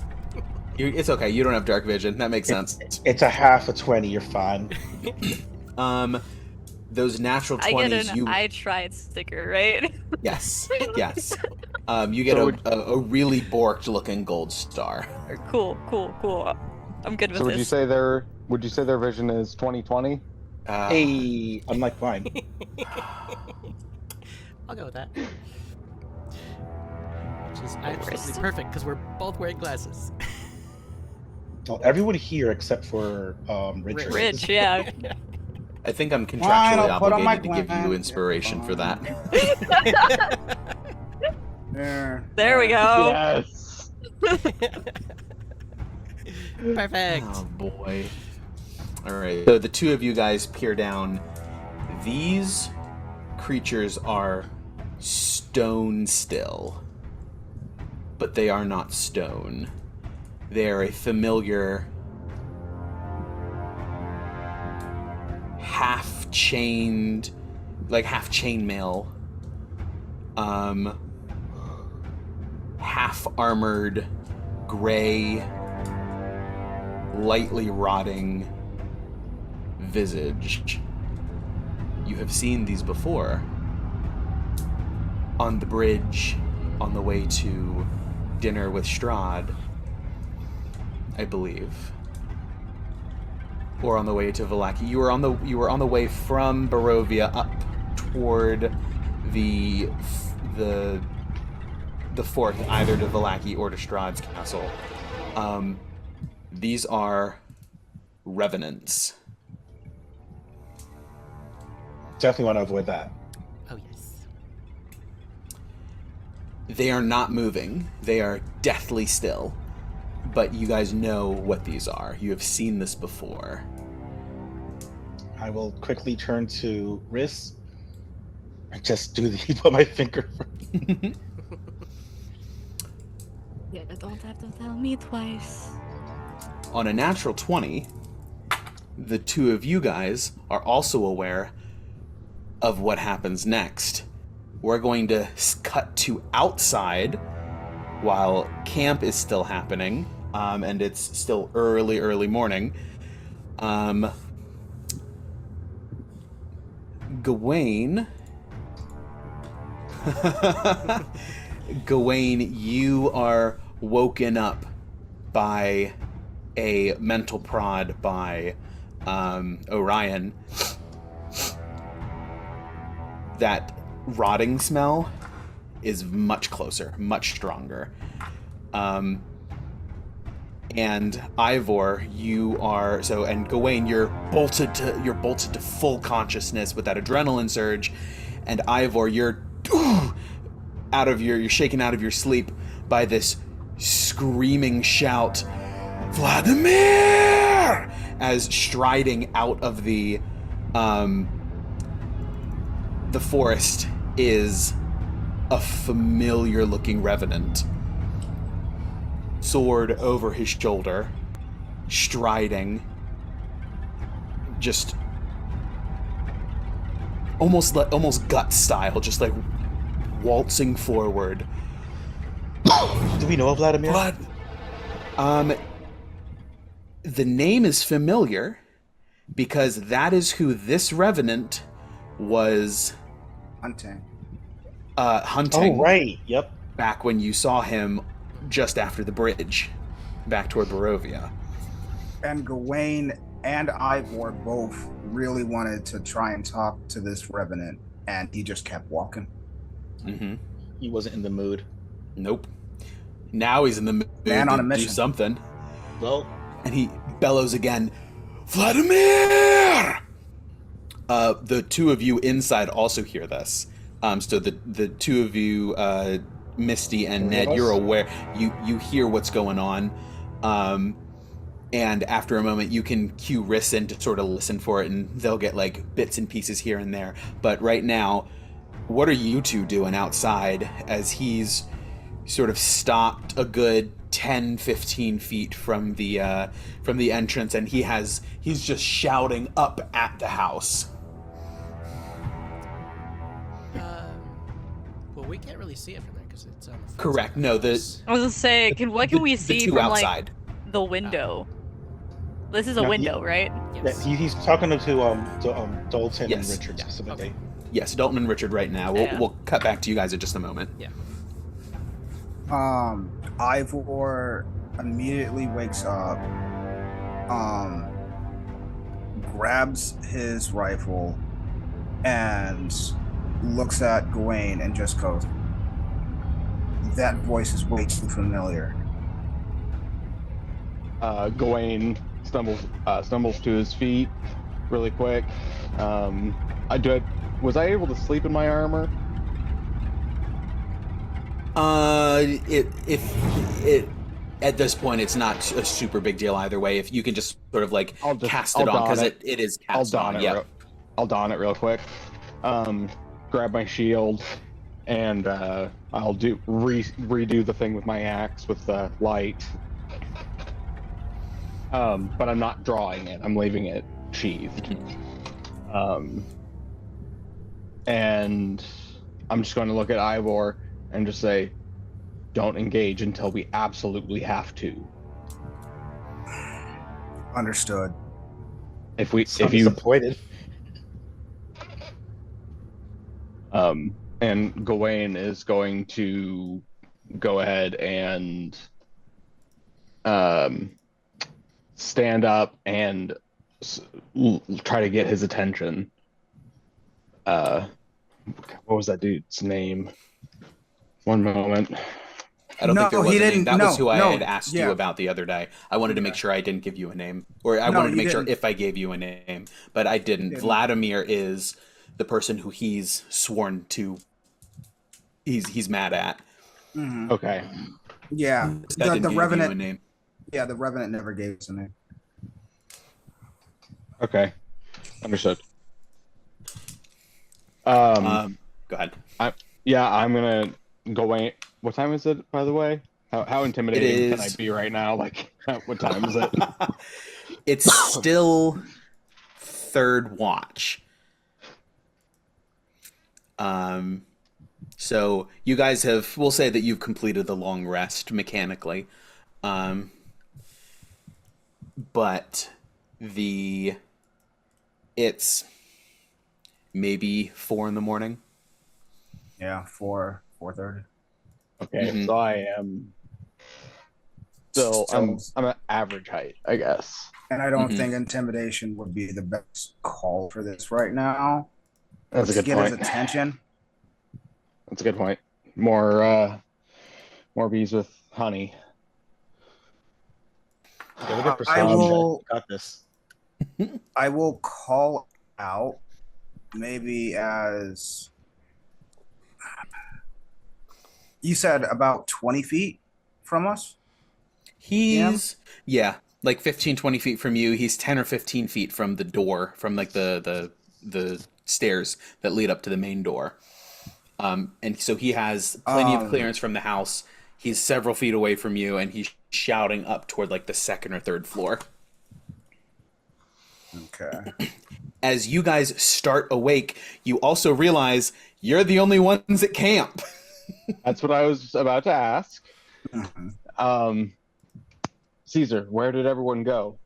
It's okay. You don't have dark vision. That makes sense. It's a half a 20. You're fine. Those natural 20s. I get an I tried sticker, right? Yes. You get a really borked looking gold star. Cool. I'm good with So this. would you say their vision is 20/20? Hey, unlike mine. I'll go with that. Which is absolutely perfect because we're both wearing glasses. Well, everyone here except for Richard. Rich, yeah. I think I'm Fine, contractually I'll put on my obligated to give you glasses. inspiration for that. There we go. Yes. Perfect. Oh boy. Alright. So the two of you guys peer down. These creatures are stone still. But they are not stone. They are a familiar half chained, like half chainmail, half armored, gray, lightly rotting visage. You have seen these before on the bridge on the way to dinner with Strahd, I believe, or on the way to Vallaki. You were on the way from Barovia up toward the the fourth, either to Vallaki or to Strahd's castle. These are revenants. Definitely want to avoid that. Oh, yes. They are not moving. They are deathly still. But you guys know what these are. You have seen this before. I will quickly turn to Riss and just do the put my finger. Yeah, don't have to tell me twice. On a natural 20, the two of you guys are also aware of what happens next. We're going to cut to outside while camp is still happening, and it's still early morning. Gawain... Gawain, you are woken up by a mental prod by Orion. That rotting smell is much closer, much stronger. And Ivor, you are and Gawain, you're bolted to full consciousness with that adrenaline surge, and Ivor, you're shaken out of your sleep by this screaming shout, Vladimir! As striding out of the forest is a familiar-looking revenant. Sword over his shoulder, striding, just almost gut style, just like waltzing forward. Do we know of Vladimir? The name is familiar because that is who this revenant was Hunting. hunting. Oh, right. Yep. Back when you saw him just after the bridge, back toward Barovia. And Gawain and Ivor both really wanted to try and talk to this revenant, and he just kept walking. Mm-hmm. He wasn't in the mood. Nope. Now he's in the mood Man on a to do mission. something. Well, And he bellows again, Vladimir! The two of you inside also hear this. So the two of you, Misty and Ned, you're aware. You hear what's going on. And after a moment, you can cue Riss in to sort of listen for it, and they'll get like bits and pieces here and there. But right now, what are you two doing outside as he's sort of stopped a good 10-15 feet from the entrance, and he's just shouting up at the house? Well, we can't really see it from there because it's on the front Correct. side of No, the the house. I was gonna say, what can we the see two from outside. like the window? This is a No, window, right? Yes. yeah, he's talking to Dalton Yes. and Richard Yeah, specifically. okay. Yes, Dalton and Richard right now. Yeah. We'll cut back to you guys in just a moment. Yeah. Ivor immediately wakes up, grabs his rifle, and looks at Gawain and just goes, "That voice is way too familiar." Gawain stumbles to his feet really quick. Was I able to sleep in my armor? If at this point it's not a super big deal either way. If you can just sort of like cast it on, because it is cast on. Yeah. I'll don it real quick. Grab my shield, and I'll redo the thing with my axe with the light. But I'm not drawing it. I'm leaving it sheathed. And I'm just going to look at Ivor and just say, "Don't engage until we absolutely have to." Understood. If So you disappointed. and Gawain is going to go ahead and stand up and try to get his attention. What was that dude's name? One moment. I don't think there No, he was a name. didn't. That was No, who I had no. asked you Yeah, about the other day. I wanted to make yeah. sure I didn't give you a name, or I No, wanted to you make sure didn't. if I gave you a name, but I didn't. Didn't. Vladimir is the person who he's sworn to. He's mad at. Hmm. Okay. Yeah, I didn't the give you a Revenant. name. Yeah, the Revenant never gave us a name. Okay. Understood. Go ahead. Yeah, I'm gonna go away. What time is it, by the way? How It intimidating can I is. be right now? Like, what time is it? It's still third watch. So you guys have. We'll say that you've completed the long rest mechanically, but it's maybe 4 in the morning. Yeah, 4:30. Okay, Mhm. so I am still I'm at average height, I guess. And I don't Mhm. think intimidation would be the best call for this right now. That's a To good get his point. attention. That's a good point. More bees with honey. Give it a I persuasion check. will. You got this. I will call out maybe as you said about 20 feet from us. He's like 15, 20 feet from you. He's 10 or 15 feet from the door, from like the stairs that lead up to the main door. And so he has plenty of clearance from the house. He's several feet away from you, and he's shouting up toward like the second or third floor. Okay. As you guys start awake, you also realize you're the only ones at camp. That's what I was about to ask. Mhm. Cesar, where did everyone go?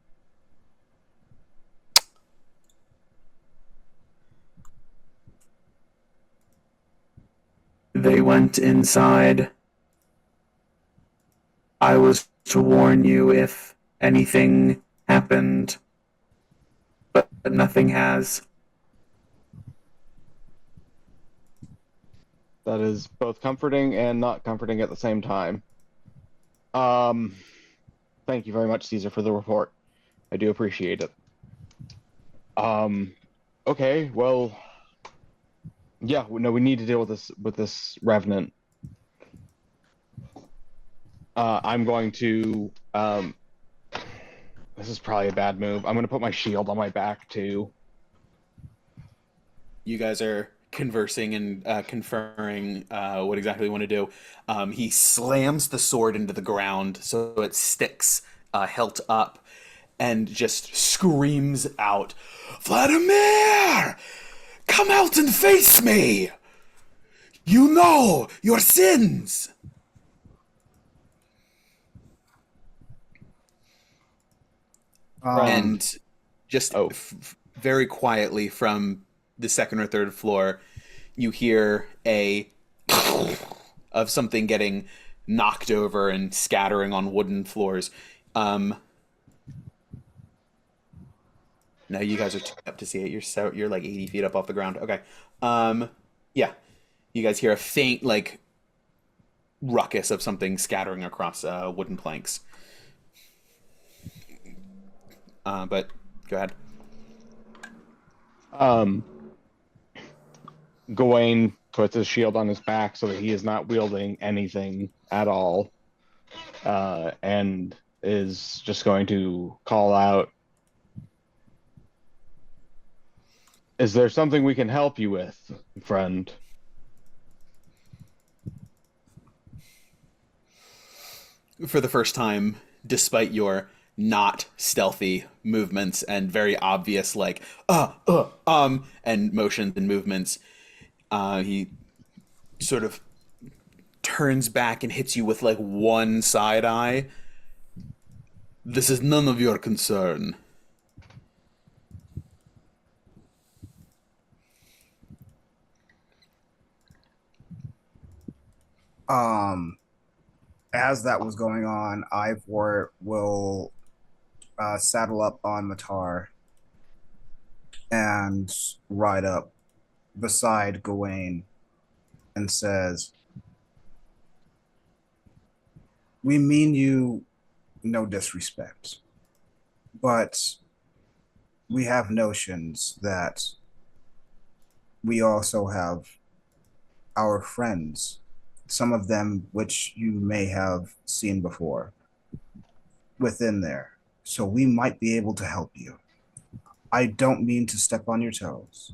They went inside. I was to warn you if anything happened, but nothing has. That is both comforting and not comforting at the same time. Thank you very much, Cesar, for the report. I do appreciate it. Okay, well, yeah, no, we need to deal with this revenant. I'm going to this is probably a bad move. I'm going to put my shield on my back too. You guys are conversing and conferring what exactly you want to do. He slams the sword into the ground so it sticks hilt up and just screams out, Vladimir! Come out and face me! You know your sins! And just very quietly from the second or third floor, you hear a of something getting knocked over and scattering on wooden floors. Now you guys are too up to see it. You're like 80 feet up off the ground. Okay. Yeah. You guys hear a faint like ruckus of something scattering across wooden planks. But go ahead. Gawain puts his shield on his back so that he is not wielding anything at all, and is just going to call out, is there something we can help you with, friend? For the first time, despite your not stealthy movements and very obvious like and motions and movements, he sort of turns back and hits you with like one side eye. This is none of your concern. As that was going on, Ivor will saddle up on Matar and ride up beside Gawain and says, "We mean you no disrespect, but we have notions that we also have our friends, some of them which you may have seen before, within there. So we might be able to help you. I don't mean to step on your toes,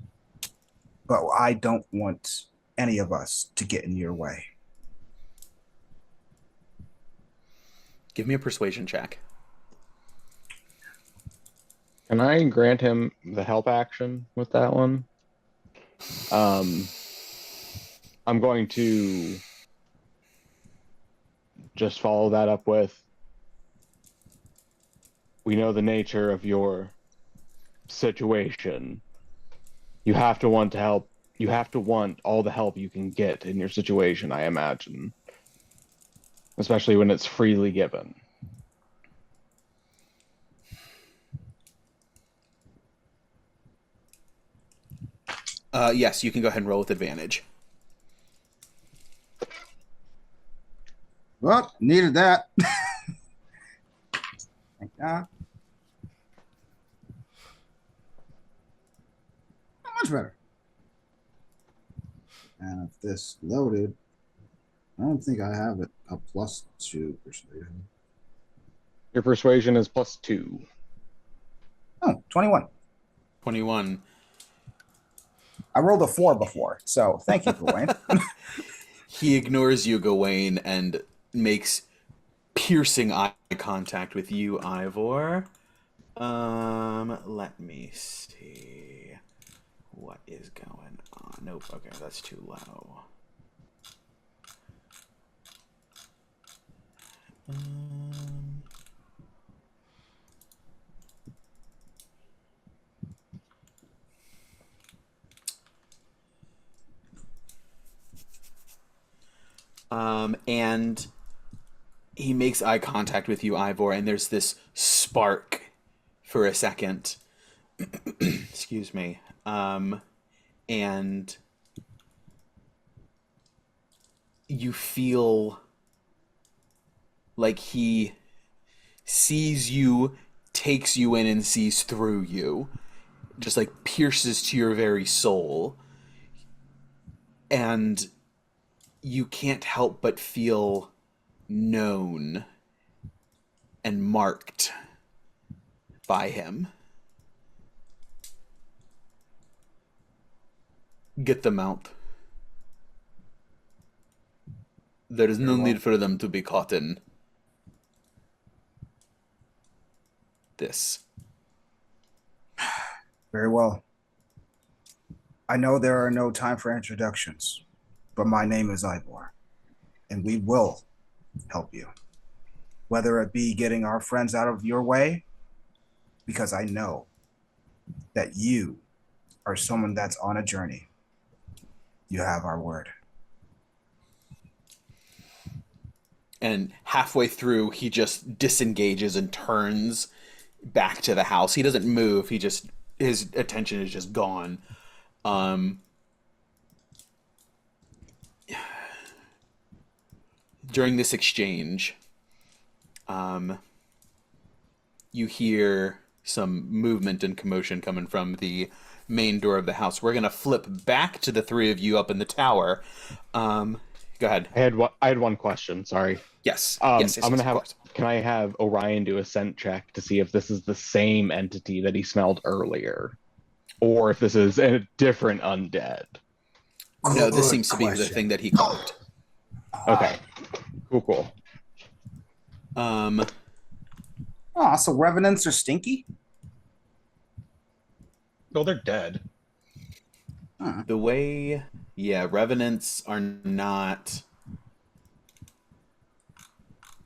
but I don't want any of us to get in your way." Give me a persuasion check. Can I grant him the help action with that one? I'm going to just follow that up with, we know the nature of your situation. You have to want to help. You have to want all the help you can get in your situation, I imagine. Especially when it's freely given. Yes, you can go ahead and roll with advantage. Well, needed that. Thank God. Much better. And if this loaded, I don't think I have it a +2 persuasion. Your persuasion is +2. Oh, 21. 21. I rolled a 4 before, so thank you, Gawain. He ignores you, Gawain, and makes piercing eye contact with you, Ivor. Let me see. What is going on? Nope, okay, that's too low. And he makes eye contact with you, Ivor, and there's this spark for a second. Excuse me. And you feel like he sees you, takes you in, and sees through you. Just like pierces to your very soul. And you can't help but feel known and marked by him. Get them out. There is no need for them to be caught in this. Very well. I know there are no time for introductions, but my name is Ivor, and we will help you. Whether it be getting our friends out of your way, because I know that you are someone that's on a journey. You have our word. And halfway through, he just disengages and turns back to the house. He doesn't move. His attention is just gone. During this exchange, you hear some movement and commotion coming from the main door of the house. We're gonna flip back to the three of you up in the tower. Go ahead. I had one question. Sorry. Yes. Yes, I'm gonna have. Can I have Orion do a scent check to see if this is the same entity that he smelled earlier, or if this is a different undead? No, this seems to be the thing that he cloaked. Okay. Cool. So revenants are stinky? No, they're dead. The way, revenants are not.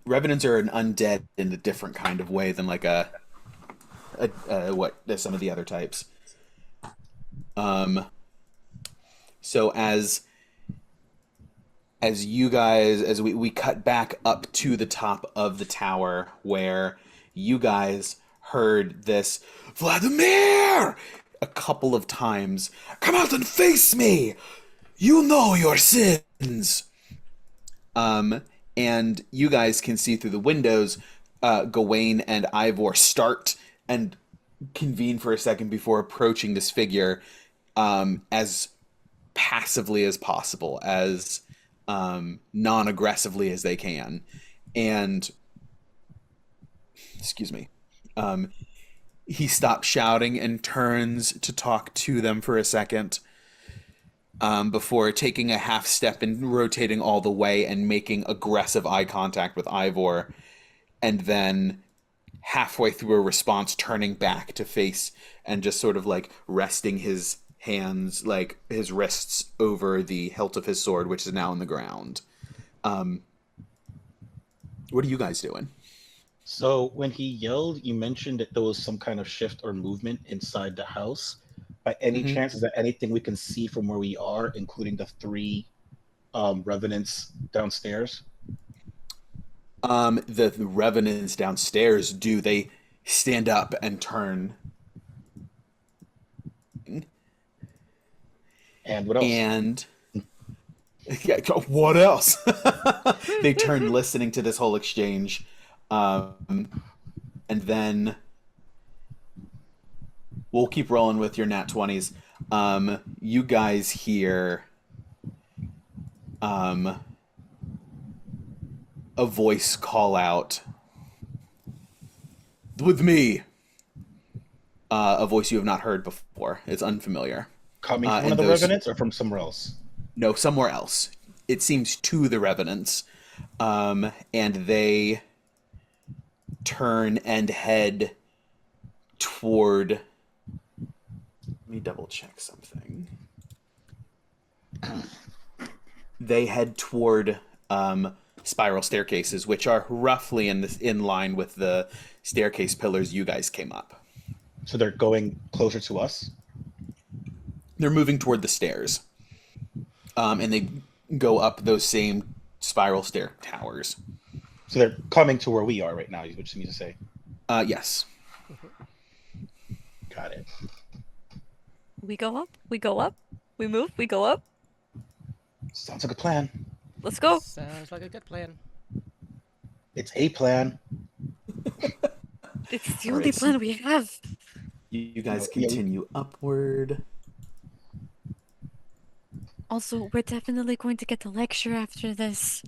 Revenants are an undead in a different kind of way than like some of the other types. So as you guys, as we cut back up to the top of the tower where you guys heard this, Vladimir! a couple of times, "Come out and face me! You know your sins!" And you guys can see through the windows, Gawain and Ivor start and convene for a second before approaching this figure, as passively as possible, as non-aggressively as they can. And, excuse me, he stops shouting and turns to talk to them for a second, before taking a half step and rotating all the way and making aggressive eye contact with Ivor, and then halfway through a response turning back to face and just sort of like resting his hands, like his wrists, over the hilt of his sword, which is now on the ground. What are you guys doing? So when he yelled, you mentioned that there was some kind of shift or movement inside the house. By any chance, is there anything we can see from where we are, including the 3 revenants downstairs? The revenants downstairs, do they stand up and turn? And what else? And yeah, what else? They turn, listening to this whole exchange, and then we'll keep rolling with your nat 20s. You guys hear a voice call out, "With me!" A voice you have not heard before. It's unfamiliar. Coming from one of the revenants or from somewhere else? No, somewhere else. It seems to the revenants. And they turn and head toward... Let me double check something. They head toward spiral staircases, which are roughly in line with the staircase pillars you guys came up. So they're going closer to us? They're moving toward the stairs. And they go up those same spiral stair towers. So they're coming to where we are right now, is what you mean to say? Yes. Got it. We go up, we go up, we move, we go up. Sounds like a plan. Let's go. Sounds like a good plan. It's a plan. It's the only plan we have. You guys continue upward. Also, we're definitely going to get the lecture after this.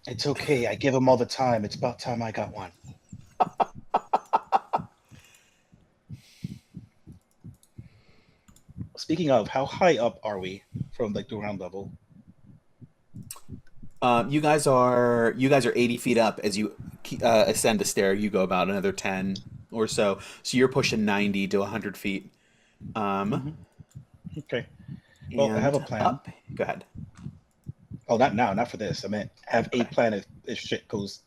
It's okay. I give them all the time. It's about time I got one. Speaking of, how high up are we from like the ground level? You guys are 80 feet up. As you ascend the stair, you go about another 10 or so. So you're pushing 90 to 100 feet. Okay. Well, I have a plan. Up. Go ahead. Oh, not now, not for this. I meant have a plan if shit goes,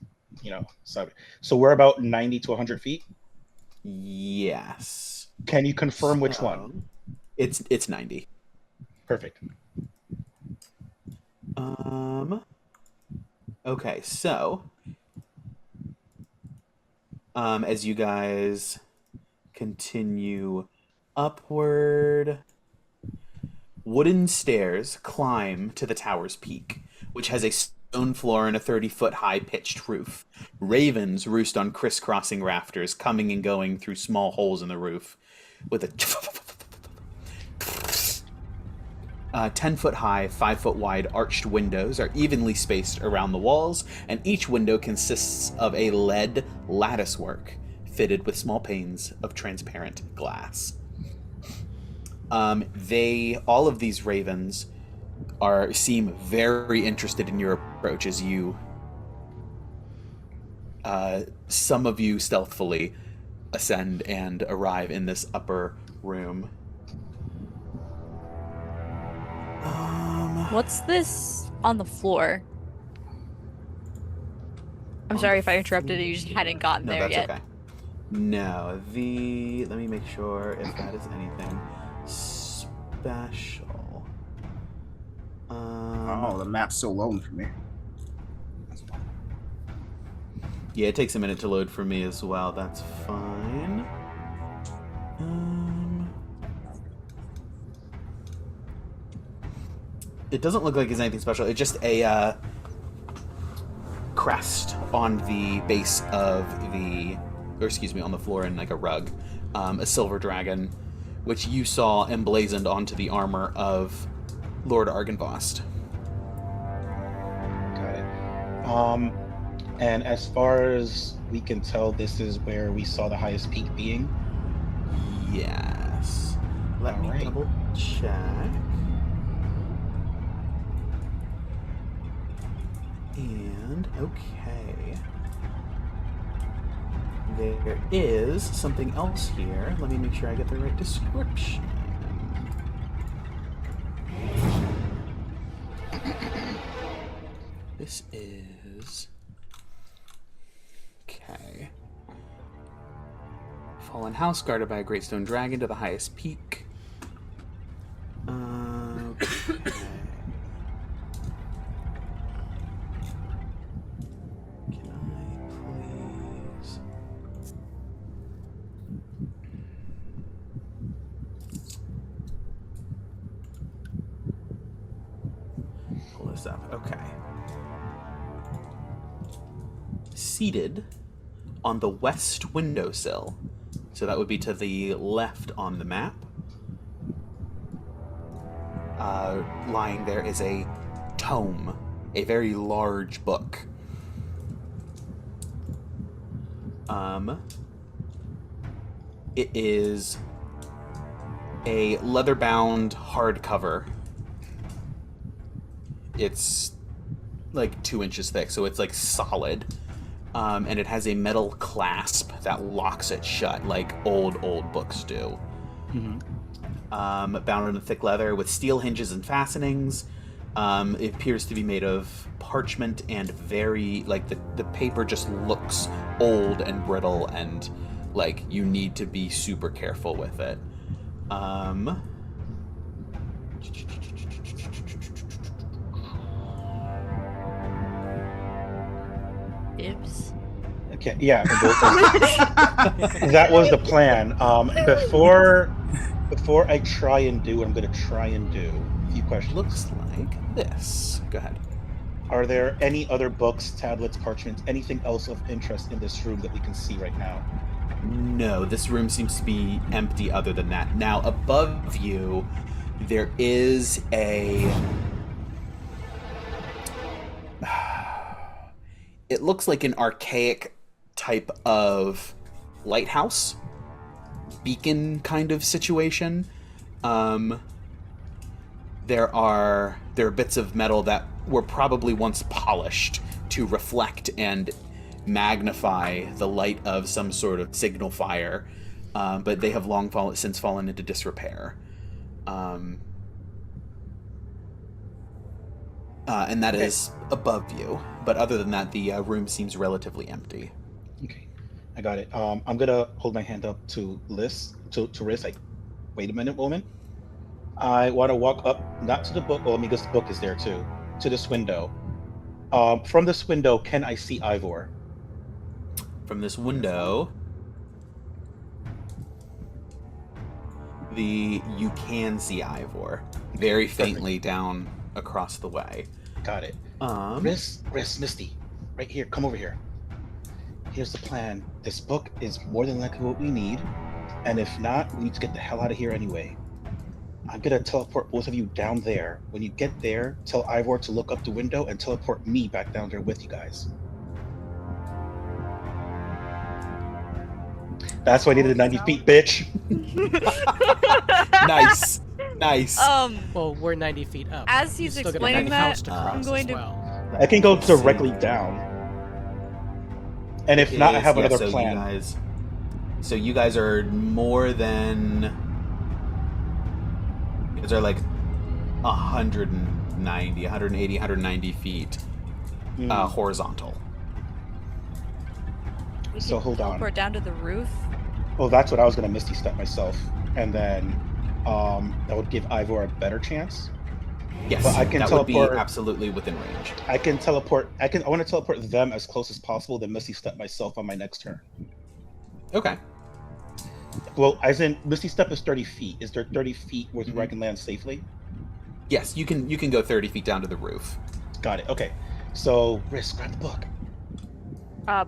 sorry. So we're about 90 to 100 feet? Yes. Can you confirm which one? It's 90. Perfect. Okay, so as you guys continue upward, wooden stairs climb to the tower's peak, which has a stone floor and a 30-foot high pitched roof. Ravens roost on crisscrossing rafters, coming and going through small holes in the roof, with a 10-foot high, 5-foot wide arched windows are evenly spaced around the walls, and each window consists of a lead latticework fitted with small panes of transparent glass. All of these ravens seem very interested in your approach as you, some of you stealthily ascend and arrive in this upper room. What's this on the floor? I'm sorry if I interrupted you, just hadn't gotten there yet. Okay. No, let me make sure if that is anything special. Oh, the map's so low for me. Yeah, it takes a minute to load for me as well. That's fine. It doesn't look like it's anything special. It's just a crest on the base of on the floor in like a rug. A silver dragon, which you saw emblazoned onto the armor of Lord Argynvost. Got it. And as far as we can tell, this is where we saw the highest peak being. Yes. Let me Alright. double check. And okay. There is something else here. Let me make sure I get the right description. This is... Okay. Fallen house guarded by a great stone dragon to the highest peak. Okay. Can I please... pull this up? Okay. Seated on the west windowsill, so that would be to the left on the map. Lying there is a tome, a very large book. It is a leather-bound hardcover. It's like 2 inches thick, so it's like solid. And it has a metal clasp that locks it shut, like old books do. Bound in a thick leather with steel hinges and fastenings. It appears to be made of parchment and very, like, the paper just looks old and brittle and, like, you need to be super careful with it. Dibs. Okay, yeah. That was the plan. Before I try and do what I'm going to try and do, a few questions. Looks like this. Go ahead. Are there any other books, tablets, parchments, anything else of interest in this room that we can see right now? No, this room seems to be empty other than that. Now, above you, there is a... It looks like an archaic type of lighthouse, beacon kind of situation. There are bits of metal that were probably once polished to reflect and magnify the light of some sort of signal fire, but they have since fallen into disrepair. And that is above you. But other than that, the room seems relatively empty. Okay, I got it. I'm gonna hold my hand up to Liz, to Riz. Like, wait a minute, woman. I want to walk up, not to the book. Well, because the book is there too. To this window. From this window, can I see Ivor? From this window, you can see Ivor very faintly down across the way. Got it. Riz, Misty, right here. Come over here. Here's the plan. This book is more than likely what we need, and if not, we need to get the hell out of here anyway. I'm gonna teleport both of you down there. When you get there, tell Ivor to look up the window and teleport me back down there with you guys. That's why I needed the 90 feet, bitch. Nice. Well, we're 90 feet up. As You he's still got a explaining big that, house to I'm cross going as to- well. I can go Let's see. directly down. And if not, I have another so plan. You guys are more than... You guys are like 190, 180, 190 feet horizontal. We So can hold on. teleport down to the roof. Oh, that's what I was gonna Misty step myself, and then that would give Ivor a better chance. Yes, But I can that would be teleport- absolutely within range. I can teleport. I want to teleport them as close as possible, then Misty step myself on my next turn. Okay. Well, as in Misty step is 30 feet. Is there 30 feet where I can land safely? Yes, you can go 30 feet down to the roof. Got it. Okay. So, Riss, grab the book.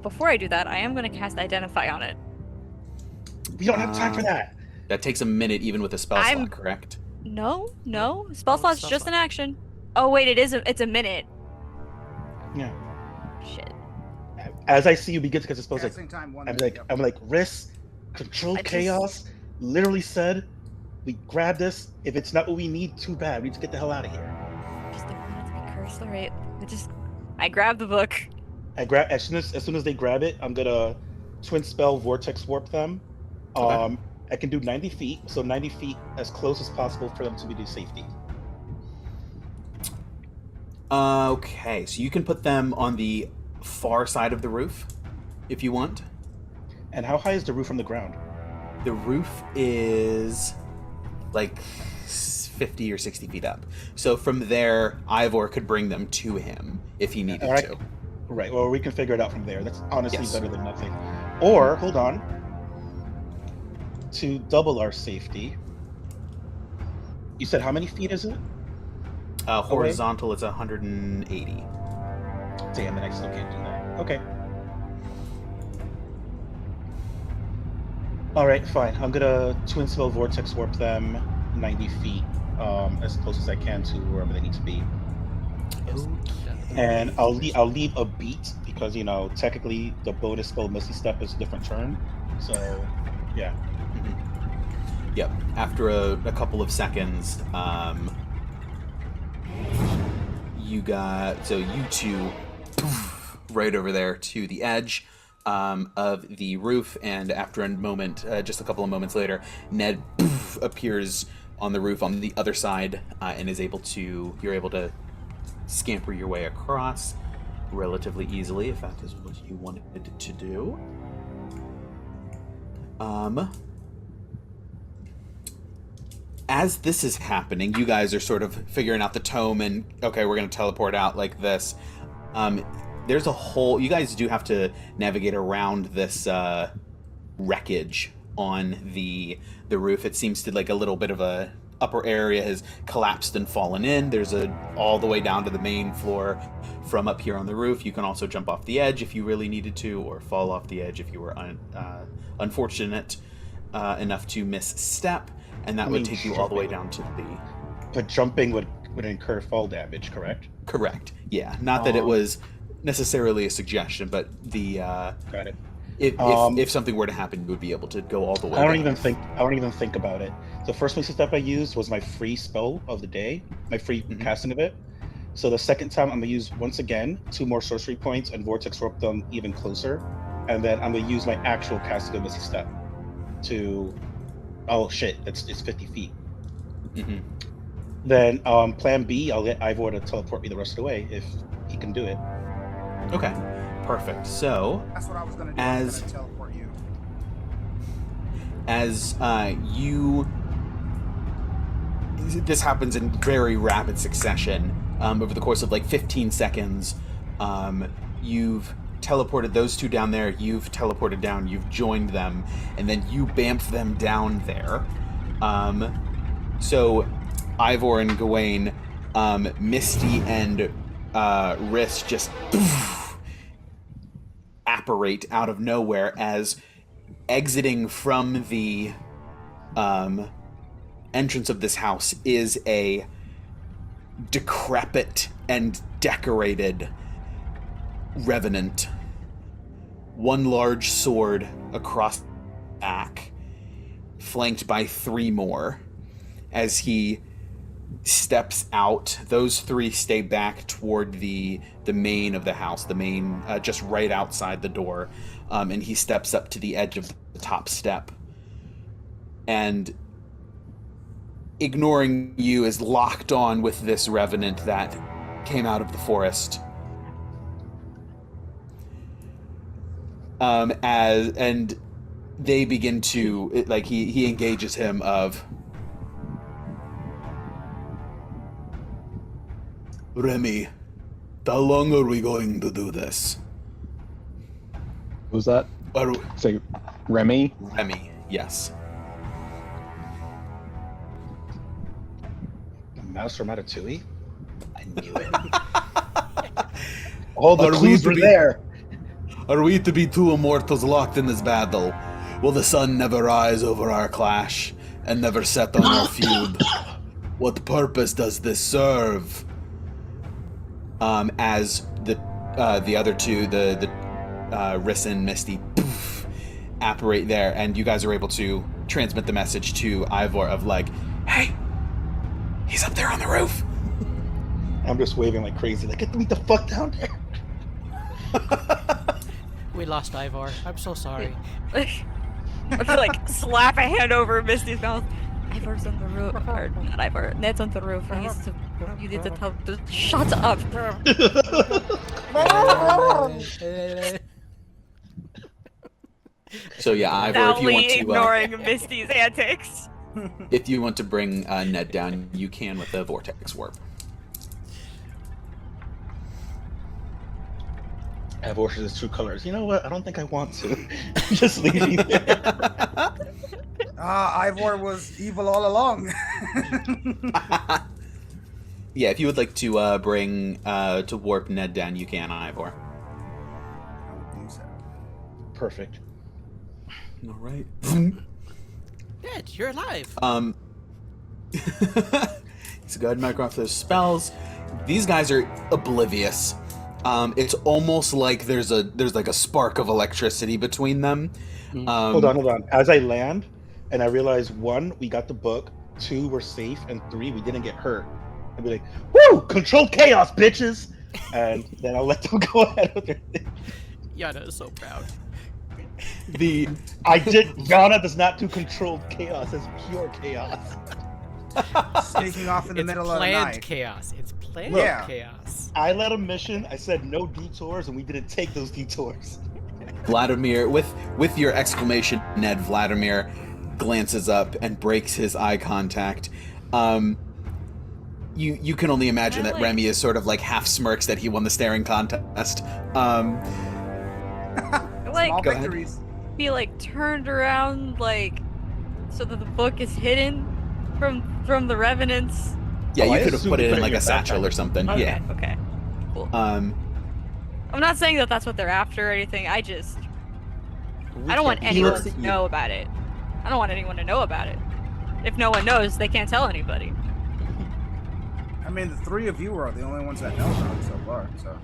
Before I do that, I am going to cast Identify on it. We don't have time for that. That takes a minute even with a spell slot, correct? No. Spell slot's spell just slot. an action. Oh wait, it's a minute. Yeah. Shit. As I see you begin to cast the spells, Casting time, 1 I'm minute, like, yep. Riss, control I just- chaos. Literally said, we grab this. If it's not what we need, too bad. We need to get the hell out of here. Just don't want it to be cursed. All right. I grab the book. I grab as soon as they grab it, I'm gonna twin spell vortex warp them. Okay. I can do 90 feet, so 90 feet as close as possible for them to be to safety. Okay, so you can put them on the far side of the roof if you want. And how high is the roof from the ground? The roof is like 50 or 60 feet up. So from there, Ivor could bring them to him if he needed All right. to. Right. Well, we can figure it out from there. That's honestly Yes. better than nothing. Or hold on. To double our safety, you said how many feet is it? Horizontal, it's 180. Damn, then I still can't do that. Okay. All right, fine. I'm gonna twin spell vortex warp them 90 feet, as close as I can to wherever they need to be. Yes, And I'll leave a beat because technically the bonus spell Misty Step is a different turn. So, yeah. Yep. After a couple of seconds, you two poof, right over there to the edge of the roof, and after a moment, just a couple of moments later, Ned poof, appears on the roof on the other side and you're able to scamper your way across relatively easily if that is what you wanted to do. As this is happening, you guys are sort of figuring out the tome and, okay, we're going to teleport out like this. There's a whole... You guys do have to navigate around this wreckage on the roof. It seems to like a little bit of a upper area has collapsed and fallen in. There's all the way down to the main floor from up here on the roof. You can also jump off the edge if you really needed to, or fall off the edge if you were unfortunate enough to misstep. And that would take you all the way down to the... But jumping would incur fall damage, correct? Correct. Yeah. Not that it was necessarily a suggestion, but the... Got it. If something were to happen, you would be able to go all the way I don't down. even think about it. The first Misty Step I used was my free spell of the day, my free casting of it. So the second time I'm gonna use once again 2 more sorcery points and vortex warp them even closer, and then I'm gonna use my actual casting of Misty Step to... Oh shit! It's 50 feet. Then plan B, I'll get Ivor to teleport me the rest of the way if he can do it. Okay, perfect. So That's what I was gonna do. I was As- gonna teleport you. as this happens in very rapid succession over the course of like 15 seconds. You've teleported those two down there, you've teleported down, you've joined them, and then you bamf them down there. So Ivor and Gawain, Misty and Riss just apparate out of nowhere as exiting from the entrance of this house is a decrepit and decorated revenant. One large sword across the back, flanked by 3 more. As he steps out, those 3 stay back toward the main of the house, the main just right outside the door, and he steps up to the edge of the top step. And ignoring you is locked on with this revenant that came out of the forest. And they begin to he engages him of, Remy, how long are we going to do this? Who's that? Are, Say, Remy? Remy, yes. mouse from Ratatouille? I knew it. All the Are we clues to were be- there. Are we to be two immortals locked in this battle? Will the sun never rise over our clash and never set on our feud? What purpose does this serve? As the other two, the Riss and Misty, poof, apparate there, and you guys are able to transmit the message to Ivor of like, hey, he's up there on the roof. I'm just waving like crazy, like, get me the fuck down there. We lost Ivor. I'm so sorry. I feel like slap a hand over Misty's mouth. Ivor's on the roof. Or not Ivor. Ned's on the roof. You need to tell. Shut up. So yeah, Ivor, if you want to, ignoring Misty's antics. if you want to bring Ned down, you can with the vortex warp. Ivor shows his true colors. You know what? I don't think I want to. Just leave me there. Ivor was evil all along. Yeah, if you would like to bring to warp Ned down, you can, Ivor. Perfect. All right. Ned, you're alive. So go ahead and mark off those spells. These guys are oblivious. It's almost like there's like a spark of electricity between them. Hold on. As I land, and I realize 1, we got the book. 2, we're safe, and 3, we didn't get hurt. I'd be like, "Woo! Control chaos, bitches!" And then I'll let them go ahead with their thing. Yana is so proud. Yana does not do controlled chaos. It's pure chaos. Sneaking off in the It's middle of the planned night. chaos. It's planned Yeah. chaos. I led a mission. I said no detours, and we didn't take those detours. Vladimir, with your exclamation, Ned, Vladimir glances up and breaks his eye contact. You can only imagine that Remy is sort of like half smirks that he won the staring contest. Like, Small Go ahead. victories. be like turned around, like, so that the book is hidden from the revenants. Yeah, Oh, I you could have assumed put you it put in it like in a your satchel backpack. or something. Okay, Yeah. okay, cool. Um, I'm not saying that that's what they're after or anything. I just, We I don't want can't- anyone looks to at you. know about it. I don't want anyone to know about it. If no one knows, they can't tell anybody. I mean, the 3 of you are the only ones that know about it so far. So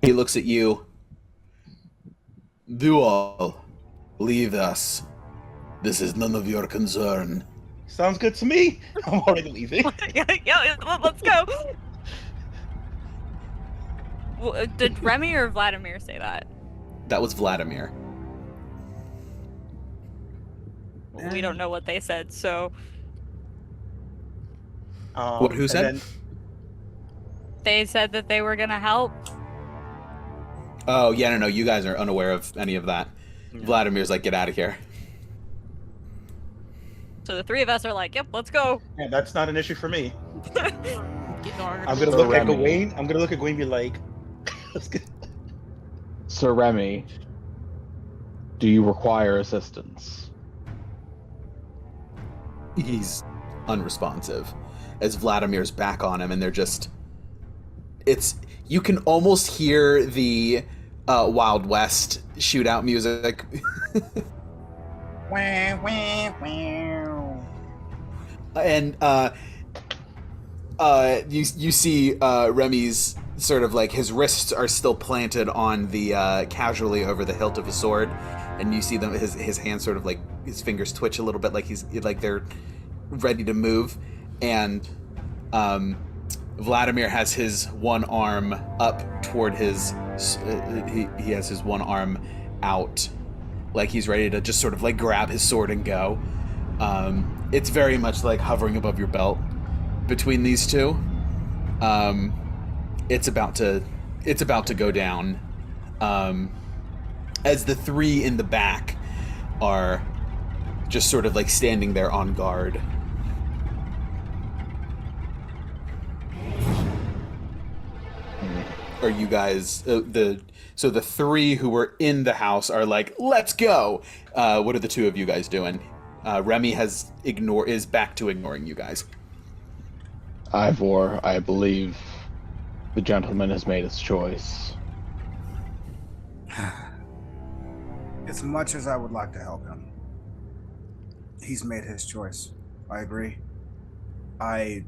he looks at you. Do all. Leave us. This is none of your concern. Sounds good to me. I'm already leaving. Let's go. Well, did Remy or Vladimir say that? That was Vladimir. We don't know what they said, so What, who and said? then- they said that they were gonna help. Oh, yeah, no, you guys are unaware of any of that. Vladimir's like, get out of here. So the 3 of us are like, yep, let's go. yeah, that's not an issue for me. Getting harder. I'm gonna So look at Remy. Gawain. I'm gonna look at Gawain and be like, let's get. Sir Remy, do you require assistance? He's unresponsive as Vladimir's back on him, and they're just. You can almost hear the Wild West shootout music. wah, wah, wah. And you see Remy's sort of like his wrists are still planted on the casually over the hilt of his sword, and you see them his hands sort of like his fingers twitch a little bit like they're ready to move, and Vladimir has his one arm up toward his he has his one arm out like he's ready to just sort of like grab his sword and go. It's very much like hovering above your belt between these two. It's about to go down. As the 3 in the back are just sort of like standing there on guard. Are you guys the 3 who were in the house are like, let's go. What are the 2 of you guys doing? Remy is back to ignoring you guys. Ivor, I believe the gentleman has made his choice. As much as I would like to help him, he's made his choice. I agree. I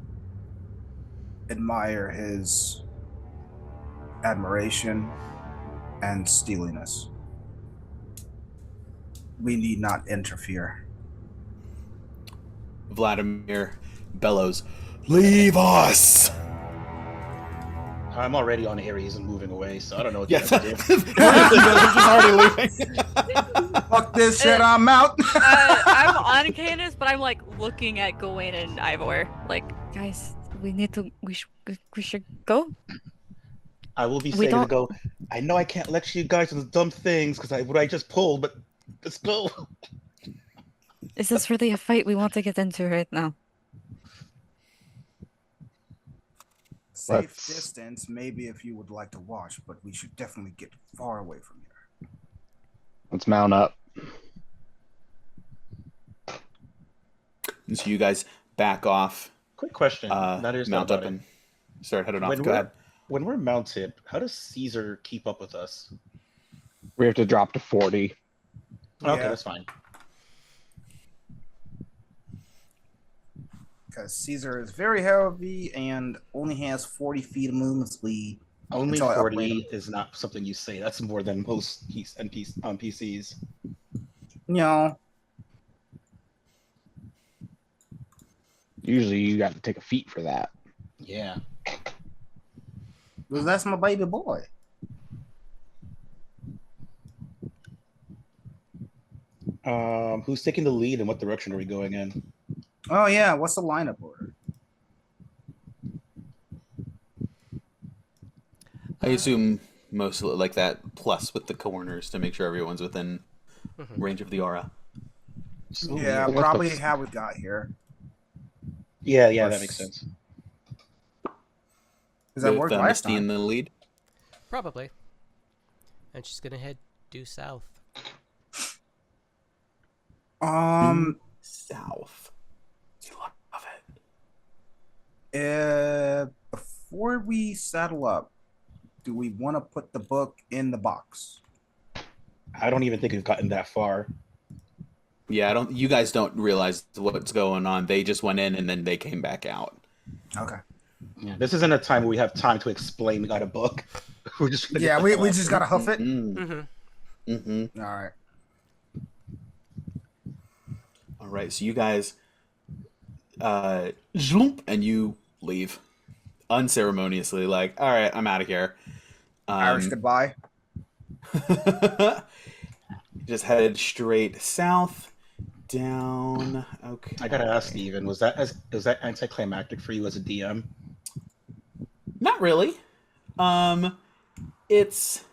admire his admiration and steeliness. We need not interfere. Vladimir bellows, "Leave us!" I'm already on Aries and moving away, so I don't know what Yes. to do. I'm just already leaving. Fuck this shit, I'm out. I'm on Canis, but I'm like looking at Gawain and Ivor. Like, guys, we should go. I will be We saying to don't- go, I know I can't lecture you guys on the dumb things because what I just pulled, but let's go. Is this really a fight we want to get into right now? Safe Let's- distance, maybe if you would like to watch, but we should definitely get far away from here. Let's mount up. And so you guys back off, Quick question. That is mount up, and start heading off. Go ahead. When we're mounted, how does Cesar keep up with us? We have to drop to 40. Okay, Yeah. that's fine. Because Caesar is very heavy and only has 40 feet of movement speed. Only Until I 40 upgrade is not something you say. That's more than most PCs. No. Usually you got to take a feat for that. Yeah. Because that's my baby boy. Who's taking the lead and what direction are we going in? Oh, yeah. What's the lineup order? I assume most like that, plus with the corners to make sure everyone's within range of the aura. Yeah, What's the- probably how we got here. Yeah, that makes sense. Because that With worked last Misty in time. the lead. Probably. And she's gonna head due south. South. You love it. Before we saddle up, do we want to put the book in the box? I don't even think we've gotten that far. Yeah, I don't. You guys don't realize what's going on. They just went in and then they came back out. Okay. Yeah, this isn't a time where we have time to explain we got a book. We're just gonna Yeah, get we the just got to huff it. Mm-hmm. All right. All right, so you guys, zloomp, and you leave unceremoniously. Like, all right, I'm out of here. Irish goodbye. Just headed straight south, down. Okay. I gotta ask Steven, was that anticlimactic for you as a DM? Not really. It's.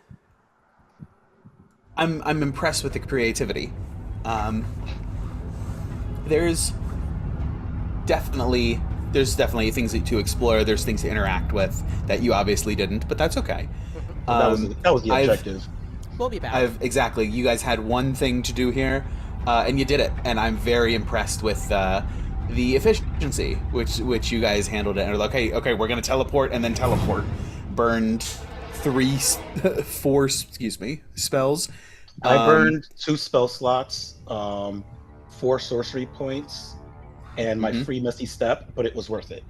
I'm impressed with the creativity. There's definitely things to explore. There's things to interact with that you obviously didn't, but that's okay. That was the objective. We'll be back. Exactly. You guys had one thing to do here, and you did it. And I'm very impressed with the efficiency which you guys handled it. And are like, okay, we're gonna teleport and then teleport. Burned 4 spells. I burned 2 spell slots, 4 sorcery points, and my free Misty Step, but it was worth it.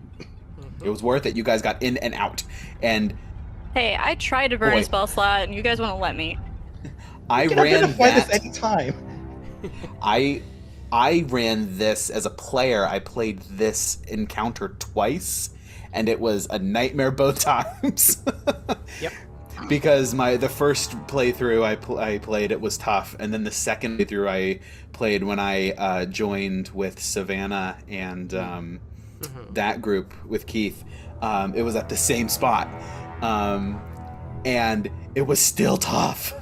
It was worth it. You guys got in and out, and Hey, I tried to burn Boy. a spell slot, and you guys won't let me. I You can ran identify this that. anytime. I ran this as a player. I played this encounter twice, and it was a nightmare both times. Yep. Because the first playthrough I played, it was tough, and then the second playthrough I played when I joined with Savannah and that group with Keith, it was at the same spot, and it was still tough.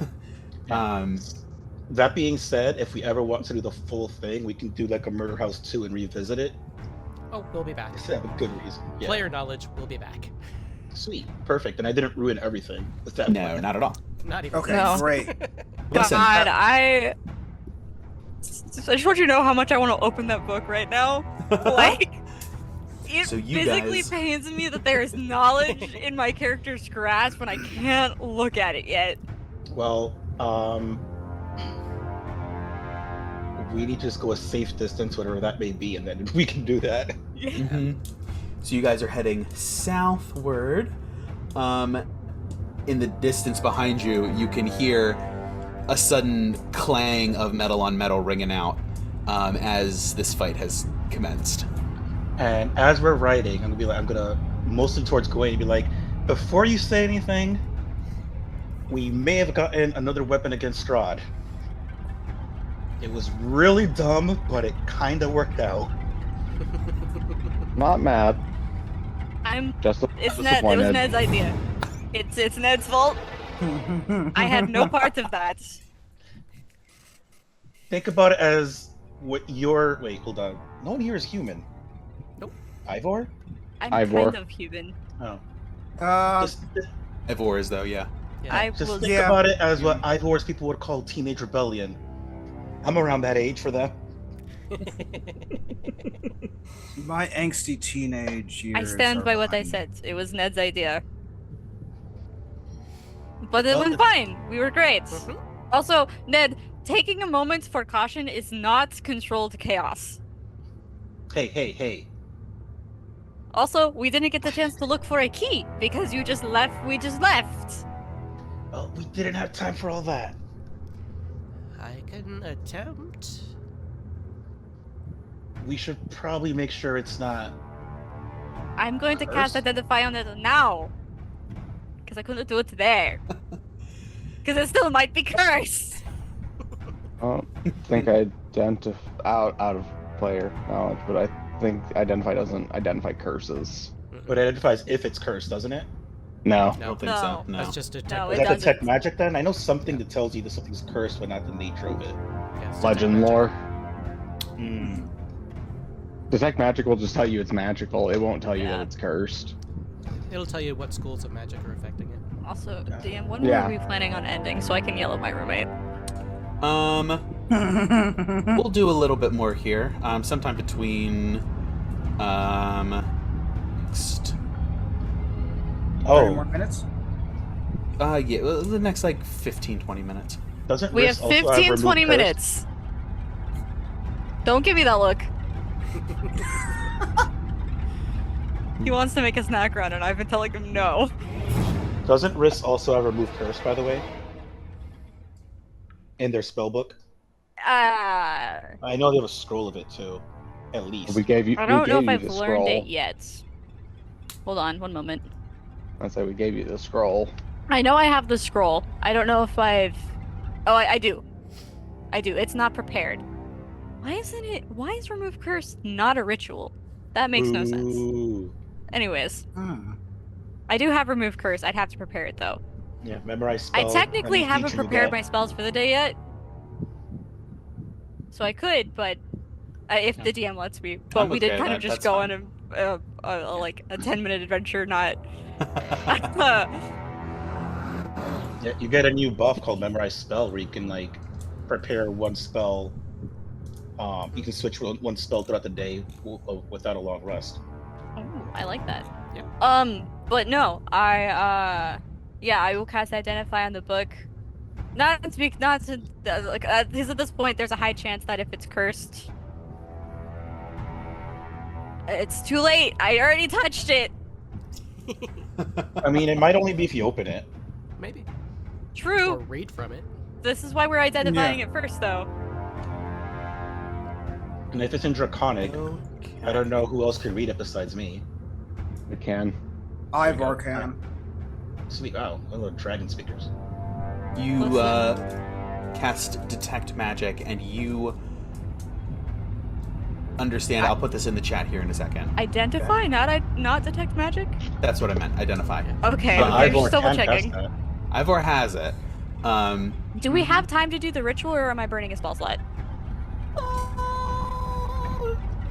That being said, if we ever want to do the full thing, we can do like a Murder House 2 and revisit it. Oh, we'll be back. Just to have a good reason. Yeah. Player knowledge, we'll be back. Sweet. Perfect. And I didn't ruin everything with that. No, not at all. Not even Okay, No. God, Listen. I I just want you to know how much I want to open that book right now. Like, it So you physically guys- pains me that there is knowledge in my character's grasp when I can't look at it yet. Well, we need to just go a safe distance, whatever that may be, and then we can do that. So you guys are heading southward. In the distance behind you, you can hear a sudden clang of metal on metal ringing out as this fight has commenced. And as we're riding, I'm gonna mostly towards Gawain and be like, before you say anything, we may have gotten another weapon against Strahd. It was really dumb, but it kind of worked out. Not mad. Just It's Ned. It was disappointed. Ned's idea. It's Ned's fault. I had no part of that. Think about it as what your wait, hold on. No one here is human. Nope. Ivor? I'm Ivor. kind of human. Oh. Uh, Just, Ivor is though, yeah. Yeah. I just will. think Yeah. about it as what Ivor's people would call teenage rebellion. I'm around that age for them. my angsty teenage years. I stand are by what I behind said. It was Ned's idea. But it Well, was fine. We were great. Mhm. Also, Ned, taking a moment for caution is not controlled chaos. Hey. Also, we didn't get the chance to look for a key because you just left. We just left. Well, we didn't have time for all that. I can attempt. We should probably make sure it's not. I'm going to cast Curse? Identify on it now. Because I couldn't do it there. Because it still might be cursed. I don't think I out of player knowledge, but I think identify doesn't identify curses. But it identifies if it's cursed, doesn't it? No. I don't think so. No. That's just a No, Is it that doesn't. detect magic then? I know something that tells you that something's cursed, but not the nature of it. Legend lore. Hmm. Detect magic will just tell you it's magical. It won't tell you Yeah. that it's cursed. It'll tell you what schools of magic are affecting it. Also, DM, when Yeah. were we planning on ending so I can yell at my roommate? We'll do a little bit more here. Sometime between next 30 more Oh, minutes? yeah, the next like 15-20 minutes. doesn't We have Riss also 15, remove 20 cursed? minutes. Don't give me that look. He wants to make a snack run, and I've been telling him no. Doesn't Riss also have remove curse, by the way? In their spell book? I I know they have a scroll of it too. At least. We gave you. don't know we gave if you I've the learned scroll. it yet. Hold on, one moment. I say we gave you the scroll. I know I have the scroll. I don't know if I've... Oh, I do. I do. It's not prepared. Why isn't it... Why is Remove Curse not a ritual? That makes no sense. Ooh. Anyways, Hmm. I do have Remove Curse. I'd have to prepare it, though. Yeah, memorize I spell. technically and haven't each you prepared get. my spells for the day yet. So I could, but... if the DM lets me. But I'm we did okay, kind of just that's go fine. on like a 10-minute adventure, not... Yeah, you get a new buff called memorize spell where you can like prepare one spell. You can switch one spell throughout the day without a long rest. Oh, I like that. Yeah. But no, I will cast Identify on the book. Not to because at this point there's a high chance that if it's cursed, it's too late. I already touched it. I mean, it might only be if you open it. Maybe. Or True. read from it. This is why we're identifying it first, though. And if it's in Draconic, I don't know who else can read it besides me. We can. Ivor can. Sweet. Wow, I love dragon speakers. You Listen. cast Detect Magic, and you understand. I'll put this in the chat here in a second. Identify, not detect magic. That's what I meant. Identify. Okay, But okay, Ivor just double can cast checking. that. Ivor has it. Do we have time to do the ritual, or am I burning a spell slot?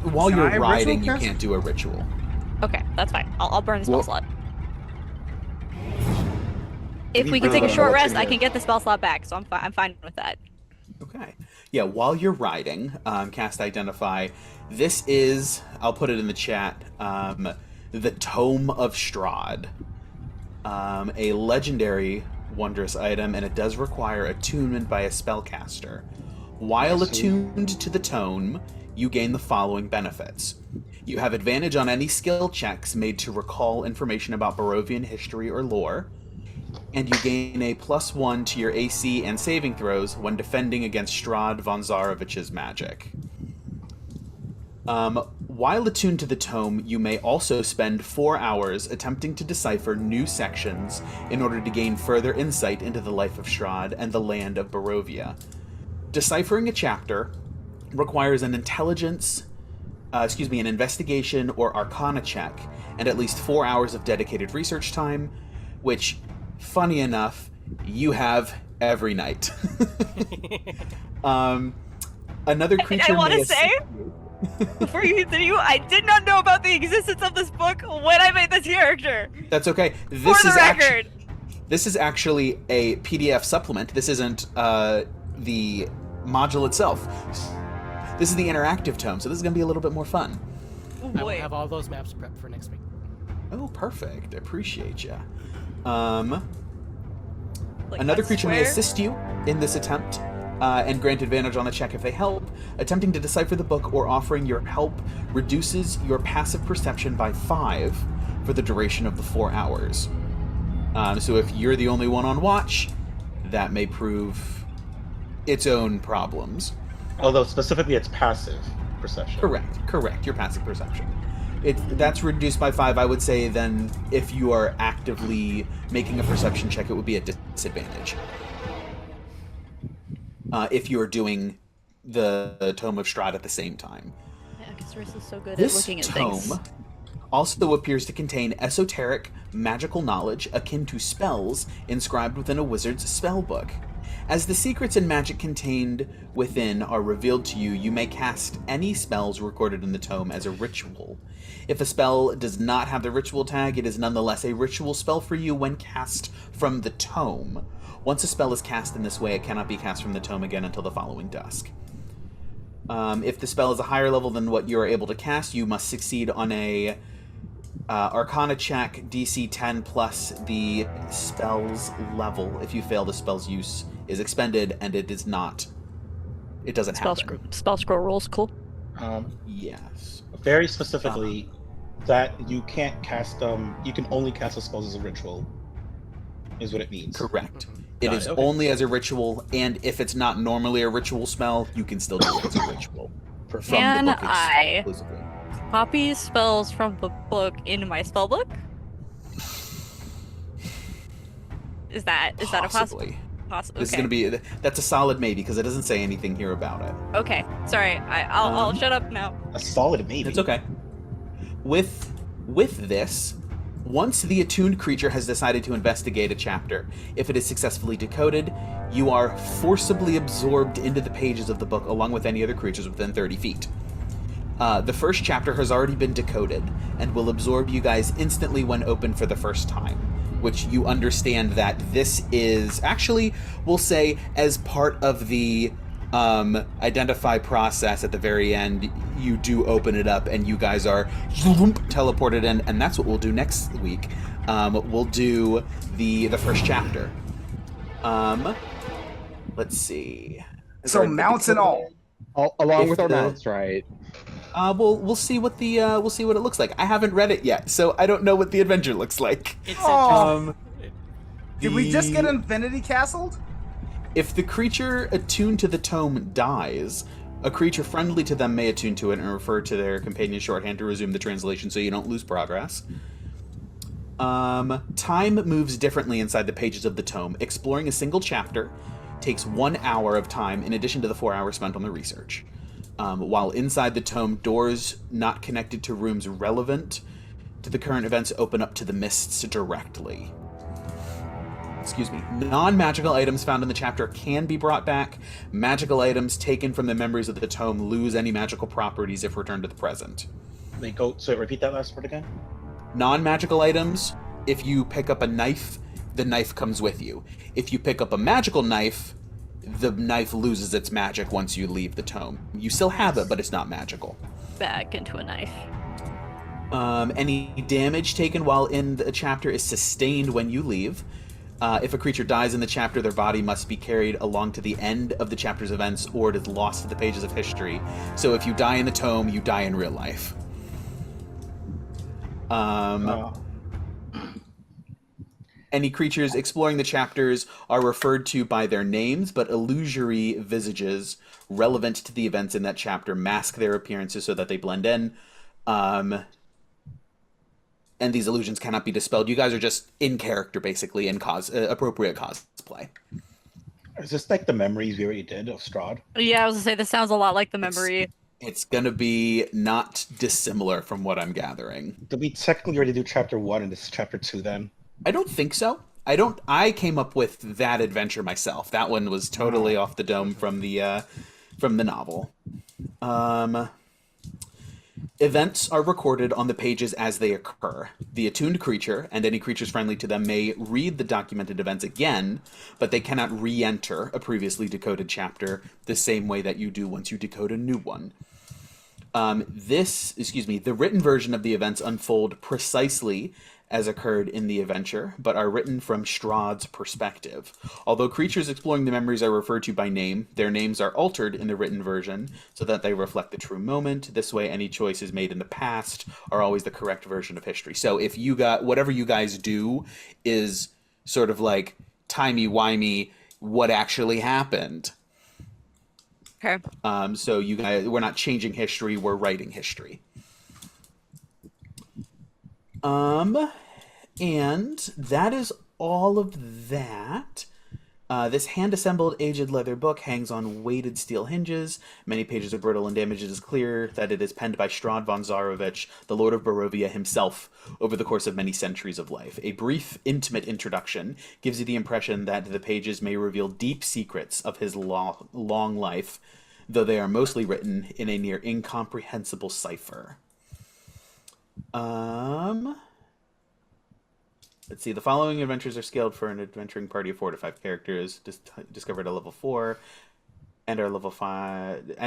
While Can you're I ritual riding, you cast? can't do a ritual. Okay, that's fine. I'll burn the spell Well- slot. If We we can really take a don't know short what's rest, in I here. can get the spell slot back, so I'm fine with that. Okay. Yeah, while you're riding, cast Identify. This is, I'll put it in the chat, the Tome of Strahd. A legendary wondrous item, and it does require attunement by a spellcaster. While attuned to the tome, you gain the following benefits. You have advantage on any skill checks made to recall information about Barovian history or lore, and you gain a +1 to your AC and saving throws when defending against Strahd von Zarovich's magic. While attuned to the tome, you may also spend 4 hours attempting to decipher new sections in order to gain further insight into the life of Strahd and the land of Barovia. Deciphering a chapter requires an an investigation or arcana check, and at least 4 hours of dedicated research time, which, funny enough, you have every night. Another creature I want may to say, before you continue, I did not know about the existence of this book when I made this character. That's okay. For the record. This is actually a PDF supplement. This isn't the module itself. This is the interactive tome, so this is going to be a little bit more fun. Oh, I will boy. have all those maps prepped for next week. Oh, perfect. I appreciate you. Like, Another I creature may swear- assist you in this attempt, and grant advantage on a check if they help. Attempting to decipher the book or offering your help reduces your passive perception by 5 for the duration of the 4 hours. So if you're the only one on watch, that may prove its own problems. Although specifically it's passive perception. Correct. Your passive perception. That's reduced by 5. I would say then if you are actively making a perception check, it would be a disadvantage. If you are doing the Tome of Strahd at the same time. Yeah, because Riss is so good at This looking at tome things. also appears to contain esoteric magical knowledge akin to spells inscribed within a wizard's spell book. As the secrets and magic contained within are revealed to you, you may cast any spells recorded in the tome as a ritual. If a spell does not have the ritual tag, it is nonetheless a ritual spell for you when cast from the tome. Once a spell is cast in this way, it cannot be cast from the tome again until the following dusk. If the spell is a higher level than what you are able to cast, you must succeed on a Arcana check, DC 10 plus the spell's level. If you fail, the spell's use is expended, and it doesn't happen. Spell scroll rolls, cool. Yes. Very specifically, that you can't cast you can only cast the spells as a ritual, is what it means. Correct. It Got is it, okay. only as a ritual, and if it's not normally a ritual spell, you can still do it as a ritual. Perfect. From Can the book I exclusively. copy spells from the book into my spell book? Is that a Possibly. possibility? This is going to be... That's a solid maybe, because it doesn't say anything here about it. Okay, sorry. I'll shut up now. A solid maybe. It's okay. With this, once the attuned creature has decided to investigate a chapter, if it is successfully decoded, you are forcibly absorbed into the pages of the book along with any other creatures within 30 feet. The first chapter has already been decoded and will absorb you guys instantly when opened for the first time, which you understand that this is actually, we'll say, as part of the identify process at the very end, you do open it up and you guys are teleported in, and that's what we'll do next week. We'll do the first chapter. Let's see. So mounts and all. Along If with our the- mounts, right? We'll see what we'll see what it looks like. I haven't read it yet, so I don't know what the adventure looks like. It's Oh. interesting. Did we just get Infinity Castled? If the creature attuned to the tome dies, a creature friendly to them may attune to it and refer to their companion shorthand to resume the translation so you don't lose progress. Time moves differently inside the pages of the tome. Exploring a single chapter takes 1 hour of time in addition to the 4 hours spent on the research. While inside the tome, doors not connected to rooms relevant to the current events open up to the mists directly. Excuse me. Non-magical items found in the chapter can be brought back. Magical items taken from the memories of the tome lose any magical properties if returned to the present. They go. So repeat that last word again. Non-magical items, if you pick up a knife, the knife comes with you. If you pick up a magical knife, the knife loses its magic once you leave the tome. You still have it, but it's not magical. Back into a knife. Any damage taken while in the chapter is sustained when you leave. If a creature dies in the chapter, their body must be carried along to the end of the chapter's events, or it is lost to the pages of history. So if you die in the tome, you die in real life. Any creatures exploring the chapters are referred to by their names, but illusory visages relevant to the events in that chapter mask their appearances so that they blend in. And these illusions cannot be dispelled. You guys are just in character, basically, in appropriate cosplay. Is this like the memories we already did of Strahd? Yeah, I was gonna say this sounds a lot like the memory. It's gonna be not dissimilar from what I'm gathering. Did we technically already do chapter 1 and this is chapter 2 then? I don't think so. I came up with that adventure myself. That one was totally off the dome from the novel. Events are recorded on the pages as they occur. The attuned creature, and any creatures friendly to them, may read the documented events again, but they cannot re-enter a previously decoded chapter the same way that you do once you decode a new one. The written version of the events unfold precisely as occurred in the adventure, but are written from Strahd's perspective. Although creatures exploring the memories are referred to by name, their names are altered in the written version so that they reflect the true moment. This way, any choices made in the past are always the correct version of history. So if you got whatever you guys do is sort of like timey-wimey what actually happened. Okay. So you guys, we're not changing history, we're writing history. And that is all of that. This hand-assembled aged leather book hangs on weighted steel hinges. Many pages are brittle and damaged. It is clear that it is penned by Strahd von Zarovich, the Lord of Barovia himself, over the course of many centuries of life. A brief, intimate introduction gives you the impression that the pages may reveal deep secrets of his long life, though they are mostly written in a near incomprehensible cipher. Let's see. The following adventures are scaled for an adventuring party of 4 to 5 characters. Discovered at level 4, enter level 5.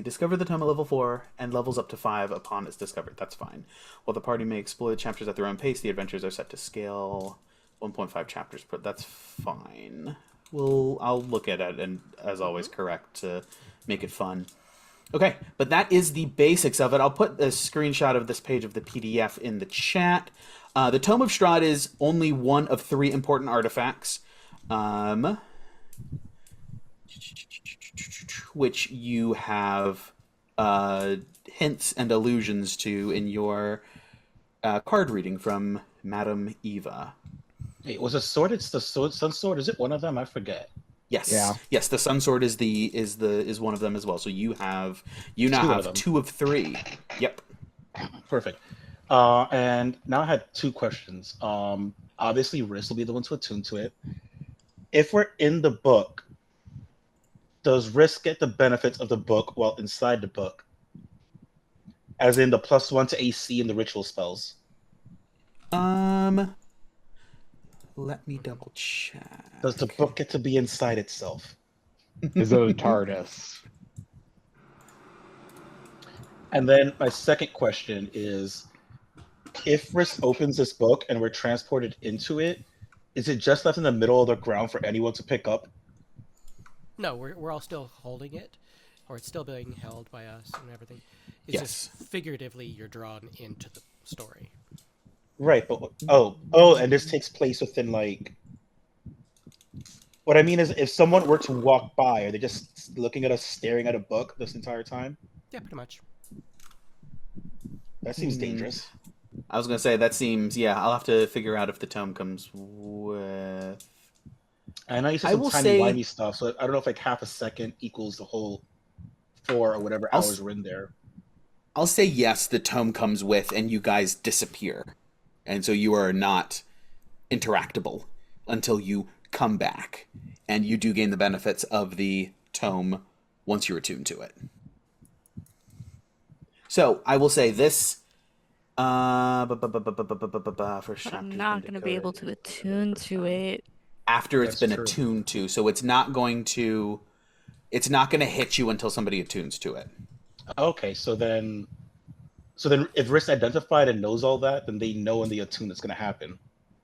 Discover the tome at level 4 and levels up to 5 upon it's discovered. That's fine. While the party may explore the chapters at their own pace, the adventures are set to scale 1.5 chapters per. That's fine. I'll look at it and, as always, correct to make it fun. Okay, but that is the basics of it. I'll put a screenshot of this page of the PDF in the chat. The Tome of Strahd is only one of 3 important artifacts, which you have hints and allusions to in your card reading from Madame Eva. Hey, was a sword? It's the sword, sun sword. Is it one of them? I forget. Yes. Yeah. Yes, the Sun Sword is one of them as well. So you now have 2 of 3. Yep. Perfect. And now I had 2 questions. Obviously, Riss will be the one to attune to it. If we're in the book, does Riss get the benefits of the book while inside the book? As in the +1 to AC and the ritual spells? Let me double check. Does the book get to be inside itself? Is it a TARDIS? And then my second question is, if Riss opens this book and we're transported into it, is it just left in the middle of the ground for anyone to pick up? No, we're all still holding it, or it's still being held by us and everything. It's Yes. just figuratively you're drawn into the story. Right, but and this takes place within like. What I mean is, if someone were to walk by, are they just looking at us, staring at a book this entire time? Yeah, pretty much. That seems dangerous. I was gonna say that seems. Yeah, I'll have to figure out if the tome comes with. I know you said I some will tiny say- wimey stuff, so I don't know if like half a second equals the whole 4 or whatever I'll hours we're in there. I'll say yes. The tome comes with, and you guys disappear, and so you are not interactable until you come back, and you do gain the benefits of the tome once you're attuned to it. So I will say this. First I'm chapter's not been gonna be able to decoded. attune to it. after it's That's been true. attuned to, so it's not going to hit you until somebody attunes to it. Okay, so then if Risk identified and knows all that, then they know when the attune is going to happen.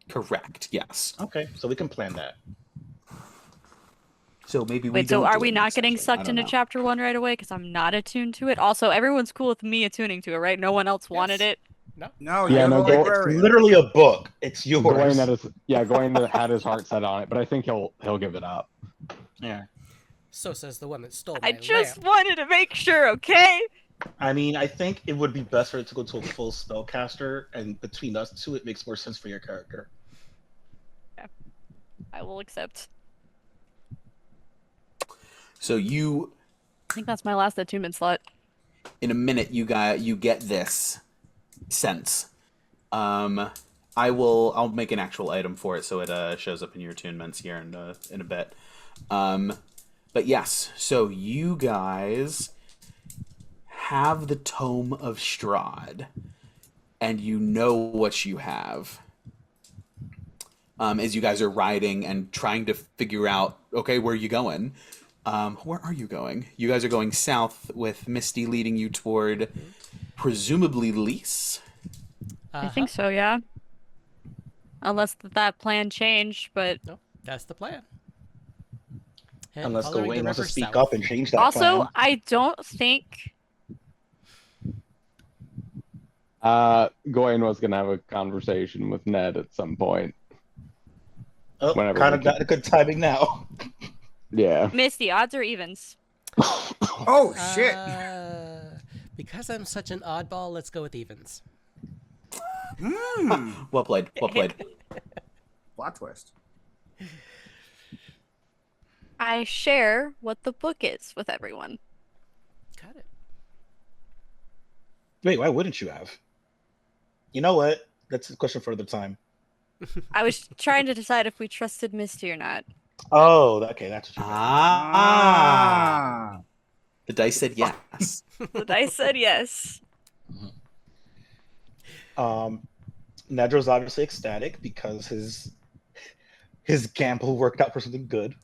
Correct. Yes. Okay, so we can plan that. So maybe we Wait, so don't are do we it not next getting session. I sucked don't into know. chapter 1 right away? Because I'm not attuned to it. Also, everyone's cool with me attuning to it, right? No one else wanted Yes. it. No. No, Yeah, you're no, the go- It's librarian. literally a book. It's yours. Gawain had his heart set on it, but I think he'll give it up. Yeah. So says the one that stole I my just lamp. wanted to make sure, okay? I mean, I think it would be best for it to go to a full spellcaster, and between us two, it makes more sense for your character. I will accept. So you, I think that's my last attunement slot. in a minute, you get this sense. I'll make an actual item for it so it shows up in your attunements here in a bit. But yes, so you guys have the Tome of Strahd, and you know what you have. As you guys are riding and trying to figure out, okay, where are you going? Where are you going? You guys are going south with Misty leading you toward, presumably, Lys. I think so, yeah. Unless that plan changed, but No, that's the plan. Unless Following the Gawain wants to river speak south. up and change that also, plan. I don't think Gawain was gonna have a conversation with Ned at some point. Oh, whenever kind we of got a good timing now. Yeah. Misty, odds or evens. Oh shit! Because I'm such an oddball, let's go with evens. Well played. Well played. Plot twist. I share what the book is with everyone. Got it. Wait, why wouldn't you have? You know what? That's a question for another time. I was trying to decide if we trusted Misty or not. Oh, okay, that's what you meant. Ah. The dice said yes. The dice said yes. Nedro's obviously ecstatic because his gamble worked out for something good.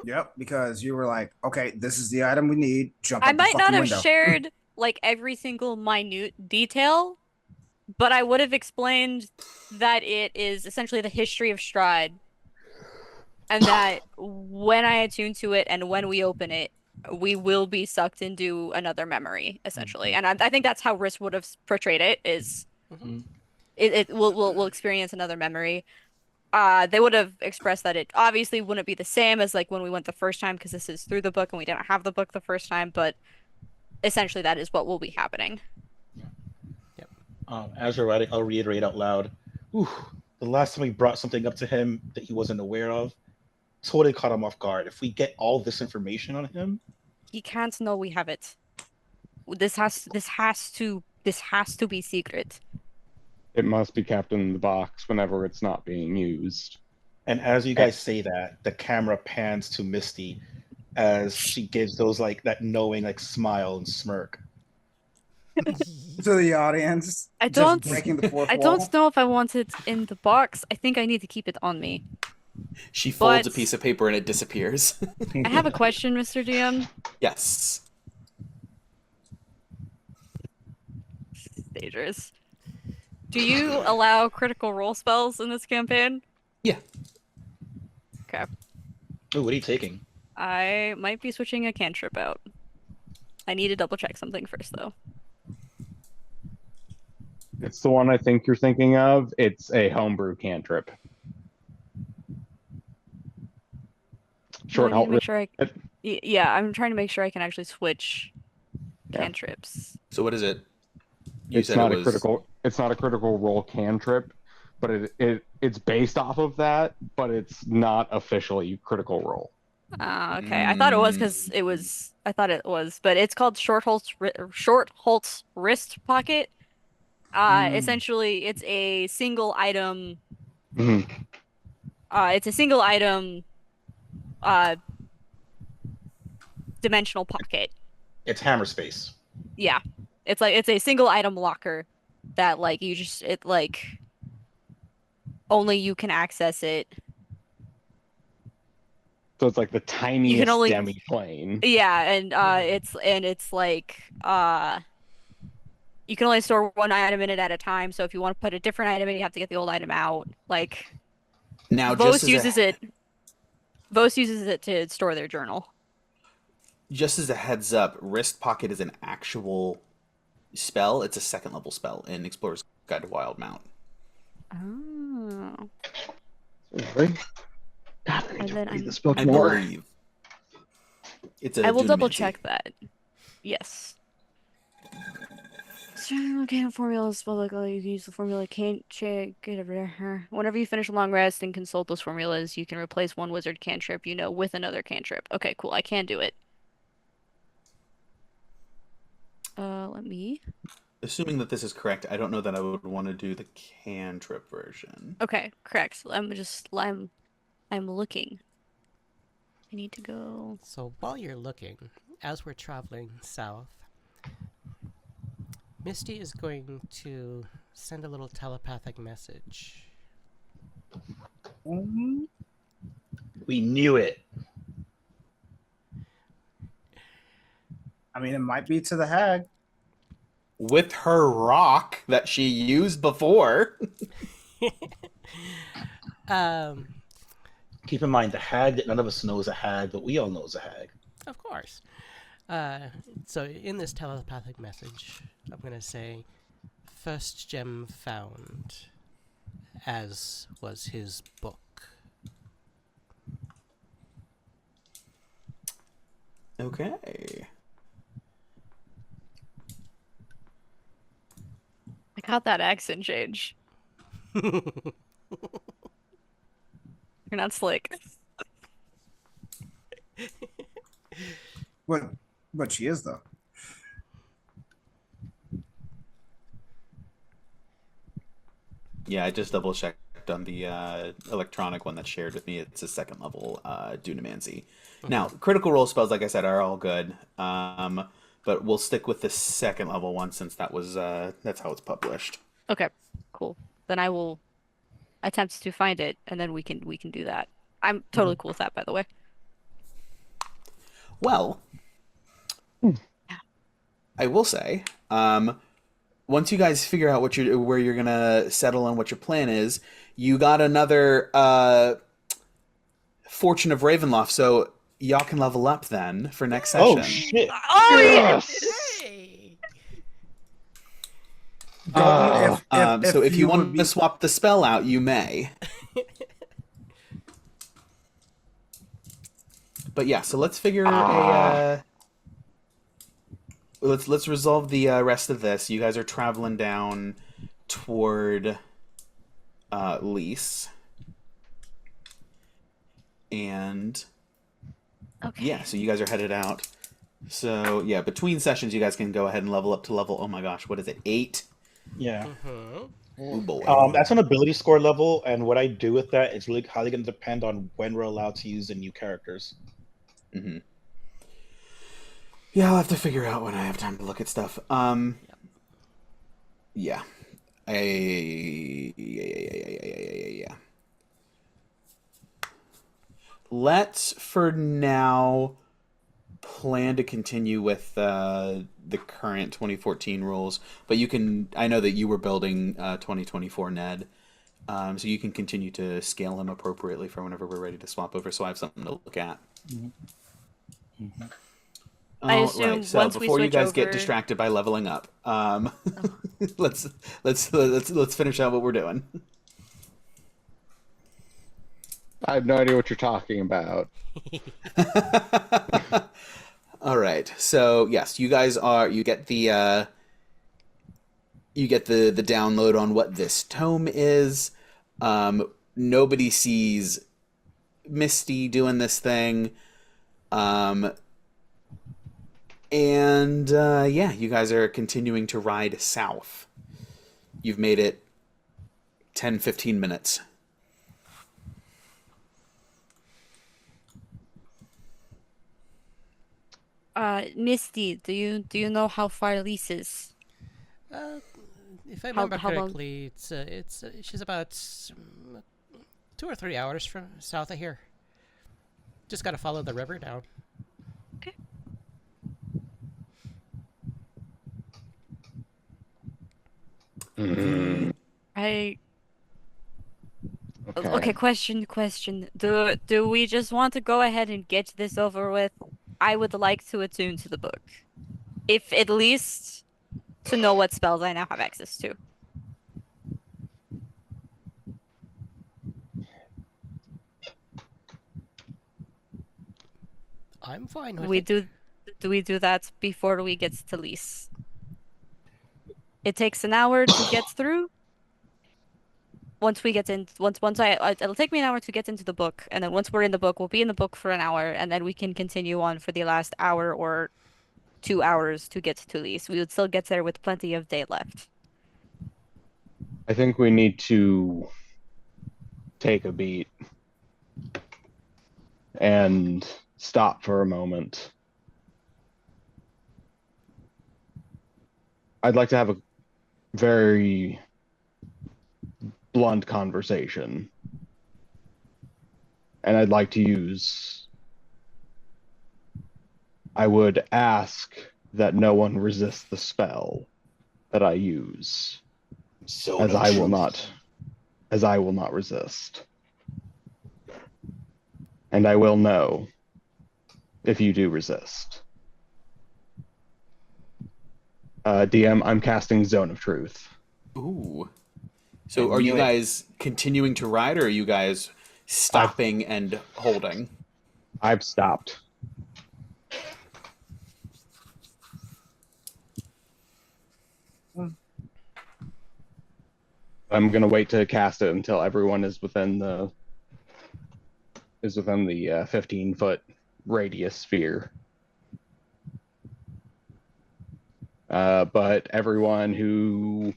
Yep, because you were like, okay, this is the item we need. Jump I out the might not fucking have window. shared like every single minute detail, but I would have explained that it is essentially the history of Strahd, and that when I attune to it and when we open it, we will be sucked into another memory, essentially. And I think that's how Riss would have portrayed it. Is we'll experience another memory. They would have expressed that it obviously wouldn't be the same as like when we went the first time because this is through the book and we didn't have the book the first time, but essentially that is what will be happening. As you're writing, I'll reiterate out loud. Whew, the last time we brought something up to him that he wasn't aware of, totally caught him off guard. If we get all this information on him, He can't know we have it. This has to be secret. It must be kept in the box whenever it's not being used. and as you guys say that, the camera pans to Misty as she gives those like that knowing like smile and smirk. To the audience. I just don't- breaking the fourth I wall. don't know if I want it in the box. I think I need to keep it on me. She folds a But- piece of paper and it disappears. I have a question, Mr. DM. Yes. Dangerous. Do you allow critical role spells in this campaign? Yeah. Okay. Ooh, what are you taking? I might be switching a cantrip out. I need to double check something first, though. It's the one I think you're thinking of. It's a homebrew cantrip. Short I need halt. to make sure yeah, I'm trying to make sure I can actually switch cantrips. So what is it? You It's said not it a was critical. It's not a critical role cantrip, but it's based off of that, but it's not officially critical role. Ah, okay. I thought it was because it was. I thought it was, but it's called Short Holt's Wrist Pocket. Essentially, it's a single item. Mhm. It's a single item. Dimensional pocket. It's hammer space. Yeah, it's a single item locker that like you just it like only you can access it. So it's like the You can tiniest only demi-plane. yeah, and it's like you can only store one item in it at a time. So if you want to put a different item in, you have to get the old item out. Like Now, Vos uses it. Vos uses it to store their journal. just as a heads up, Wrist Pocket is an actual spell. It's a second level spell in Explorer's Guide to Wild Mount. Oh. Really? God, I need And to then read I'm this book I more. believe. It's a I will double Dunamancy. check that. Yes. Okay, formula spell like you can use the formula can't check get over there. Whenever you finish a long rest and consult those formulas, you can replace one wizard cantrip you know with another cantrip. Okay, cool. I can do it. Let me. Assuming that this is correct, I don't know that I would want to do the cantrip version. Okay, correct. So I'm looking. I need to go. So while you're looking, as we're traveling south, Misty is going to send a little telepathic message. We knew it. I mean, it might be to the hag. With her rock that she used before. Keep in mind, the hag that none of us know is a hag, but we all know is a hag. Of course. So in this telepathic message, I'm going to say, first gem found, as was his book. Okay. I got that accent change. You're not slick. But she is though. Yeah, I just double checked on the electronic one that's shared with me. It's a second level Dunamancy. Now, critical role spells, like I said, are all good. But we'll stick with the second level one since that's how it's published. Okay, cool. Then I will attempt to find it, and then we can do that. I'm totally cool with that, by the way. Well, I will say, once you guys figure out where you're gonna settle and what your plan is, you got another Fortune of Ravenloft, so y'all can level up then for next session. Oh shit! Oh Yes! Hey! So if you would want to swap the spell out, you may. But yeah, so let's figure let's resolve the rest of this. You guys are traveling down toward Lys. And Okay. yeah, so you guys are headed out. So yeah, between sessions, you guys can go ahead and level up to level. Oh my gosh, what is it? 8? Yeah. Oh boy. That's an ability score level, and what I do with that is really highly going to depend on when we're allowed to use the new characters. Mm-hmm. Yeah, I'll have to figure out when I have time to look at stuff. Yeah. Yeah. Let's, for now, plan to continue with the current 2014 rules. But you can... I know that you were building 2024 Ned. So you can continue to scale him appropriately for whenever we're ready to swap over. So I have something to look at. I assume so once we before you switch guys get over- distracted by leveling up, let's finish out what we're doing. I have no idea what you're talking about. All right. So yes, you guys you get the download on what this tome is. Nobody sees Misty doing this thing. And yeah, you guys are continuing to ride south. You've made it 10-15 minutes. Misty, do you know how far Lys is? If I How- remember how long- correctly, she's about 2 or 3 hours from south of here. Just gotta follow the river down. Okay. I okay. Question. Do we just want to go ahead and get this over with? I would like to attune to the book, if at least to know what spells I now have access to. I'm fine with We it. do we do that before we get to Lys? It takes an hour to get through. Once we get in, it'll take me an hour to get into the book, and then once we're in the book, we'll be in the book for an hour, and then we can continue on for the last hour or 2 hours to get to Lys. We would still get there with plenty of day left. I think we need to take a beat and stop for a moment. I'd like to have a very blunt conversation. And I'd like to use... I would ask that no one resist the spell that I use, So as no I will truth. not, as I will not resist. And I will know if you do resist. DM, I'm casting Zone of Truth. Ooh. So I are you knew it. guys continuing to ride, or are you guys stopping and holding? I've stopped. I'm gonna wait to cast it until everyone is within the 15-foot radius sphere. But everyone who,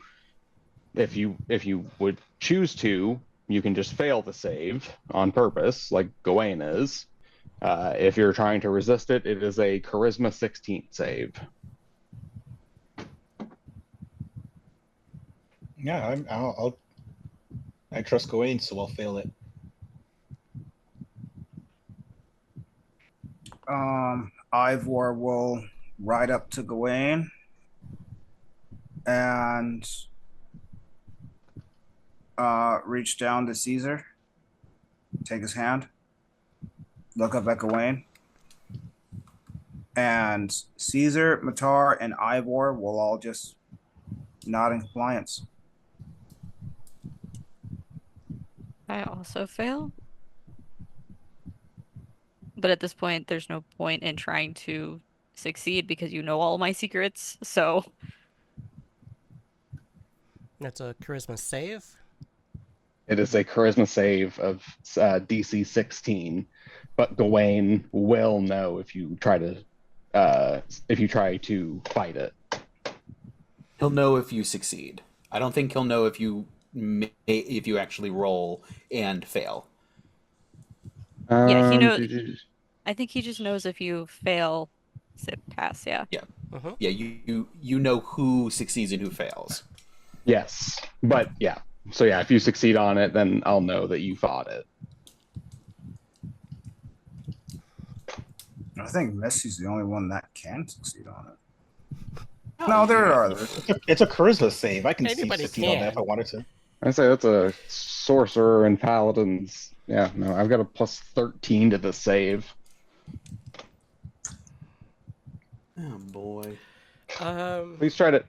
if you would choose to, you can just fail the save on purpose, like Gawain is. If you're trying to resist it, it is a Charisma 16 save. Yeah, I trust Gawain, so I'll fail it. Ivor will ride up to Gawain and reach down to Cesar, take his hand, look up at Gawain, and Cesar, Matar, and Ivor will all just nod in compliance. I also fail. But at this point, there's no point in trying to succeed because you know all my secrets. So That's a charisma save. It is a Charisma save of DC 16, but Gawain will know if you try to fight it. He'll know if you succeed. I don't think he'll know if you actually roll and fail. yeah, he knows. I think he just knows if you fail, sit pass. Yeah. Yeah. Mhm. Yeah, you know who succeeds and who fails. Yes, but yeah. So yeah, if you succeed on it, then I'll know that you fought it. I think Misty's the only one that can succeed on it. No, there are others. It's a charisma save. I can Anybody succeed on that if can. I wanted to. I say that's a sorcerer and paladins. Yeah, no, I've got a plus 13 to the save. Oh boy. Please try to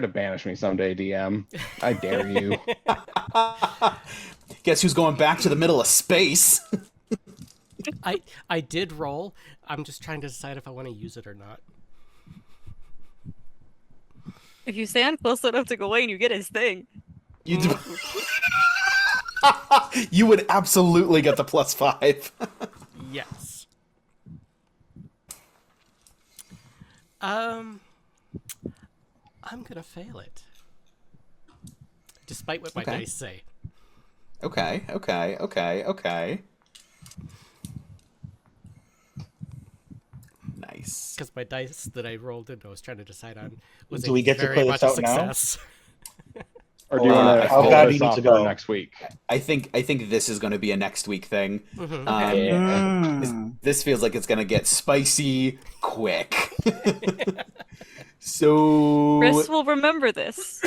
banish me someday, DM. I dare you. Guess who's going back to the middle of space? I did roll. I'm just trying to decide if I want to use it or not. If you stand close enough to Gawain, you get his thing. You do. You would absolutely get the +5. Yes. I'm gonna fail it, despite what my Okay. dice say. Okay. Nice. Because my dice that I rolled and I was trying to decide on was Do a we get to very play much this a out now? success. Or do you want to how hold bad do this you need off to for go? next week? I think this is going to be a next week thing. Mhm. Okay. Um, this feels like it's going to get spicy quick. So Riss will remember this.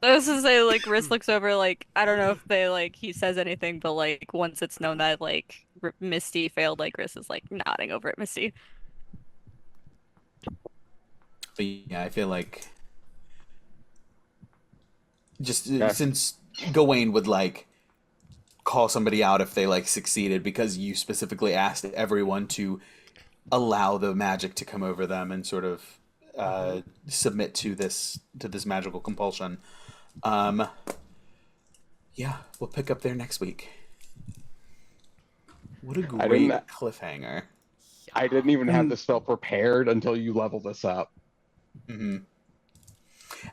I was to say, like, Riss looks over, like, I don't know if they, like, he says anything, but, like, once it's known that, like, Misty failed, like, Riss is, like, nodding over at Misty. But yeah, I feel like just Yeah. since Gawain would like call somebody out if they like succeeded because you specifically asked everyone to allow the magic to come over them and sort of submit to this magical compulsion. Yeah, we'll pick up there next week. What a I great didn't- cliffhanger. I didn't even have And- the spell prepared until you leveled this up. Hmm.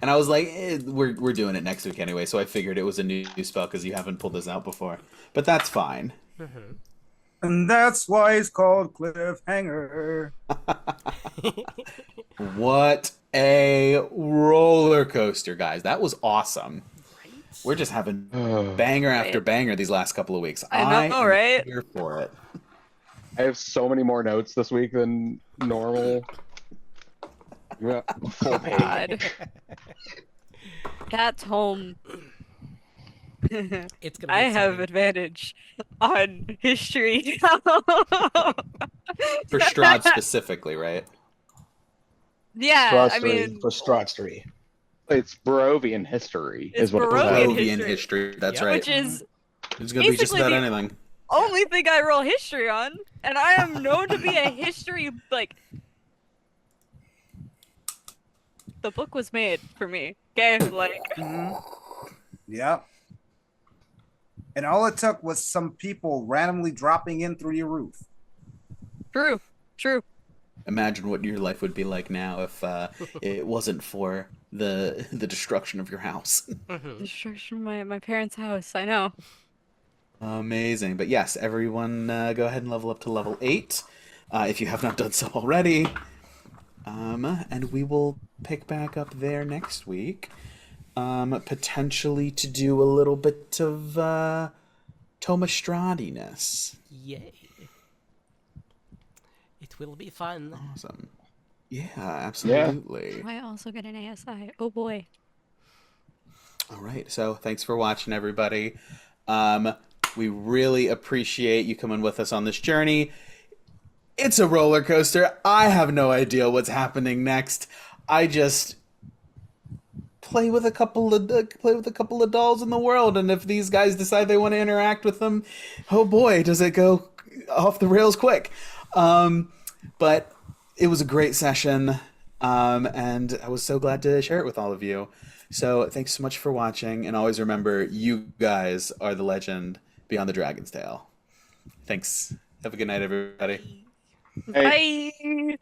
And I was like, we're doing it next week anyway, so I figured it was a new spell because you haven't pulled this out before. But that's fine. Mhm. And that's why it's called Cliffhanger. What a roller coaster, guys. That was awesome. We're just having banger after Right. banger these last couple of weeks. I know, am right? here for it. I have so many more notes this week than normal. Yeah, full page. God. Cat's home. It's gonna be I have exciting. advantage on history. For Strahd specifically, right? Yeah, I Strahd mean, for Strahdstory. It's Barovian history, It's is what Barovian it says. Barovian history. That's Yep. right. which is It's gonna be just basically about the- anything. only thing I roll history on, and I am known to be a history like. The book was made for me. Okay, like Yeah. And all it took was some people randomly dropping in through your roof. true, true. Imagine what your life would be like now if it wasn't for the destruction of your house. Mhm. Destruction of my parents' house. I know. Amazing. But yes, everyone go ahead and level up to level 8 if you have not done so already. And we will pick back up there next week. Potentially to do a little bit of Thomas Strahdiness. Yay. It will be fun. Awesome. Yeah, absolutely. I also get an ASI. Oh boy. All right. So thanks for watching, everybody. We really appreciate you coming with us on this journey. It's a roller coaster. I have no idea what's happening next. I just play with a couple of dolls in the world, and if these guys decide they want to interact with them, oh boy, does it go off the rails quick. But it was a great session, and I was so glad to share it with all of you. So thanks so much for watching, and always remember, you guys are the legend beyond the Dragon's Tail. Thanks. Have a good night, everybody. Hey. Bye.